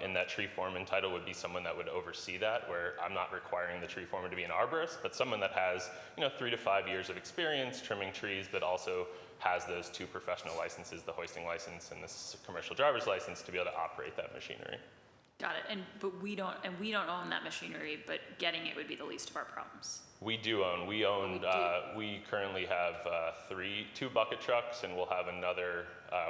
Speaker 12: And that tree foreman title would be someone that would oversee that, where I'm not requiring the tree foreman to be an arborist, but someone that has 3 to 5 years of experience trimming trees, but also has those 2 professional licenses, the hoisting license and this commercial driver's license, to be able to operate that machinery.
Speaker 1: Got it. But we don't own that machinery, but getting it would be the least of our problems.
Speaker 12: We do own. We currently have 2 bucket trucks, and we'll have another.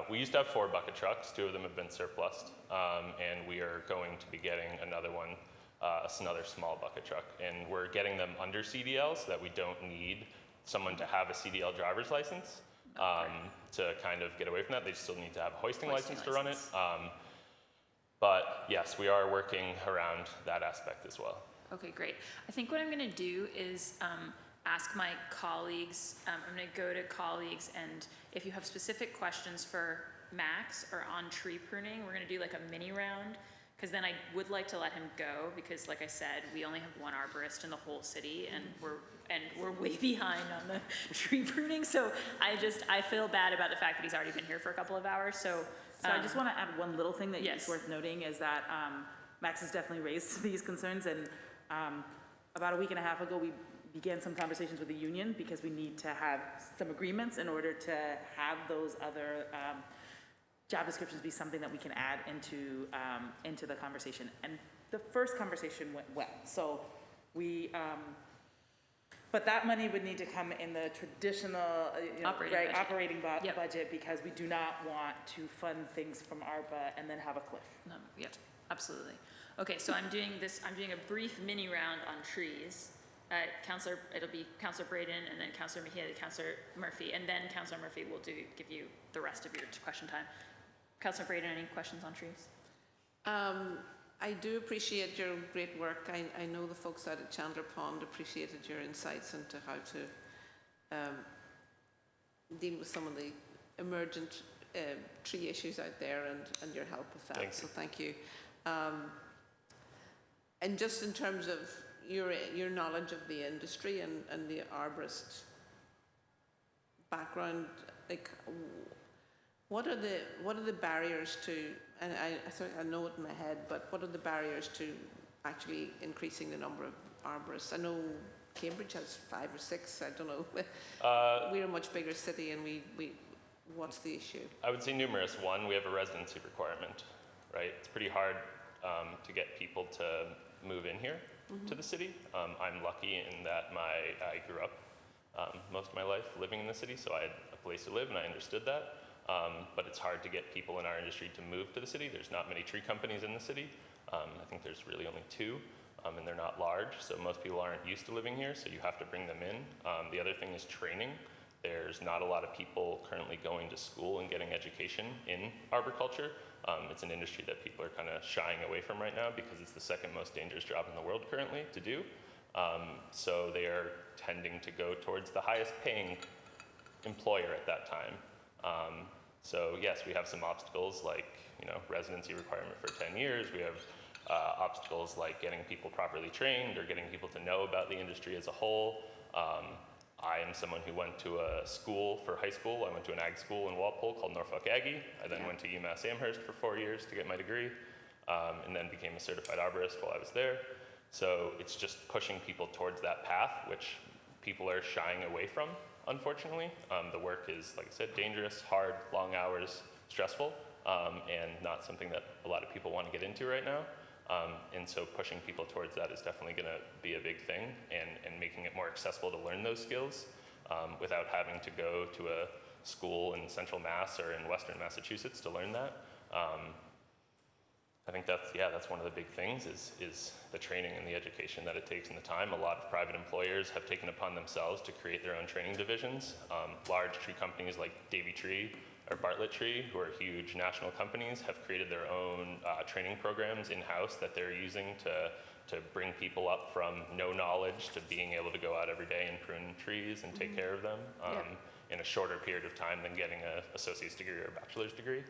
Speaker 12: We used to have 4 bucket trucks. 2 of them have been surplused, and we are going to be getting another one, another small bucket truck, and we're getting them under CDL so that we don't need someone to have a CDL driver's license to kind of get away from that. They still need to have a hoisting license to run it. But yes, we are working around that aspect as well.
Speaker 1: Okay, great. I think what I'm going to do is ask my colleagues, I'm going to go to colleagues, and if you have specific questions for Max or on tree pruning, we're going to do like a mini round, because then I would like to let him go, because like I said, we only have one arborist in the whole city, and we're way behind on the tree pruning, so I feel bad about the fact that he's already been here for a couple of hours, so
Speaker 3: I just want to add one little thing that
Speaker 1: yes.
Speaker 3: is worth noting is that Max has definitely raised these concerns, and about a week and a half ago, we began some conversations with the union because we need to have some agreements in order to have those other job descriptions be something that we can add into the conversation. And the first conversation went well. So we, but that money would need to come in the traditional operating budget, because we do not want to fund things from ARPA and then have a cliff.
Speaker 1: No, yep, absolutely. Okay, so I'm doing a brief mini round on trees. It'll be Councilor Braden, and then Councilor Mejia, Councilor Murphy, and then Councilor Murphy will give you the rest of your question time. Councilor Braden, any questions on trees?
Speaker 7: I do appreciate your great work. I know the folks out at Chandler Pond appreciated your insights into how to deal with some of the emergent tree issues out there, and your help with that. So thank you. And just in terms of your knowledge of the industry and the arborist background, like what are the barriers to, and I know it in my head, but what are the barriers to actually increasing the number of arborists? I know Cambridge has 5 or 6, I don't know. We're a much bigger city, and we what's the issue?
Speaker 12: I would say numerous. One, we have a residency requirement, right? It's pretty hard to get people to move in here to the city. I'm lucky in that I grew up most of my life living in the city, so I had a place to live, and I understood that. But it's hard to get people in our industry to move to the city. There's not many tree companies in the city. I think there's really only 2, and they're not large, so most people aren't used to living here, so you have to bring them in. The other thing is training. There's not a lot of people currently going to school and getting education in arboriculture. It's an industry that people are kind of shying away from right now because it's the 2nd most dangerous job in the world currently to do. So they are tending to go towards the highest paying employer at that time. So yes, we have some obstacles like residency requirement for 10 years. We have obstacles like getting people properly trained or getting people to know about the industry as a whole. I am someone who went to a school for high school. I went to an ag school in Walpole called Norfolk Aggie. I then went to UMass Amherst for 4 years to get my degree, and then became a certified arborist while I was there. So it's just pushing people towards that path, which people are shying away from, unfortunately. The work is, like I said, dangerous, hard, long hours, stressful, and not something that a lot of people want to get into right now. And so pushing people towards that is definitely going to be a big thing, and making it more accessible to learn those skills without having to go to a school in Central Mass or in Western Massachusetts to learn that. I think that's one of the big things is the training and the education that it takes and the time. A lot of private employers have taken upon themselves to create their own training divisions. Large tree companies like Davey Tree or Bartlett Tree, who are huge national companies, have created their own training programs in-house that they're using to bring people up from no knowledge to being able to go out every day and prune trees and take care of them in a shorter period of time than getting an associate's degree or a bachelor's degree.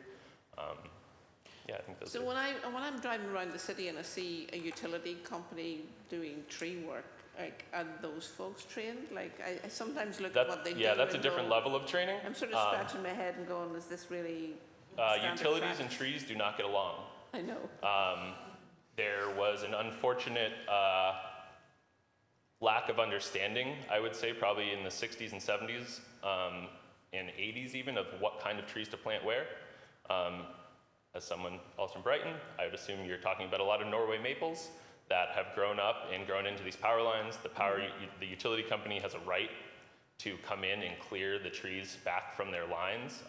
Speaker 12: Yeah, I think those
Speaker 7: So when I'm driving around the city and I see a utility company doing tree work, like, are those folks trained? Like, I sometimes look at what they do.
Speaker 12: Yeah, that's a
Speaker 7: and
Speaker 12: different
Speaker 7: go,
Speaker 12: level of training.
Speaker 7: I'm sort of scratching my head and going, is this really standard
Speaker 12: Utilities and
Speaker 7: practice?
Speaker 12: trees do not get along.
Speaker 7: I know.
Speaker 12: There was an unfortunate lack of understanding, I would say, probably in the 60s and 70s and 80s even, of what kind of trees to plant where. As someone else from Brighton, I would assume you're talking about a lot of Norway maples that have grown up and grown into these power lines. The utility company has a right to come in and clear the trees back from their lines.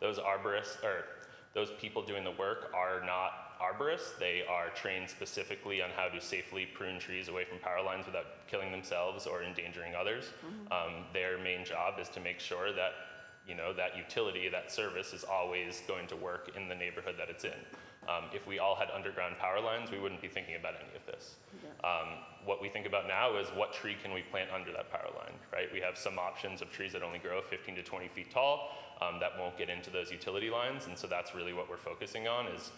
Speaker 12: Those arborists, or those people doing the work, are not arborists. They are trained specifically on how to safely prune trees away from power lines without killing themselves or endangering others. Their main job is to make sure that that utility, that service is always going to work in the neighborhood that it's in. If we all had underground power lines, we wouldn't be thinking about any of this. What we think about now is what tree can we plant under that power line, right? We have some options of trees that only grow 15 to 20 feet tall that won't get into those utility lines, and so that's really what we're focusing on is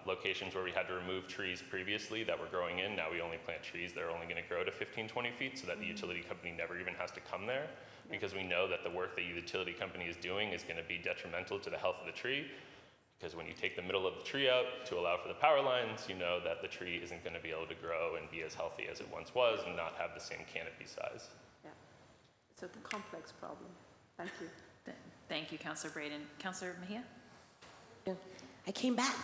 Speaker 12: locations where we had to remove trees previously that were growing in. Now we only plant trees that are only going to grow to 15, 20 feet so that the utility company never even has to come there, because we know that the work the utility company is doing is going to be detrimental to the health of the tree. Because when you take the middle of the tree out to allow for the power lines, you know that the tree isn't going to be able to grow and be as healthy as it once was and not have the same canopy size.
Speaker 7: Yeah. It's a complex problem. Thank you.
Speaker 1: Thank you, Councillor Braden. Councillor Mejia?
Speaker 9: I came back.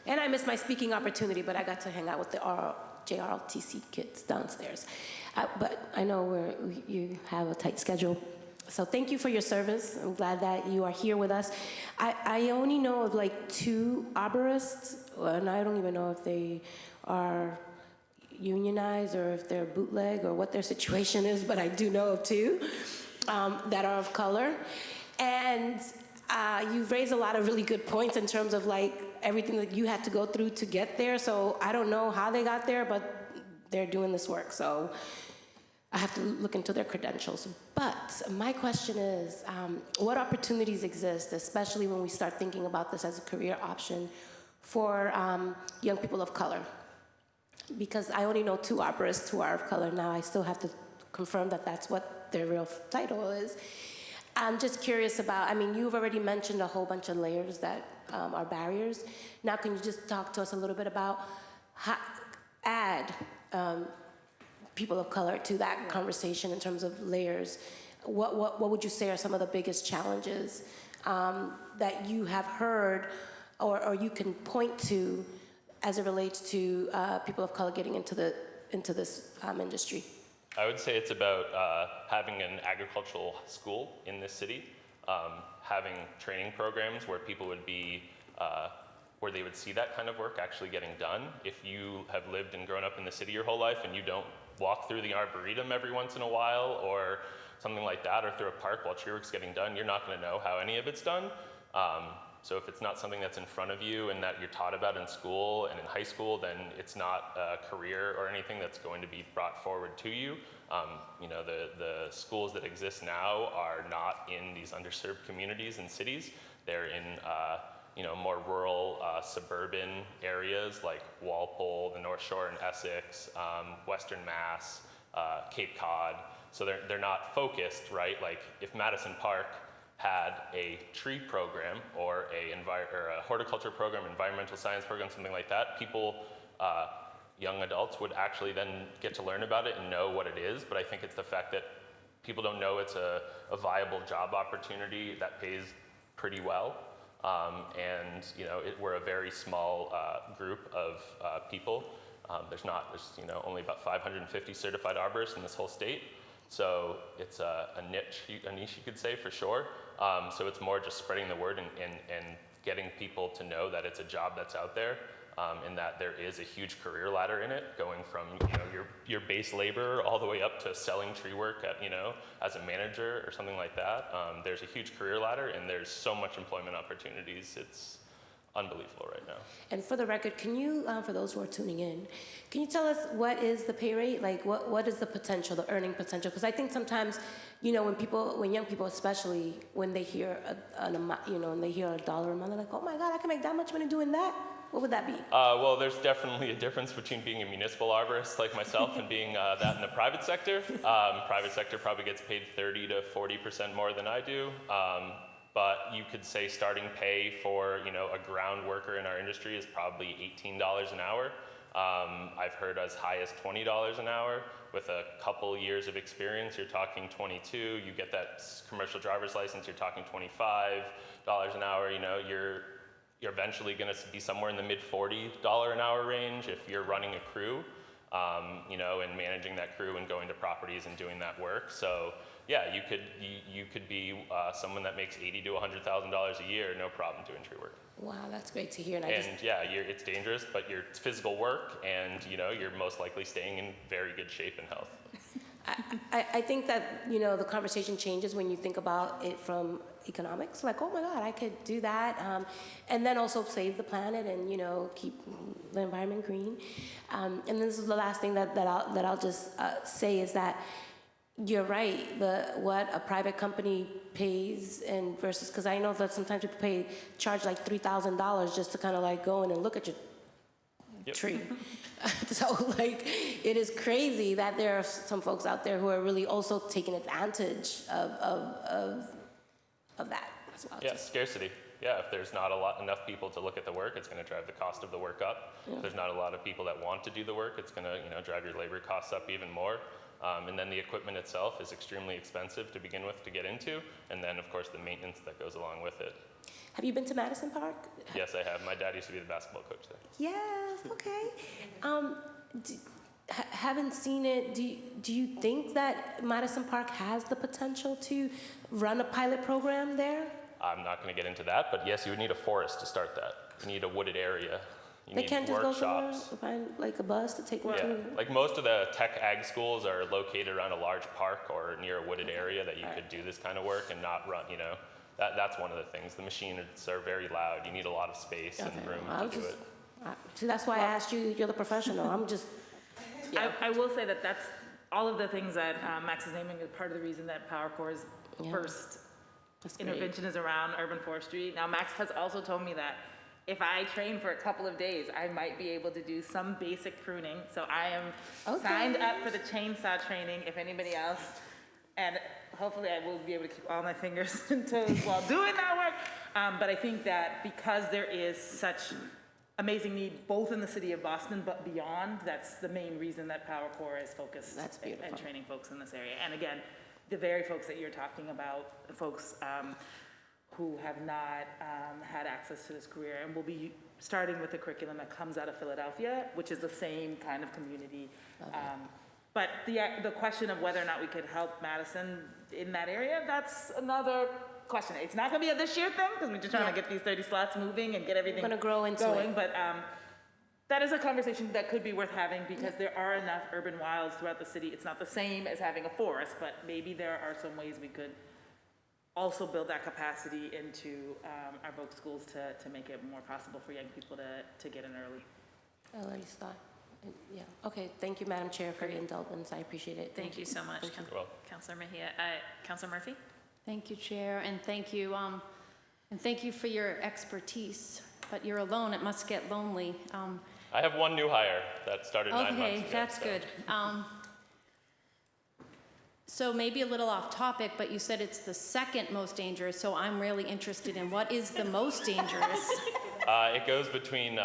Speaker 9: And I missed my speaking opportunity, but I got to hang out with the JRLTC kids downstairs. But I know you have a tight schedule. So thank you for your service. I'm glad that you are here with us. I only know of like 2 arborists, and I don't even know if they are unionized or if they're bootleg or what their situation is, but I do know of 2 that are of color. And you've raised a lot of really good points in terms of like everything that you had to go through to get there. So I don't know how they got there, but they're doing this work. So I have to look into their credentials. But my question is, what opportunities exist, especially when we start thinking about this as a career option for young people of color? Because I only know 2 arborists who are of color now. I still have to confirm that that's what their real title is. I'm just curious about, you've already mentioned a whole bunch of layers that are barriers. Now, can you just talk to us a little bit about how add people of color to that conversation in terms of layers? What would you say are some of the biggest challenges that you have heard or you can point to as it relates to people of color getting into this industry?
Speaker 12: I would say it's about having an agricultural school in this city, having training programs where people would be, where they would see that kind of work actually getting done. If you have lived and grown up in the city your whole life and you don't walk through the Arboretum every once in a while or something like that, or through a park while tree work's getting done, you're not going to know how any of it's done. So if it's not something that's in front of you and that you're taught about in school and in high school, then it's not a career or anything that's going to be brought forward to you. The schools that exist now are not in these underserved communities and cities. They're in more rural, suburban areas like Walpole, the North Shore in Essex, Western Mass, Cape Cod. So they're not focused, right? Like if Madison Park had a tree program or a horticulture program, environmental science program, something like that, people, young adults would actually then get to learn about it and know what it is. But I think it's the fact that people don't know it's a viable job opportunity that pays pretty well. And we're a very small group of people. There's only about 550 certified arborists in this whole state. So it's a niche you could say for sure. So it's more just spreading the word and getting people to know that it's a job that's out there, and that there is a huge career ladder in it, going from your base labor all the way up to selling tree work at as a manager or something like that. There's a huge career ladder, and there's so much employment opportunities. It's unbelievable right now.
Speaker 9: And for the record, can you, for those who are tuning in, can you tell us what is the pay rate? Like, what is the potential, the earning potential? Because I think sometimes, when young people, especially when they hear an amount, when they hear a dollar amount, they're like, oh my God, I can make that much money doing that. What would that be?
Speaker 12: Well, there's definitely a difference between being a municipal arborist like myself and being that in the private sector. Private sector probably gets paid 30 to 40% more than I do. But you could say starting pay for a ground worker in our industry is probably $18 an hour. I've heard as high as $20 an hour. With a couple years of experience, you're talking 22. You get that commercial driver's license, you're talking $25 an hour. You're eventually going to be somewhere in the mid $40 an hour range if you're running a crew, and managing that crew and going to properties and doing that work. So yeah, you could be someone that makes $80,000 to $100,000 a year, no problem doing tree work.
Speaker 9: Wow, that's great to hear. And
Speaker 12: it's dangerous, but it's physical work, and you're most likely staying in very good shape and health.
Speaker 9: I think that, the conversation changes when you think about it from economics, like, oh my God, I could do that, and then also save the planet and, keep the environment green. And this is the last thing that I'll just say is that you're right, what a private company pays and versus, because I know that sometimes people charge like $3,000 just to kind of like go in and look at your tree. So it is crazy that there are some folks out there who are really also taking advantage of that as well.
Speaker 12: Yeah, scarcity. Yeah, if there's not enough people to look at the work, it's going to drive the cost of the work up. Yeah. If there's not a lot of people that want to do the work, it's going to drive your labor costs up even more. And then the equipment itself is extremely expensive to begin with to get into, and then of course the maintenance that goes along with it.
Speaker 9: Have you been to Madison Park?
Speaker 12: Yes, I have. My dad used to be the basketball coach there.
Speaker 9: Yes, okay. Haven't seen it. Do you think that Madison Park has the potential to run a pilot program there?
Speaker 12: I'm not going to get into that, but yes, you would need a forest to start that. You need a wooded area.
Speaker 9: They can't just go somewhere, find like a bus to take them to?
Speaker 12: Like most of the tech ag schools are located around a large park or near a wooded area that you could do this kind of work and not run, That's one of the things. The machines are very loud. You need a lot of space and room to do it.
Speaker 9: See, that's why I asked you. You're the professional. I'm just...
Speaker 3: Yeah. I will say that that's all of the things that Max is naming is part of the reason that PowerCore's first intervention is around urban forestry. Now, Max has also told me that if I train for a couple of days, I might be able to do some basic pruning. So I am signed up for the chainsaw training if anybody else, and hopefully I will be able to keep all my fingers and toes while doing that work. But I think that because there is such amazing need both in the city of Boston but beyond, that's the main reason that PowerCore is focused and training folks in this area. And again, the very folks that you're talking about, folks who have not had access to this career, and we'll be starting with a curriculum that comes out of Philadelphia, which is the same kind of community. But the question of whether or not we could help Madison in that area, that's another question. It's not going to be a this year thing, because we're just trying to get these 30 slots moving and get everything
Speaker 9: going to grow into
Speaker 3: going. But that is a conversation that could be worth having, because there are enough urban wilds throughout the city. It's not the same as having a forest, but maybe there are some ways we could also build that capacity into our Voc schools to make it more possible for young people to get in early.
Speaker 9: I already thought. Yeah. Okay. Thank you, Madam Chair, for the indulgence. I appreciate it.
Speaker 1: Thank you so much, Councilor Mejia. Councilor Murphy.
Speaker 13: Thank you, Chair, and thank you for your expertise. But you're alone; it must get lonely.
Speaker 12: I have one new hire that started 9 months ago.
Speaker 13: Okay, that's good. So maybe a little off topic, but you said it's the second most dangerous. So I'm really interested in what is the most dangerous.
Speaker 12: It goes between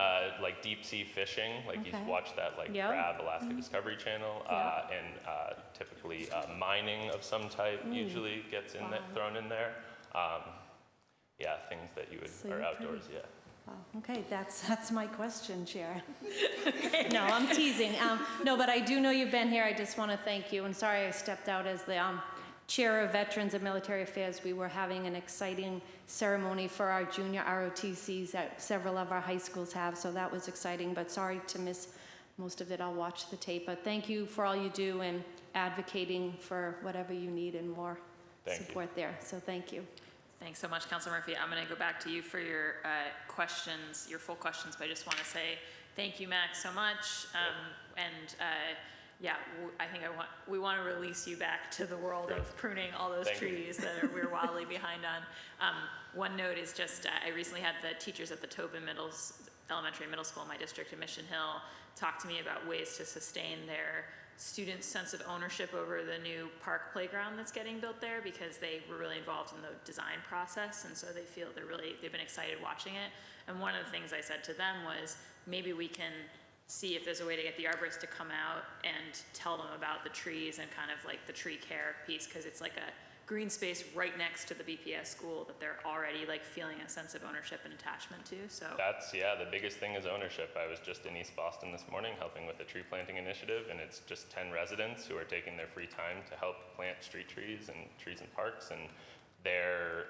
Speaker 12: like deep sea fishing, like you watch that like Crab Alaska Discovery Channel, and typically mining of some type usually gets thrown in there. yeah, things that you would,
Speaker 13: So
Speaker 12: are
Speaker 13: you're
Speaker 12: outdoors,
Speaker 13: pretty-
Speaker 12: yeah.
Speaker 13: Wow, okay, that's my question, Chair. No, I'm teasing. No, but I do know you've been here. I just want to thank you. And sorry I stepped out as the Chair of Veterans and Military Affairs. We were having an exciting ceremony for our junior ROTCs that several of our high schools have, so that was exciting. But sorry to miss most of it. I'll watch the tape. But thank you for all you do and advocating for whatever you need and more support there. So thank you.
Speaker 1: Thanks so much, Councilor Murphy. I'm going to go back to you for your questions, your full questions, but I just want to say thank you, Max, so much. I think we want to release you back to the world of pruning all those trees that we're wildly behind on. One note is just I recently had the teachers at the Tobin Elementary and Middle School in my district in Mission Hill talk to me about ways to sustain their students' sense of ownership over the new park playground that's getting built there, because they were really involved in the design process, and so they feel they've been excited watching it. And one of the things I said to them was, maybe we can see if there's a way to get the arborists to come out and tell them about the trees and kind of like the tree care piece, because it's like a green space right next to the BPS school that they're already like feeling a sense of ownership and attachment to. So
Speaker 12: That's, the biggest thing is ownership. I was just in East Boston this morning helping with the tree planting initiative, and it's just 10 residents who are taking their free time to help plant street trees and trees in parks, and they're,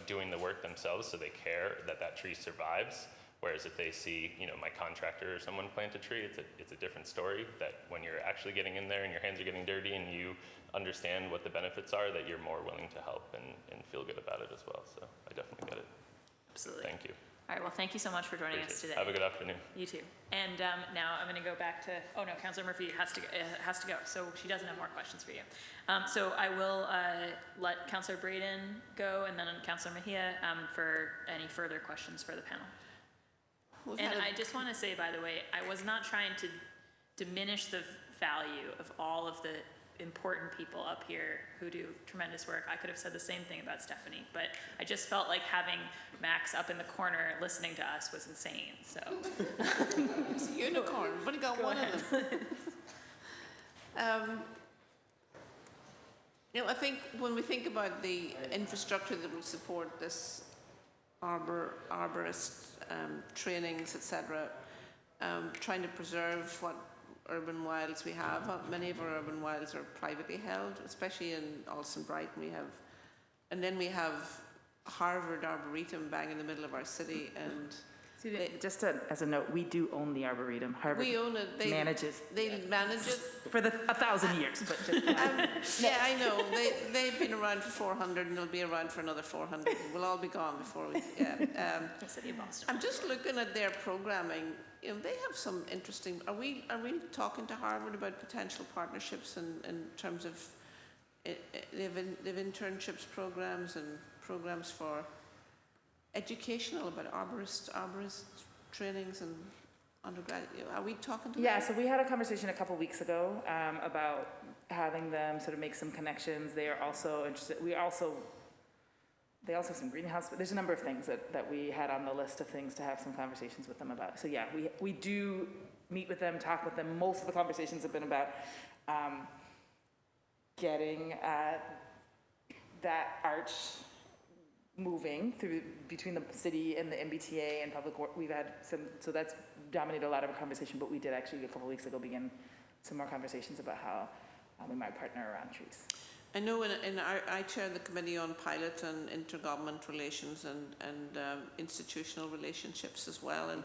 Speaker 12: doing the work themselves, so they care that that tree survives. Whereas if they see, my contractor or someone plant a tree, it's a different story, that when you're actually getting in there and your hands are getting dirty and you understand what the benefits are, that you're more willing to help and feel good about it as well. So I definitely get it.
Speaker 1: absolutely.
Speaker 12: Thank you.
Speaker 1: All right, well, thank you so much for joining us today.
Speaker 12: Have a good afternoon.
Speaker 1: You too. And now I'm going to go back to, Councilor Murphy has to go, so she doesn't have more questions for you. So I will let Councilor Braden go, and then Councilor Mejia for any further questions for the panel. And I just want to say, by the way, I was not trying to diminish the value of all of the important people up here who do tremendous work. I could have said the same thing about Stephanie, but I just felt like having Max up in the corner listening to us was insane, so.
Speaker 7: It's a unicorn, we've only got one of them. I think when we think about the infrastructure that will support this arborist trainings, etc., trying to preserve what urban wilds we have. Many of our urban wilds are privately held, especially in Alston Brighton and then we have Harvard Arboretum bang in the middle of our city, and
Speaker 3: Just as a note, we do own the Arboretum. Harvard
Speaker 7: we own it. They manage it
Speaker 3: for 1,000 years, but just
Speaker 7: yeah, I know. They've been around for 400, and they'll be around for another 400. We'll all be gone before we. Yeah.
Speaker 1: City of Boston.
Speaker 7: I'm just looking at their programming. They have some interesting. Are we talking to Harvard about potential partnerships in terms of they've internships programs and programs for educational about arborist trainings and undergrad. Are we talking to them?
Speaker 3: yeah. So we had a conversation a couple weeks ago about having them sort of make some connections. They are also interested. They also have some greenhouse. But there's a number of things that we had on the list of things to have some conversations with them about. So yeah, we do meet with them, talk with them. Most of the conversations have been about getting that arch moving through between the city and the MBTA and public work. We've had some, so that's dominated a lot of our conversation, but we did actually a couple weeks ago begin some more conversations about how we might partner around trees.
Speaker 7: I know I chair the Committee on Pilot and Intergovernment Relations and institutional relationships as well, and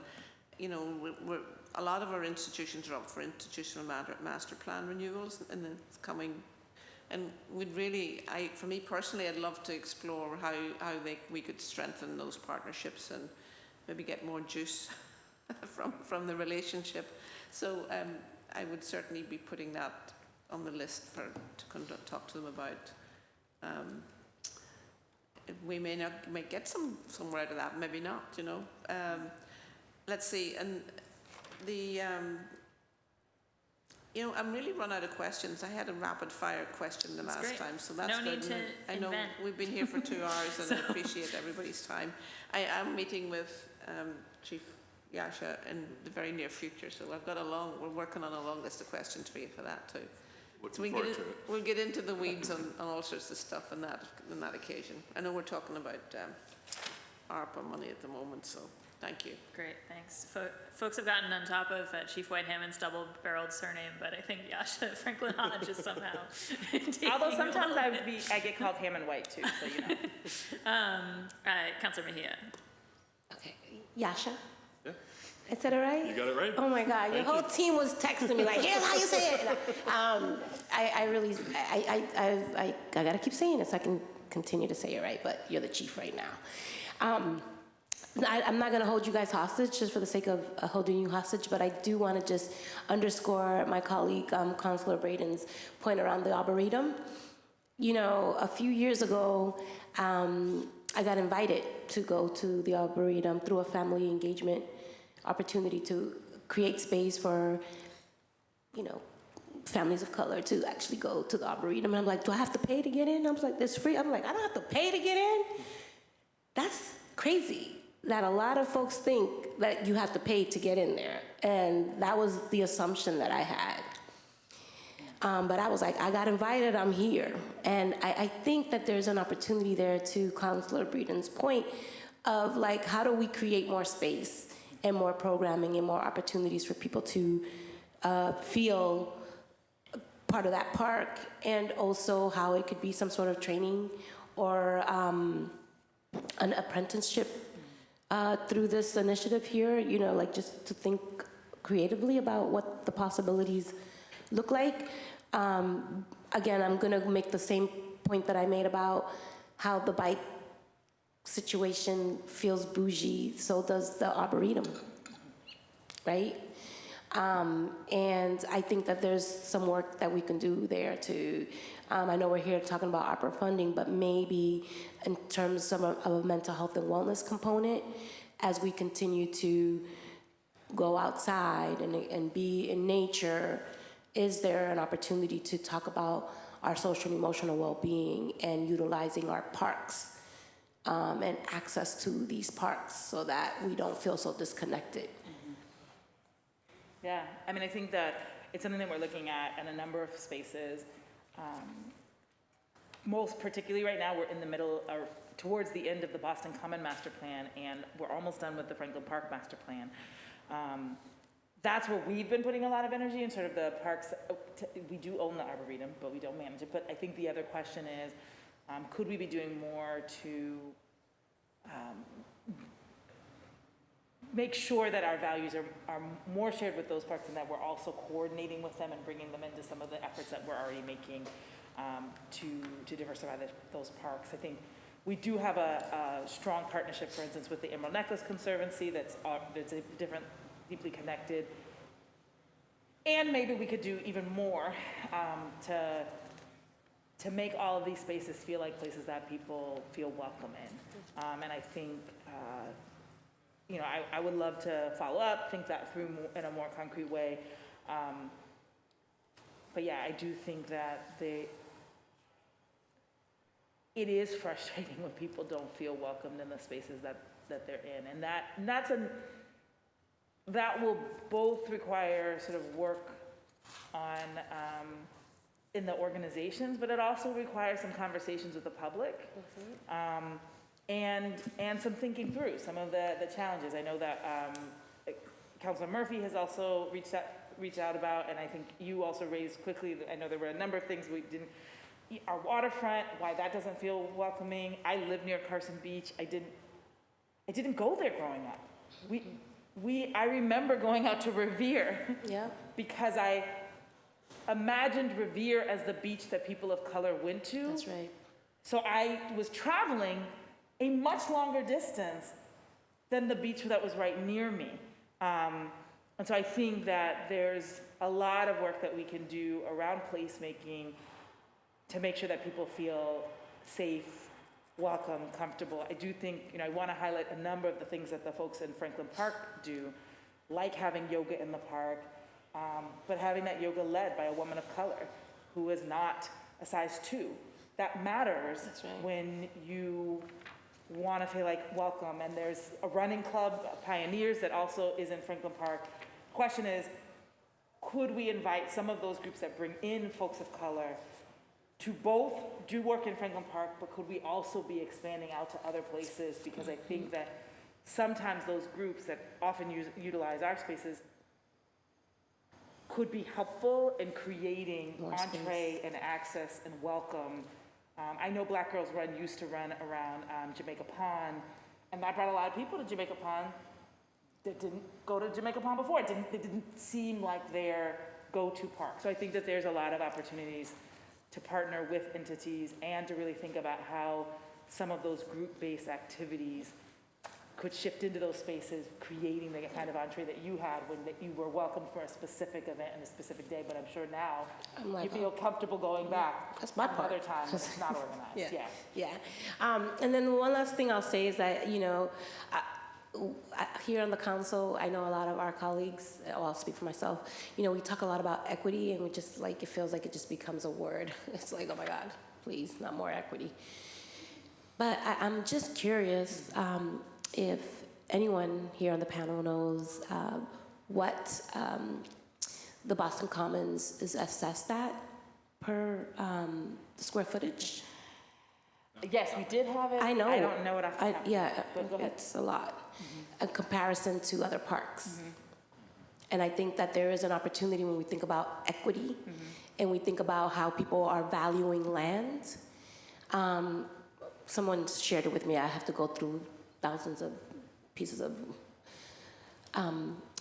Speaker 7: a lot of our institutions are up for institutional master plan renewals in the coming. And we'd really, for me personally, I'd love to explore how we could strengthen those partnerships and maybe get more juice from the relationship. So I would certainly be putting that on the list to talk to them about. We may get somewhere out of that, maybe not. Let's see, and the. I'm really run out of questions. I had a rapid fire question the last time, so that's
Speaker 1: no
Speaker 7: good.
Speaker 1: Need to
Speaker 7: I know
Speaker 1: invent.
Speaker 7: we've been here for 2 hours, and I appreciate everybody's time. I am meeting with Chief Yasha in the very near future, so we're working on a long list of questions for you for that too.
Speaker 2: Looking forward to it.
Speaker 7: We'll get into the weeds on all sorts of stuff on that occasion. I know we're talking about ARPA money at the moment, so thank you.
Speaker 1: Great, thanks. Folks have gotten on top of Chief White Hammond's double-barreled surname, but I think Yasha Franklin Hodge is somehow taking
Speaker 3: Although sometimes
Speaker 1: all of
Speaker 3: I get called Hammond White too, so you know.
Speaker 1: Councilor Mejia.
Speaker 9: Okay, Yasha?
Speaker 2: Yeah.
Speaker 9: I said it right?
Speaker 2: You got it right.
Speaker 9: Oh my God, your
Speaker 2: Thank
Speaker 9: whole
Speaker 2: you.
Speaker 9: team was texting me like, here's how you say it. I gotta keep saying it so I can continue to say it right, but you're the chief right now. I'm not gonna hold you guys hostage just for the sake of holding you hostage, but I do wanna just underscore my colleague, Councilor Braden's point around the Arboretum. You know, a few years ago, I got invited to go to the Arboretum through a family engagement opportunity to create space for, you know, families of color to actually go to the Arboretum. And I'm like, do I have to pay to get in? I was like, this free? I'm like, I don't have to pay to get in? That's crazy that a lot of folks think that you have to pay to get in there. And that was the assumption that I had. But I was like, I got invited, I'm here. And I think that there's an opportunity there to Councilor Breeden's point of like, how do we create more space and more programming and more opportunities for people to feel part of that park, and also how it could be some sort of training or an apprenticeship through this initiative here, you know, like just to think creatively about what the possibilities look like. Again, I'm gonna make the same point that I made about how the bike situation feels bougie, so does the Arboretum, right? And I think that there's some work that we can do there to, I know we're here talking about ARPA funding, but maybe in terms of a mental health and wellness component, as we continue to go outside and be in nature, is there an opportunity to talk about our social and emotional well-being and utilizing our parks and access to these parks so that we don't feel so disconnected?
Speaker 3: Yeah, I mean, I think that it's something that we're looking at in a number of spaces. Most particularly right now, we're in the middle, or towards the end of the Boston Common Master Plan, and we're almost done with the Franklin Park Master Plan. That's where we've been putting a lot of energy in sort of the parks. We do own the Arboretum, but we don't manage it. But I think the other question is, could we be doing more to make sure that our values are more shared with those parks, and that we're also coordinating with them and bringing them into some of the efforts that we're already making to diversify those parks. I think we do have a strong partnership, for instance, with the Emerald Necklace Conservancy that's a different, deeply connected. And maybe we could do even more to make all of these spaces feel like places that people feel welcome in. And I think, you know, I would love to follow up, think that through in a more concrete way. But yeah, I do think that it is frustrating when people don't feel welcomed in the spaces that they're in. And that will both require sort of work on in the organizations, but it also requires some conversations with the public. And some thinking through some of the challenges. I know that Councilor Murphy has also reached out about, and I think you also raised quickly, I know there were a number of things we didn't, our waterfront, why that doesn't feel welcoming. I live near Carson Beach. I didn't go there growing up. I remember going out to Revere because I imagined Revere as the beach that people of color went to.
Speaker 9: That's right.
Speaker 3: So I was traveling a much longer distance than the beach that was right near me. And so I think that there's a lot of work that we can do around placemaking to make sure that people feel safe, welcome, comfortable. I do think, you know, I want to highlight a number of the things that the folks in Franklin Park do, like having yoga in the park, but having that yoga led by a woman of color who is not a size 2. That matters.
Speaker 9: That's right.
Speaker 3: When you want to feel like welcome. And there's a running club, Pioneers, that also is in Franklin Park. The question is, could we invite some of those groups that bring in folks of color to both do work in Franklin Park, but could we also be expanding out to other places? Because I think that sometimes those groups that often utilize our spaces could be helpful in creating entree and access and welcome. I know Black Girls Run used to run around Jamaica Pond, and that brought a lot of people to Jamaica Pond that didn't go to Jamaica Pond before. It didn't seem like their go-to park. So I think that there's a lot of opportunities to partner with entities and to really think about how some of those group-based activities could shift into those spaces, creating the kind of entree that you had when that you were welcomed for a specific event and a specific day. But I'm sure now you feel comfortable going back.
Speaker 9: That's my part.
Speaker 3: Other times when it's not organized.
Speaker 9: Yeah. And then one last thing I'll say is that, here on the council, I know a lot of our colleagues, I'll speak for myself, we talk a lot about equity, and we just it feels like it just becomes a word. It's like, oh my God, please, not more equity. But I'm just curious if anyone here on the panel knows what the Boston Commons is assessed at per the square footage.
Speaker 3: Yes, we did have it.
Speaker 9: I know.
Speaker 3: I don't know it off the top.
Speaker 9: It's a lot in comparison to other parks. And I think that there is an opportunity when we think about equity and we think about how people are valuing land. Someone shared it with me. I have to go through thousands of pieces of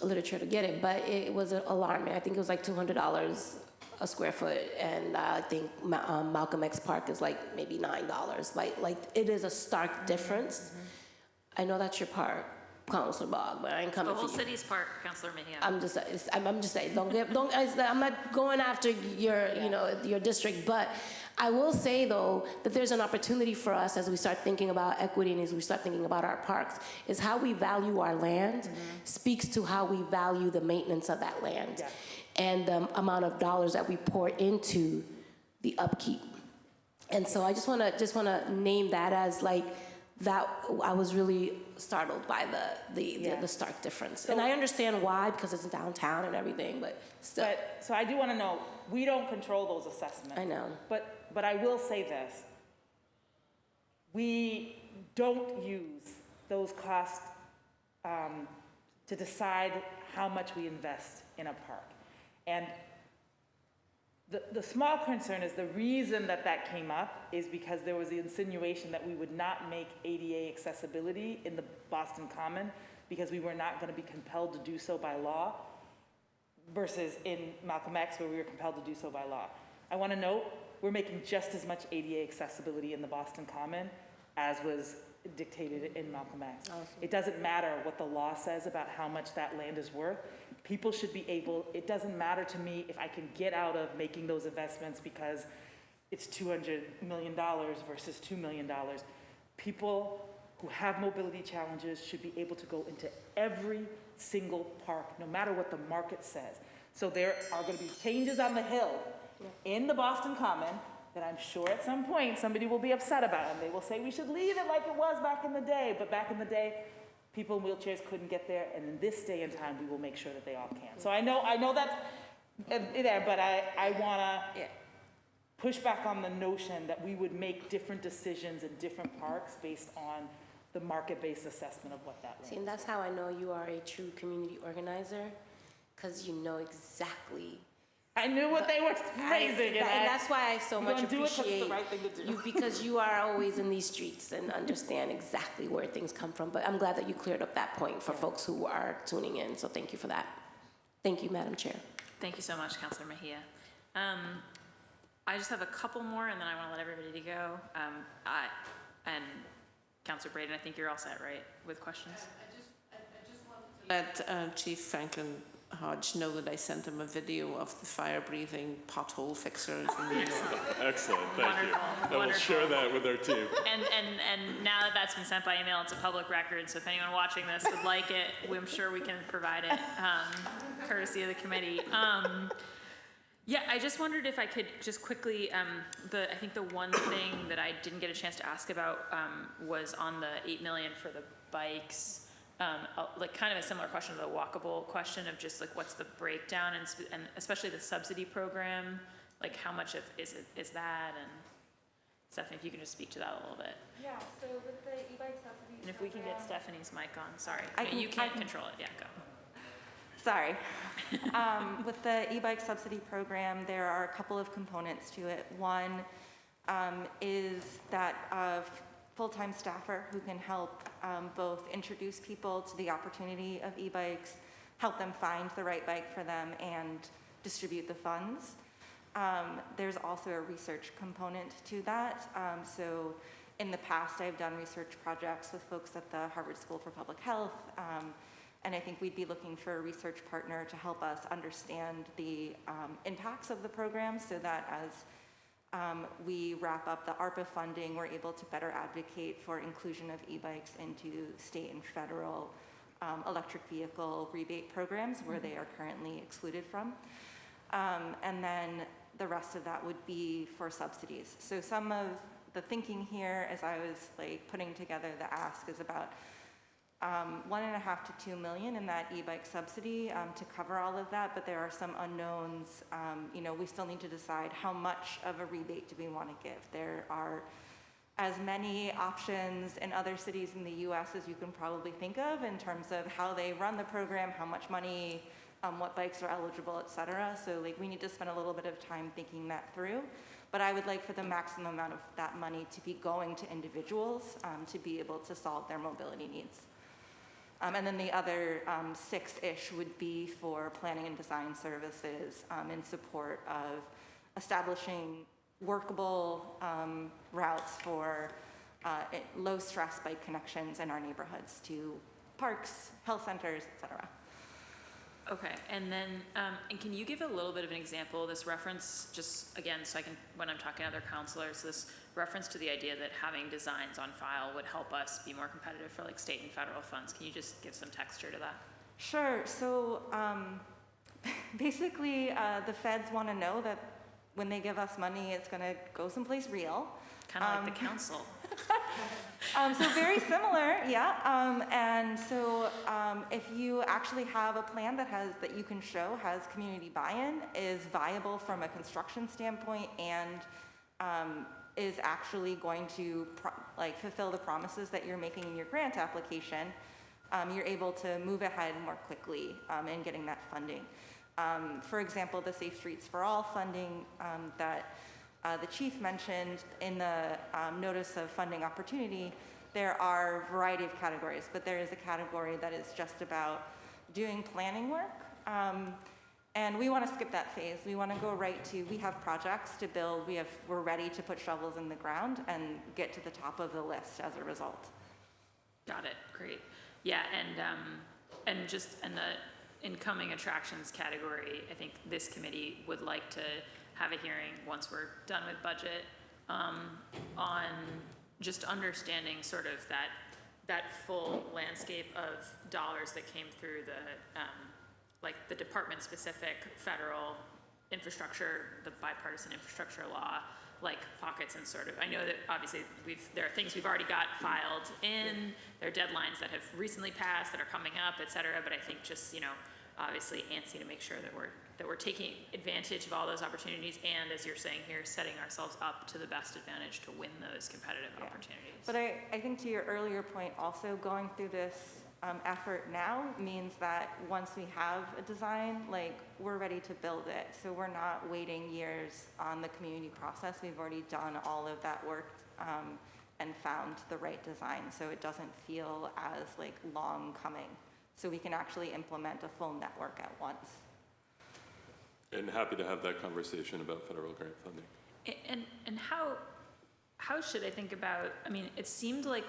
Speaker 9: literature to get it, but it was alarming. I think it was like $200 a square foot, and I think Malcolm X Park is like maybe $9. Like it is a stark difference. I know that's your park, Councilor Bogg, but I ain't coming
Speaker 1: The whole
Speaker 9: for you.
Speaker 1: city's park, Councilor Mejia.
Speaker 9: I'm just saying, I'm not going after your district, but I will say though that there's an opportunity for us as we start thinking about equity and as we start thinking about our parks, is how we value our land speaks to how we value the maintenance of that land and the amount of dollars that we pour into the upkeep. And so I just want to name that as that. I was really startled by the stark difference. And I understand why, because it's downtown and everything, but still.
Speaker 3: So I do want to know, we don't control those assessments.
Speaker 9: I know.
Speaker 3: But I will say this. We don't use those costs to decide how much we invest in a park. And the small concern is the reason that came up is because there was the insinuation that we would not make ADA accessibility in the Boston Common because we were not going to be compelled to do so by law, versus in Malcolm X where we were compelled to do so by law. I want to note, we're making just as much ADA accessibility in the Boston Common as was dictated in Malcolm X. Awesome. It doesn't matter what the law says about how much that land is worth. People should be able, it doesn't matter to me if I can get out of making those investments because it's $200 million versus $2 million. People who have mobility challenges should be able to go into every single park, no matter what the market says. So there are going to be changes on the Hill in the Boston Common that I'm sure at some point somebody will be upset about, and they will say we should leave it like it was back in the day. But back in the day, people in wheelchairs couldn't get there, and in this day and time, we will make sure that they all can. So I know that's there, but I want to push back on the notion that we would make different decisions in different parks based on the market-based assessment of what that is.
Speaker 9: See, and that's how I know you are a true community organizer, because you know exactly.
Speaker 3: I knew what they were raising,
Speaker 9: and that's why I so much appreciate
Speaker 3: right thing to do.
Speaker 9: you, because you are always in these streets and understand exactly where things come from. But I'm glad that you cleared up that point for folks who are tuning in. So thank you for that. Thank you, Madam Chair.
Speaker 1: Thank you so much, Councilor Mejia. I just have a couple more, and then I want to let everybody go. And Councilor Braden, I think you're all set, right, with questions?
Speaker 7: I just wanted to let Chief Franklin Hodge know that I sent him a video of the fire-breathing pothole fixer from New York.
Speaker 2: Excellent, thank you.
Speaker 1: Wonderful.
Speaker 2: And we'll share that with our team.
Speaker 1: And now that that's been sent by email, it's a public record, so if anyone watching this would like it, I'm sure we can provide it, courtesy of the committee. Yeah, I just wondered if I could just quickly, I think the one thing that I didn't get a chance to ask about was on the $8 million for the bikes. Like kind of a similar question to the walkable question of just like what's the breakdown and especially the subsidy program Like how much of is that? And Stephanie, if you can just speak to that a little bit.
Speaker 6: Yeah, so with the e-bike subsidies.
Speaker 1: And if we can get Stephanie's mic on, sorry.
Speaker 6: I
Speaker 1: No,
Speaker 6: can-
Speaker 1: you can't
Speaker 6: I can-
Speaker 1: control it, yeah, go.
Speaker 6: Sorry. With the e-bike subsidy program, there are a couple of components to it. One is that of full-time staffer who can help both introduce people to the opportunity of e-bikes, help them find the right bike for them, and distribute the funds. There's also a research component to that. So in the past, I've done research projects with folks at the Harvard School for Public Health, and I think we'd be looking for a research partner to help us understand the impacts of the program so that as we wrap up the ARPA funding, we're able to better advocate for inclusion of e-bikes into state and federal electric vehicle rebate programs where they are currently excluded from. And then the rest of that would be for subsidies. So some of the thinking here as I was like putting together the ask is about 1.5 to 2 million in that e-bike subsidy to cover all of that, but there are some unknowns. You know, we still need to decide how much of a rebate do we want to give. There are as many options in other cities in the US as you can probably think of in terms of how they run the program, how much money, what bikes are eligible, et cetera. So like we need to spend a little bit of time thinking that through. But I would like for the maximum amount of that money to be going to individuals to be able to solve their mobility needs. And then the other 6-ish would be for planning and design services in support of establishing workable routes for low stress bike connections in our neighborhoods to parks, health centers, et cetera.
Speaker 1: Okay, and then, and can you give a little bit of an example, this reference, just again, so I can, when I'm talking to other counselors, this reference to the idea that having designs on file would help us be more competitive for like state and federal funds. Can you just give some texture to that?
Speaker 6: Sure, so basically the feds want to know that when they give us money, it's going to go someplace real.
Speaker 1: Kind of like the council.
Speaker 6: So very similar, yeah. And so if you actually have a plan that you can show has community buy-in, is viable from a construction standpoint, and is actually going to fulfill the promises that you're making in your grant application, you're able to move ahead more quickly in getting that funding. For example, the Safe Streets for All funding that the chief mentioned in the notice of funding opportunity, there are a variety of categories, but there is a category that is just about doing planning work. And we want to skip that phase. We want to go right to, we have projects to build, we're ready to put shovels in the ground and get to the top of the list as a result.
Speaker 1: Got it, great. Yeah, and just in the incoming attractions category, I think this committee would like to have a hearing once we're done with budget on just understanding sort of that full landscape of dollars that came through the department-specific federal infrastructure, the bipartisan infrastructure law, like pockets and sort of, I know that obviously there are things we've already got filed in, there are deadlines that have recently passed that are coming up, et cetera, but I think just, you know, obviously antsy to make sure that we're taking advantage of all those opportunities and, as you're saying here, setting ourselves up to the best advantage to win those competitive opportunities.
Speaker 6: But I think to your earlier point, also going through this effort now means that once we have a design, we're ready to build it. So we're not waiting years on the community process. We've already done all of that work and found the right design. So it doesn't feel as long coming. So we can actually implement a full network at once.
Speaker 2: And happy to have that conversation about federal grant funding.
Speaker 1: And how should I think about, I mean, it seemed like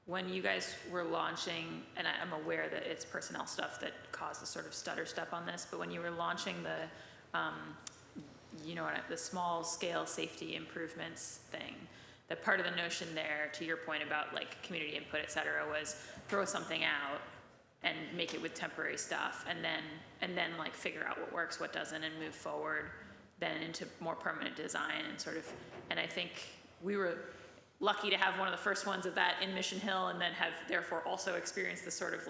Speaker 1: when you guys were launching, and I'm aware that it's personnel stuff that caused the sort of stutter step on this, but when you were launching the small scale safety improvements thing, that part of the notion there, to your point about community input, et cetera, was throw something out and make it with temporary stuff, and then figure out what works, what doesn't, and move forward then into more permanent design and I think we were lucky to have one of the first ones of that in Mission Hill, and then have therefore also experienced the sort of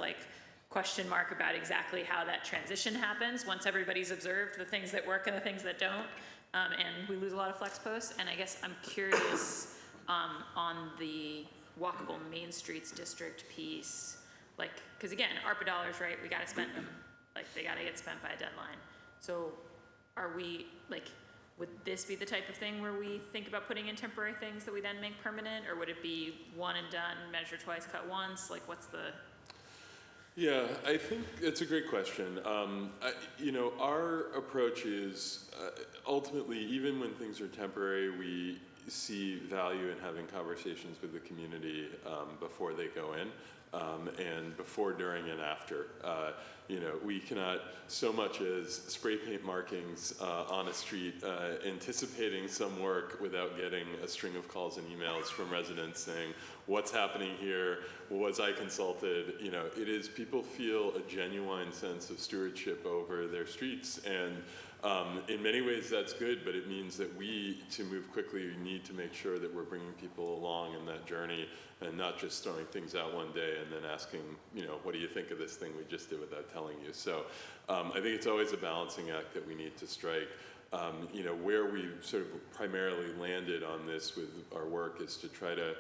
Speaker 1: question mark about exactly how that transition happens once everybody's observed the things that work and the things that don't. And we lose a lot of flex posts. And I guess I'm curious on the Walkable Main Streets District piece, like, because again, ARPA dollars, right, we gotta spend them. Like, they gotta get spent by a deadline. So are we, like, would this be the type of thing where we think about putting in temporary things that we then make permanent? Or would it be one and done, measure twice, cut once? Like, what's the...
Speaker 2: Yeah, I think it's a great question. You know, our approach is ultimately, even when things are temporary, we see value in having conversations with the community before they go in, and before, during, and after. You know, we cannot so much as spray paint markings on a street anticipating some work without getting a string of calls and emails from residents saying, what's happening here? Was I consulted? You know, it is, people feel a genuine sense of stewardship over their streets, and in many ways that's good, but it means that we, to move quickly, need to make sure that we're bringing people along in that journey and not just throwing things out one day and then asking, you know, what do you think of this thing we just did without telling you? So I think it's always a balancing act that we need to strike. You know, where we sort of primarily landed on this with our work is to try to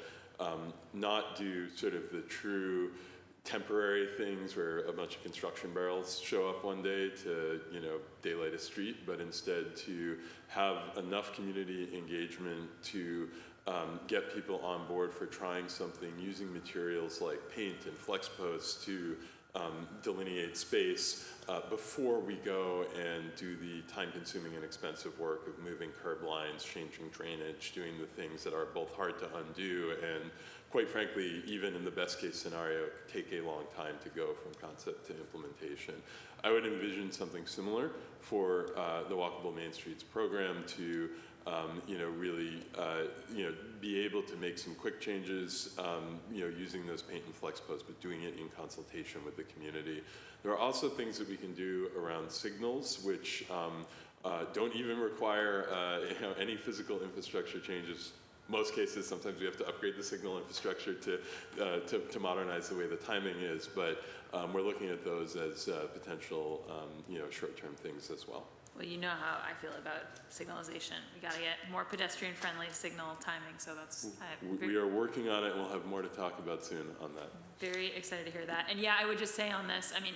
Speaker 2: not do sort of the true temporary things where a bunch of construction barrels show up one day to, you know, daylight a street, but instead to have enough community engagement to get people on board for trying something, using materials like paint and flex posts to delineate space before we go and do the time-consuming and expensive work of moving curb lines, changing drainage, doing the things that are both hard to undo and, quite frankly, even in the best-case scenario, take a long time to go from concept to implementation. I would envision something similar for the Walkable Main Streets program to you know, really, you know, be able to make some quick changes, you know, using those paint and flex posts, but doing it in consultation with the community. There are also things that we can do around signals, which don't even require, you know, any physical infrastructure changes. Most cases, sometimes we have to upgrade the signal infrastructure to modernize the way the timing is, but we're looking at those as potential, you know, short-term things as well.
Speaker 1: Well, you know how I feel about signalization. We got to get more pedestrian-friendly signal timing, so that's...
Speaker 2: We are working on it, and we'll have more to talk about soon on that.
Speaker 1: Very excited to hear that. And yeah, I would just say on this, I mean,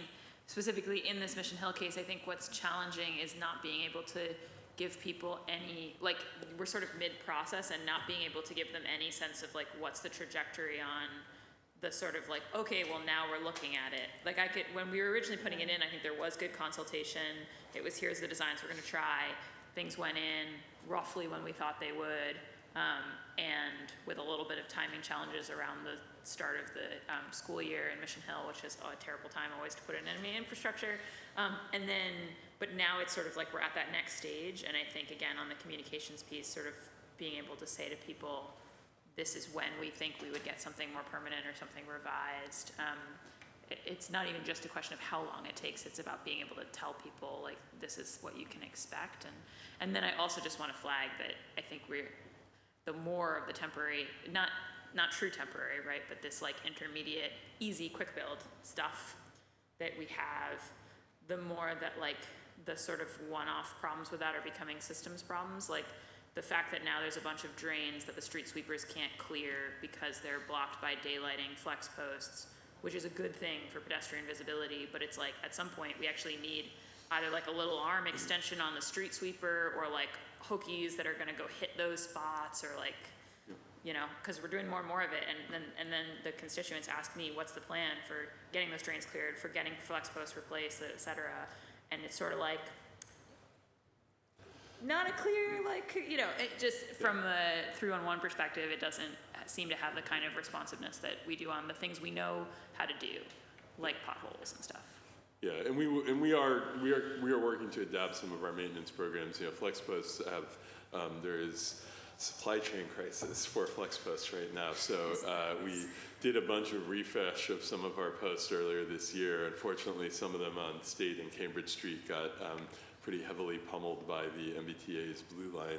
Speaker 1: specifically in this Mission Hill case, I think what's challenging is not being able to give people any, like, we're sort of mid-process and not being able to give them any sense of, like, what's the trajectory on the sort of like, okay, well now we're looking at it. Like I could, when we were originally putting it in, I think there was good consultation. It was, here's the designs we're gonna try. Things went in roughly when we thought they would, and with a little bit of timing challenges around the start of the school year in Mission Hill, which is a terrible time always to put in enemy infrastructure. And then, but now it's sort of like we're at that next stage, and I think again on the communications piece, sort of being able to say to people, this is when we think we would get something more permanent or something revised. It's not even just a question of how long it takes, it's about being able to tell people, like, this is what you can expect. And then I also just want to flag that I think the more of the temporary, not true temporary, right, but this like intermediate, easy, quick build stuff that we have, the more that like the sort of one-off problems with that are becoming systems problems. Like, the fact that now there's a bunch of drains that the street sweepers can't clear because they're blocked by daylighting flex posts, which is a good thing for pedestrian visibility, but it's like at some point we actually need either like a little arm extension on the street sweeper or like hokies that are gonna go hit those spots, or like, you know, because we're doing more and more of it, and then the constituents ask me, what's the plan for getting those drains cleared, for getting flex posts replaced, et cetera, and it's sort of like, not a clear, like, you know, it just, from the 311 perspective, it doesn't seem to have the kind of responsiveness that we do on the things we know how to do, like potholes and stuff.
Speaker 2: Yeah, and we are working to adapt some of our maintenance programs. You know, flex posts have, there is supply chain crisis for flex posts right now. So we did a bunch of refresh of some of our posts earlier this year. Unfortunately, some of them on State and Cambridge Street got pretty heavily pummeled by the MBTA's Blue Line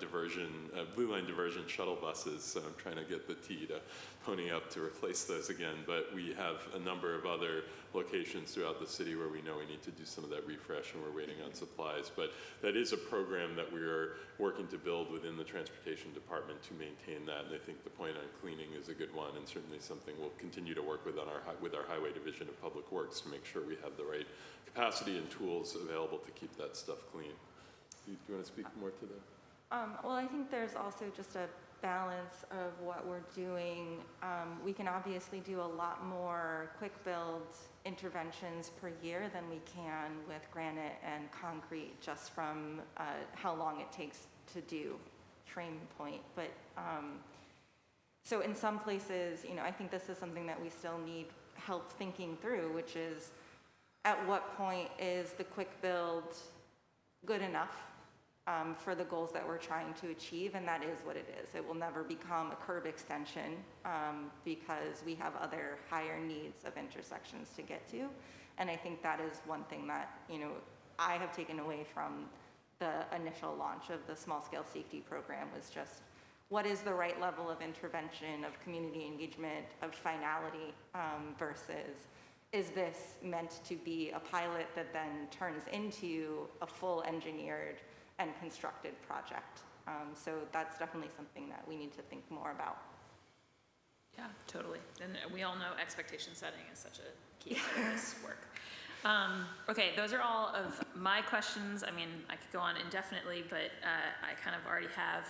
Speaker 2: diversion shuttle buses. So I'm trying to get the T to pony up to replace those again. But we have a number of other locations throughout the city where we know we need to do some of that refresh, and we're waiting on supplies. But that is a program that we are working to build within the transportation department to maintain that. And I think the point on cleaning is a good one, and certainly something we'll continue to work with on with our highway division of public works to make sure we have the right capacity and tools available to keep that stuff clean. Do you want to speak more to that?
Speaker 6: Well, I think there's also just a balance of what we're doing. We can obviously do a lot more quick build interventions per year than we can with granite and concrete, just from how long it takes to do frame point. But so in some places, I think this is something that we still need help thinking through, which is, at what point is the quick build good enough for the goals that we're trying to achieve? And that is what it is. It will never become a curb extension because we have other higher needs of intersections to get to. And I think that is one thing that, I have taken away from the initial launch of the small scale safety program, was just, what is the right level of intervention, of community engagement, of finality versus, is this meant to be a pilot that then turns into a full engineered and constructed project? So that's definitely something that we need to think more about.
Speaker 1: Yeah, totally. And we all know expectation setting is such a key part of this work. Okay, those are all of my questions. I mean, I could go on indefinitely, but I kind of already have.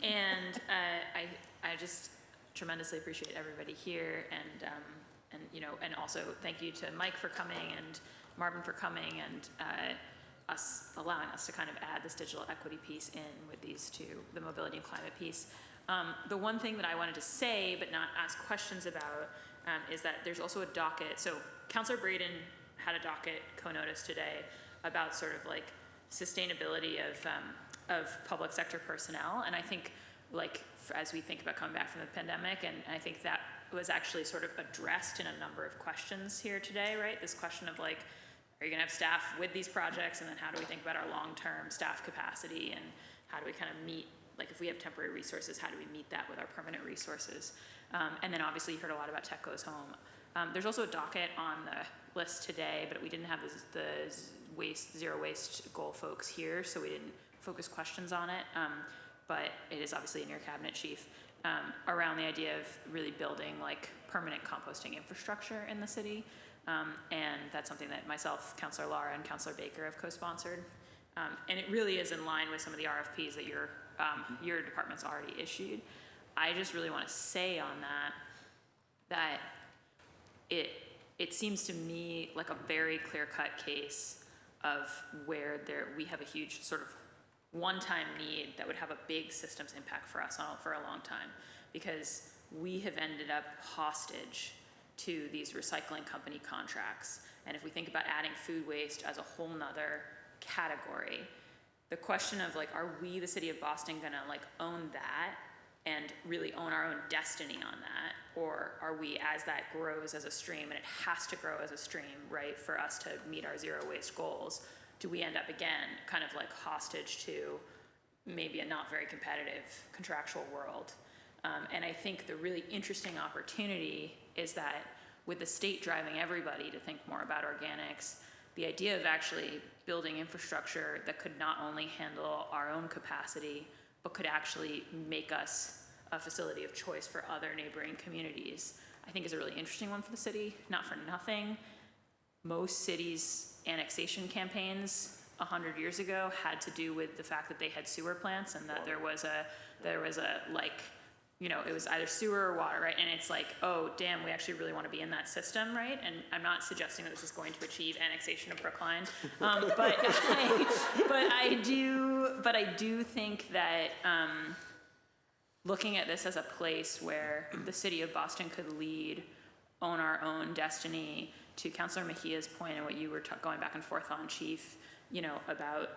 Speaker 1: And I just tremendously appreciate everybody here, and and also thank you to Mike for coming and Marvin for coming, and allowing us to kind of add this digital equity piece in with these two, the mobility and climate piece. The one thing that I wanted to say but not ask questions about is that there's also a docket. So Councilor Braden had a docket co-notice today about sort of like sustainability of public sector personnel, and I think as we think about coming back from the pandemic, and I think that was actually sort of addressed in a number of questions here today, right? This question of like, are you gonna have staff with these projects, and then how do we think about our long-term staff capacity, and how do we kind of meet, like if we have temporary resources, how do we meet that with our permanent resources? And then obviously you heard a lot about Tech Goes Home. There's also a docket on the list today, but we didn't have the zero waste goal folks here, so we didn't focus questions on it. But it is obviously in your cabinet, chief, around the idea of really building like permanent composting infrastructure in the city. And that's something that myself, Councilor Lara, and Councilor Baker have co-sponsored. And it really is in line with some of the RFPs that your department's already issued. I just really want to say on that it seems to me like a very clear-cut case of where we have a huge sort of one-time need that would have a big systems impact for us for a long time, because we have ended up hostage to these recycling company contracts. And if we think about adding food waste as a whole nother category, the question of like, are we, the city of Boston, gonna like own that and really own our own destiny on that? Or are we, as that grows as a stream, and it has to grow as a stream, right, for us to meet our zero waste goals, do we end up again kind of like hostage to maybe a not very competitive contractual world? And I think the really interesting opportunity is that with the state driving everybody to think more about organics, the idea of actually building infrastructure that could not only handle our own capacity, but could actually make us a facility of choice for other neighboring communities, I think is a really interesting one for the city. Not for nothing, most cities' annexation campaigns 100 years ago had to do with the fact that they had sewer plants, and that there was a like, it was either sewer or water, right? And it's like, oh, damn, we actually really want to be in that system, right? And I'm not suggesting that this is going to achieve annexation of Brookline, but I do think that looking at this as a place where the city of Boston could lead, own our own destiny, to Councilor Mejia's point and what you were going back and forth on, Chief, about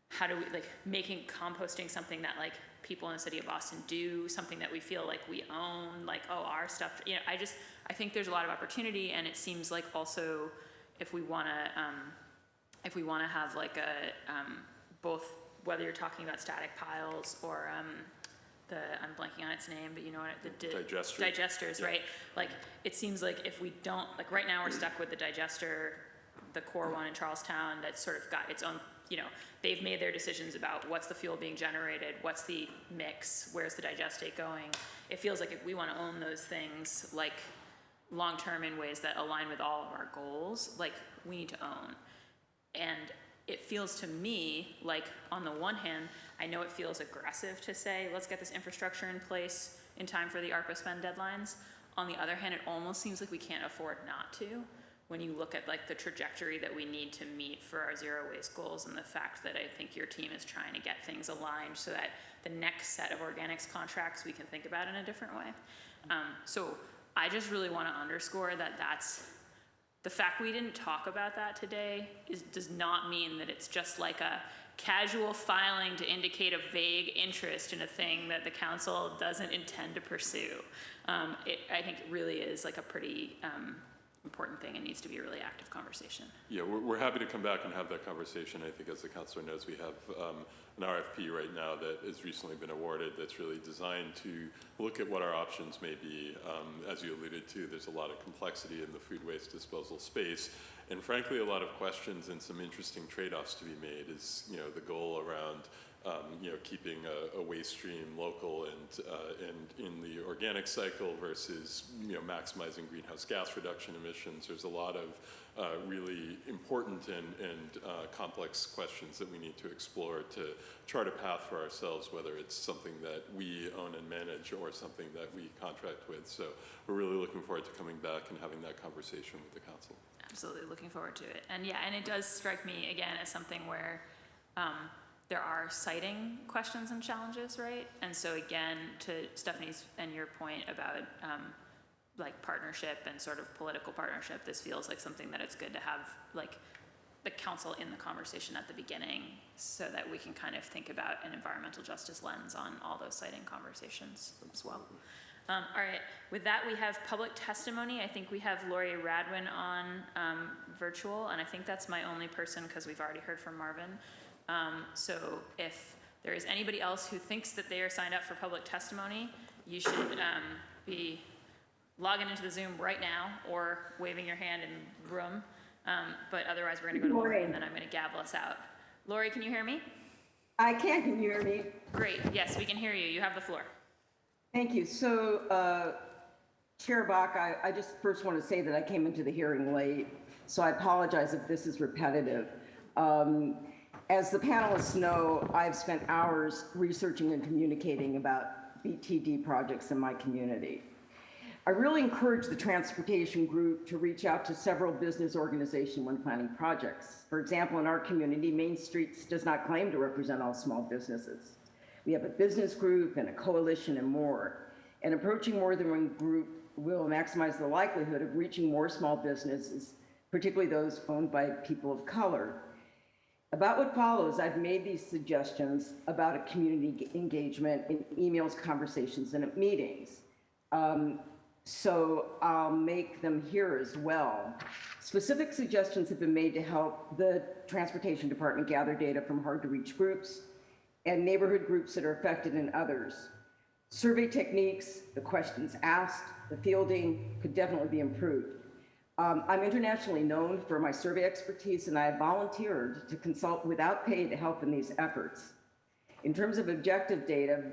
Speaker 1: how do we, like, making composting something that, like, people in the city of Boston do, something that we feel like we own, like, oh, our stuff, I think there's a lot of opportunity, and it seems like also if we want to if we want to have like a, both, whether you're talking about static piles or I'm blanking on its name, but you know what, digesters,
Speaker 2: Yeah.
Speaker 1: right? Like, it seems like if we don't, like right now we're stuck with the digester, the core one in Charlestown that's sort of got its own, you know, they've made their decisions about what's the fuel being generated, what's the mix, where's the digestate going. It feels like if we want to own those things, like long-term in ways that align with all of our goals, like we need to own. And it feels to me like, on the one hand, I know it feels aggressive to say, let's get this infrastructure in place in time for the ARPA spend deadlines. On the other hand, it almost seems like we can't afford not to, when you look at like the trajectory that we need to meet for our zero waste goals, and the fact that I think your team is trying to get things aligned so that the next set of organics contracts we can think about in a different way. So I just really want to underscore that that's, the fact we didn't talk about that today does not mean that it's just like a casual filing to indicate a vague interest in a thing that the council doesn't intend to pursue. I think it really is like a pretty important thing and needs to be a really active conversation.
Speaker 2: Yeah, we're happy to come back and have that conversation. I think, as the councilor knows, we have an RFP right now that has recently been awarded that's really designed to look at what our options may be. As you alluded to, there's a lot of complexity in the food waste disposal space, and frankly, a lot of questions and some interesting trade-offs to be made. Is, you know, the goal around you know, keeping a waste stream local and in the organic cycle versus, you know, maximizing greenhouse gas reduction emissions. There's a lot of really important and complex questions that we need to explore to chart a path for ourselves, whether it's something that we own and manage or something that we contract with. So we're really looking forward to coming back and having that conversation with the council.
Speaker 1: Absolutely looking forward to it. And yeah, and it does strike me again as something where there are siting questions and challenges, right? And so again, to Stephanie's and your point about like partnership and sort of political partnership, this feels like something that it's good to have like the council in the conversation at the beginning so that we can kind of think about an environmental justice lens on all those siting conversations as well. All right, with that we have public testimony. I think we have Lori Radwin on virtual, and I think that's my only person because we've already heard from Marvin. So if there is anybody else who thinks that they are signed up for public testimony, you should be logging into the Zoom right now or waving your hand in the room. But otherwise, we're going to go to Lori, and then I'm going to gavel us out. Lori, can you hear me?
Speaker 14: I can. Can you hear me?
Speaker 1: Great. Yes, we can hear you. You have the floor.
Speaker 14: Thank you. So, Chair Bach, I just first want to say that I came into the hearing late, so I apologize if this is repetitive. As the panelists know, I've spent hours researching and communicating about BTD projects in my community. I really encourage the transportation group to reach out to several business organizations when planning projects. For example, in our community, Main Streets does not claim to represent all small businesses. We have a business group and a coalition and more. And approaching more than one group will maximize the likelihood of reaching more small businesses, particularly those owned by people of color. About what follows, I've made these suggestions about a community engagement in emails, conversations, and at meetings. So I'll make them here as well. Specific suggestions have been made to help the Transportation Department gather data from hard-to-reach groups and neighborhood groups that are affected and others. Survey techniques, the questions asked, the fielding could definitely be improved. I'm internationally known for my survey expertise, and I have volunteered to consult without pay to help in these efforts. In terms of objective data,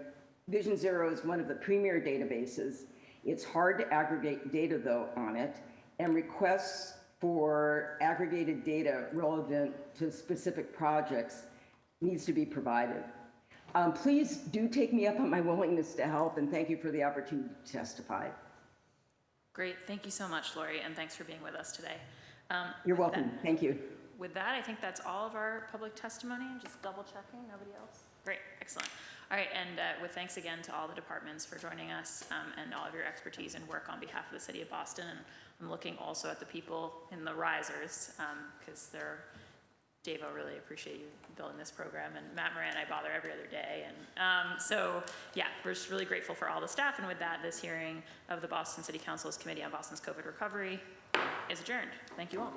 Speaker 14: Vision Zero is one of the premier databases. It's hard to aggregate data, though, on it, and requests for aggregated data relevant to specific projects needs to be provided. Please do take me up on my willingness to help, and thank you for the opportunity to testify.
Speaker 1: Great. Thank you so much, Lori, and thanks for being with us today.
Speaker 14: You're welcome. Thank you.
Speaker 1: With that, I think that's all of our public testimony. Just double checking, nobody else? Great, excellent. All right, and with thanks again to all the departments for joining us and all of your expertise and work on behalf of the City of Boston. And I'm looking also at the people in the risers because Dave, I really appreciate you building this program, and Matt Moran, I bother every other day. And so, yeah, we're just really grateful for all the staff. And with that, this hearing of the Boston City Council's Committee on Boston's COVID Recovery is adjourned. Thank you all.